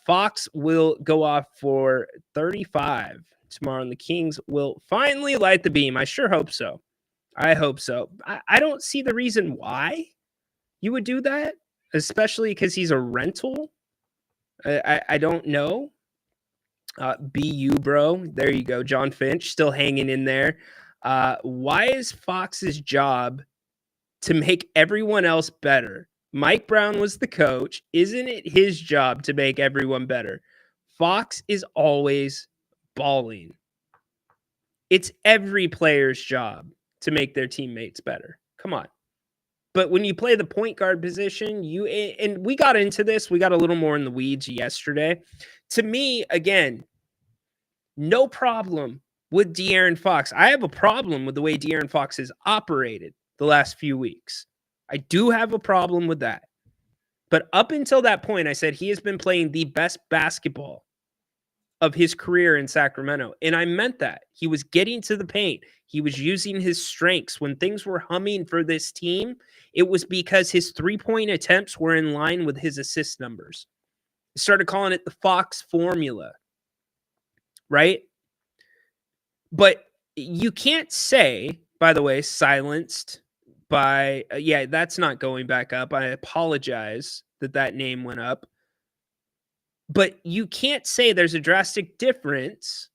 Fox will go off for 35 tomorrow, and the Kings will finally light the beam. I sure hope so. I hope so. I don't see the reason why you would do that, especially because he's a rental. I don't know. BU, bro. There you go. John Finch still hanging in there. Why is Fox's job to make everyone else better? Mike Brown was the coach. Isn't it his job to make everyone better? Fox is always balling. It's every player's job to make their teammates better. Come on. But when you play the point guard position, and we got into this, we got a little more in the weeds yesterday. To me, again, no problem with De'Aaron Fox. I have a problem with the way De'Aaron Fox has operated the last few weeks. I do have a problem with that. But up until that point, I said he has been playing the best basketball of his career in Sacramento. And I meant that. He was getting to the paint. He was using his strengths. When things were humming for this team, it was because his three-point attempts were in line with his assist numbers. I started calling it the Fox formula, right? But you can't say, by the way, silenced by, that's not going back up. I apologize that name went up. But you can't say there's a drastic difference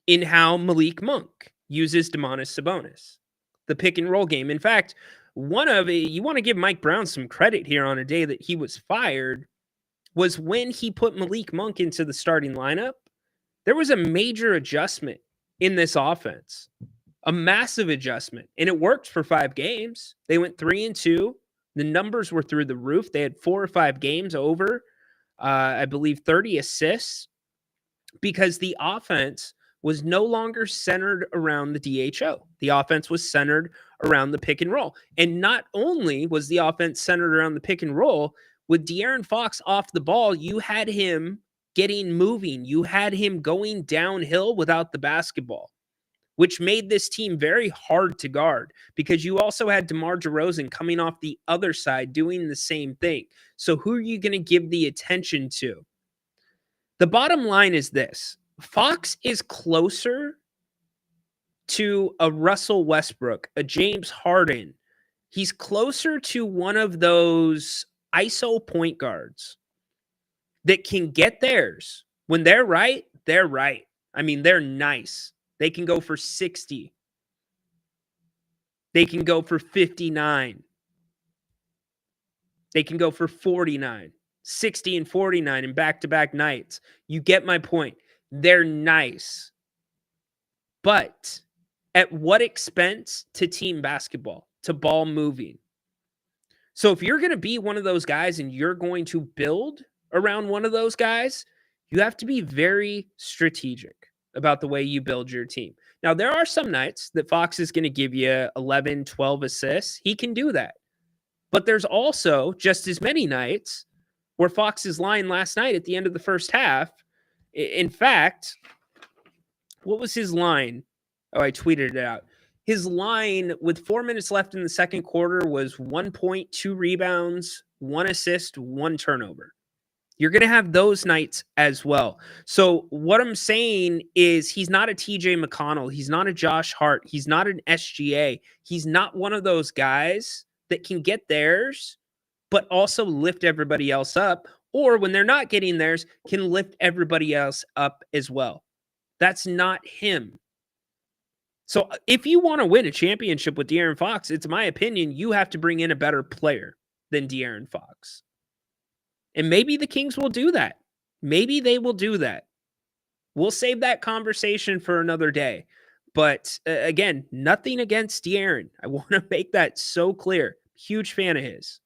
in how Malik Monk uses Domantas Sabonis, the pick and roll game. In fact, you want to give Mike Brown some credit here on a day that he was fired, was when he put Malik Monk into the starting lineup. There was a major adjustment in this offense, a massive adjustment, and it worked for 5 games. They went 3-2. The numbers were through the roof. They had 4 or 5 games over, I believe 30 assists, because the offense was no longer centered around the DHO. The offense was centered around the pick and roll. And not only was the offense centered around the pick and roll, with De'Aaron Fox off the ball, you had him getting moving. You had him going downhill without the basketball, which made this team very hard to guard, because you also had DeMar DeRozan coming off the other side doing the same thing. So who are you going to give the attention to? The bottom line is this. Fox is closer to a Russell Westbrook, a James Harden. He's closer to one of those ISO point guards that can get theirs. When they're right, they're right. I mean, they're nice. They can go for 60. They can go for 59. They can go for 49, 60 and 49 in back-to-back nights. You get my point. They're nice. But at what expense to team basketball, to ball moving? So if you're going to be one of those guys and you're going to build around one of those guys, you have to be very strategic about the way you build your team. Now, there are some nights that Fox is going to give you 11, 12 assists. He can do that. But there's also just as many nights where Fox's line last night at the end of the first half, in fact, what was his line? Oh, I tweeted it out. His line with 4 minutes left in the second quarter was 1 point, 2 rebounds, 1 assist, 1 turnover. You're going to have those nights as well. So what I'm saying is he's not a TJ McConnell. He's not a Josh Hart. He's not an SGA. He's not one of those guys that can get theirs, but also lift everybody else up. Or when they're not getting theirs, can lift everybody else up as well. That's not him. So if you want to win a championship with De'Aaron Fox, it's my opinion, you have to bring in a better player than De'Aaron Fox. And maybe the Kings will do that. Maybe they will do that. We'll save that conversation for another day. But again, nothing against De'Aaron. I want to make that so clear. Huge fan of his.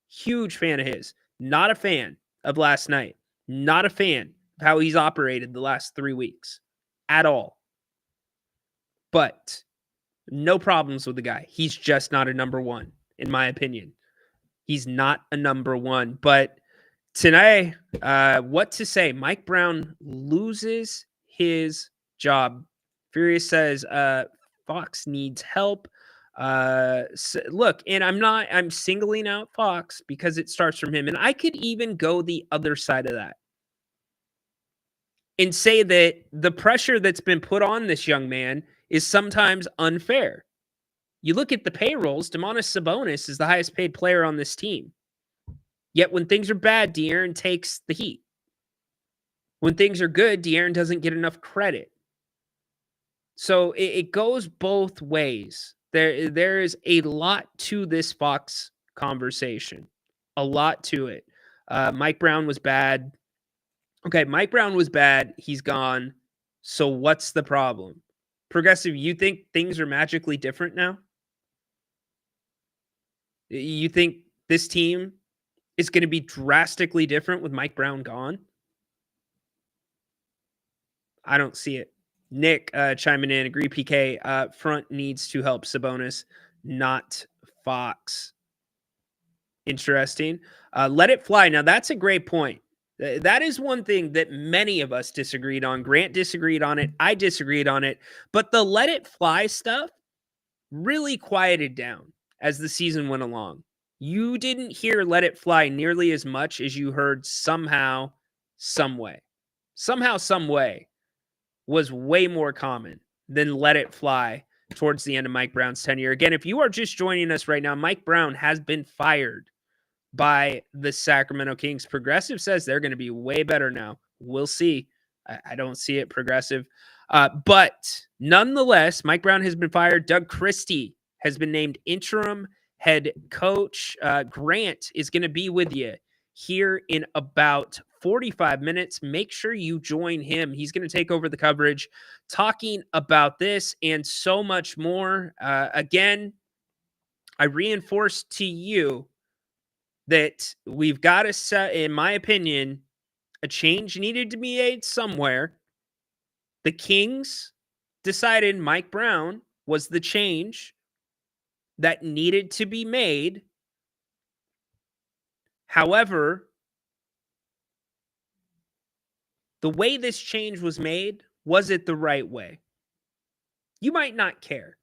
Huge fan of his. Not a fan of last night. Not a fan of how he's operated the last 3 weeks at all. But no problems with the guy. He's just not a number one, in my opinion. He's not a number one. But tonight, what to say? Mike Brown loses his job. Furious says Fox needs help. Look, and I'm singling out Fox because it starts from him. And I could even go the other side of that and say that the pressure that's been put on this young man is sometimes unfair. You look at the payrolls, Domantas Sabonis is the highest paid player on this team. Yet when things are bad, De'Aaron takes the heat. When things are good, De'Aaron doesn't get enough credit. So it goes both ways. There is a lot to this Fox conversation. A lot to it. Mike Brown was bad. Okay, Mike Brown was bad. He's gone. So what's the problem? Progressive, you think things are magically different now? You think this team is going to be drastically different with Mike Brown gone? I don't see it. Nick chiming in, agree PK, front needs to help Sabonis, not Fox. Interesting. Let it fly. Now, that's a great point. That is one thing that many of us disagreed on. Grant disagreed on it. I disagreed on it. But the let it fly stuff really quieted down as the season went along. You didn't hear let it fly nearly as much as you heard somehow, some way. Somehow, some way was way more common than let it fly towards the end of Mike Brown's tenure. Again, if you are just joining us right now, Mike Brown has been fired by the Sacramento Kings. Progressive says they're going to be way better now. We'll see. I don't see it, Progressive. But nonetheless, Mike Brown has been fired. Doug Christie has been named interim head coach. Grant is going to be with you here in about 45 minutes. Make sure you join him. He's going to take over the coverage, talking about this and so much more. Again, I reinforce to you that we've got to set, in my opinion, a change needed to be made somewhere. The Kings decided Mike Brown was the change that needed to be made. However, the way this change was made, was it the right way? You might not care.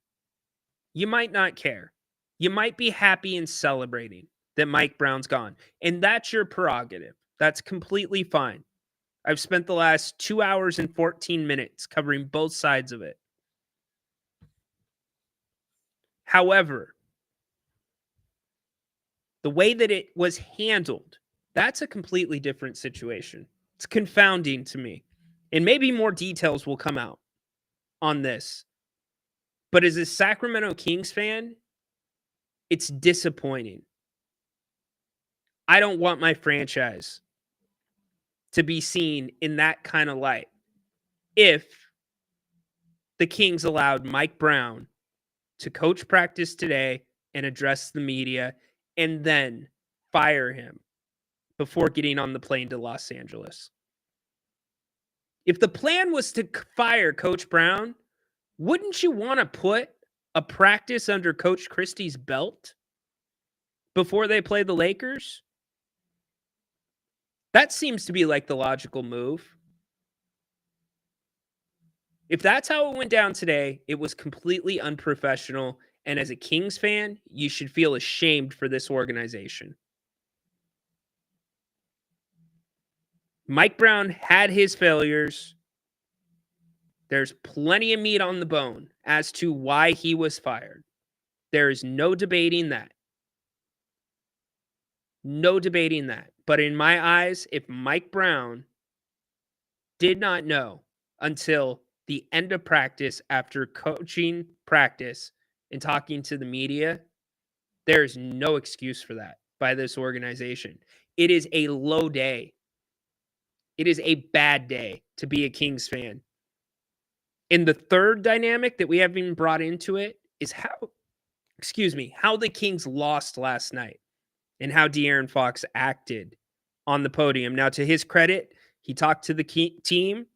You might not care. You might be happy and celebrating that Mike Brown's gone. And that's your prerogative. That's completely fine. I've spent the last 2 hours and 14 minutes covering both sides of it. However, the way that it was handled, that's a completely different situation. It's confounding to me. And maybe more details will come out on this. But as a Sacramento Kings fan, it's disappointing. I don't want my franchise to be seen in that kind of light. if the Kings allowed Mike Brown to coach practice today and address the media and then fire him before getting on the plane to Los Angeles. If the plan was to fire Coach Brown, wouldn't you want to put a practice under Coach Christie's belt before they play the Lakers? That seems to be like the logical move. If that's how it went down today, it was completely unprofessional. And as a Kings fan, you should feel ashamed for this organization. Mike Brown had his failures. There's plenty of meat on the bone as to why he was fired. There is no debating that. No debating that. But in my eyes, if Mike Brown did not know until the end of practice after coaching practice and talking to the media, there is no excuse for that by this organization. It is a low day. It is a bad day to be a Kings fan. And the third dynamic that we haven't even brought into it is how the Kings lost last night and how De'Aaron Fox acted on the podium. Now, to his credit, he talked to the team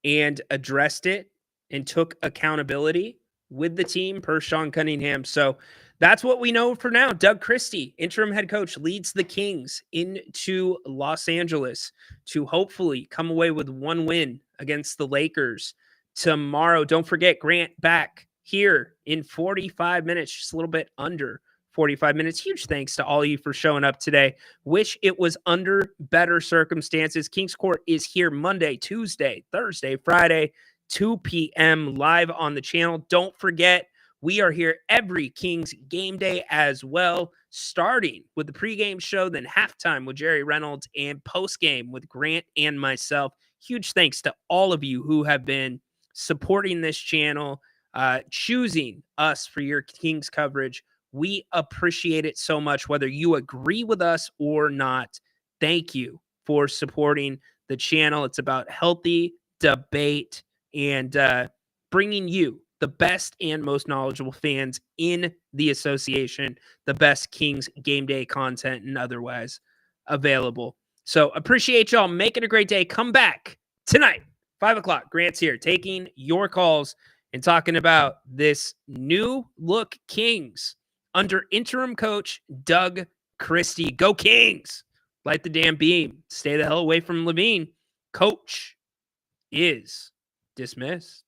and addressed it and took accountability with the team per Sean Cunningham. So that's what we know for now. Doug Christie, interim head coach, leads the Kings into Los Angeles to hopefully come away with one win against the Lakers tomorrow. Don't forget, Grant back here in 45 minutes, just a little bit under 45 minutes. Huge thanks to all of you for showing up today. Wish it was under better circumstances. Kings Court is here Monday, Tuesday, Thursday, Friday, 2 p.m. live on the channel. Don't forget, we are here every Kings game day as well, starting with the pregame show, then halftime with Jerry Reynolds, and postgame with Grant and myself. Huge thanks to all of you who have been supporting this channel, choosing us for your Kings coverage. We appreciate it so much, whether you agree with us or not. Thank you for supporting the channel. It's about healthy debate and bringing you the best and most knowledgeable fans in the association, the best Kings game day content and otherwise available. So appreciate y'all. Make it a great day. Come back tonight, 5 o'clock. Grant's here taking your calls and talking about this new look Kings under interim coach Doug Christie. Go Kings! Light the damn beam. Stay the hell away from Levine. Coach is dismissed.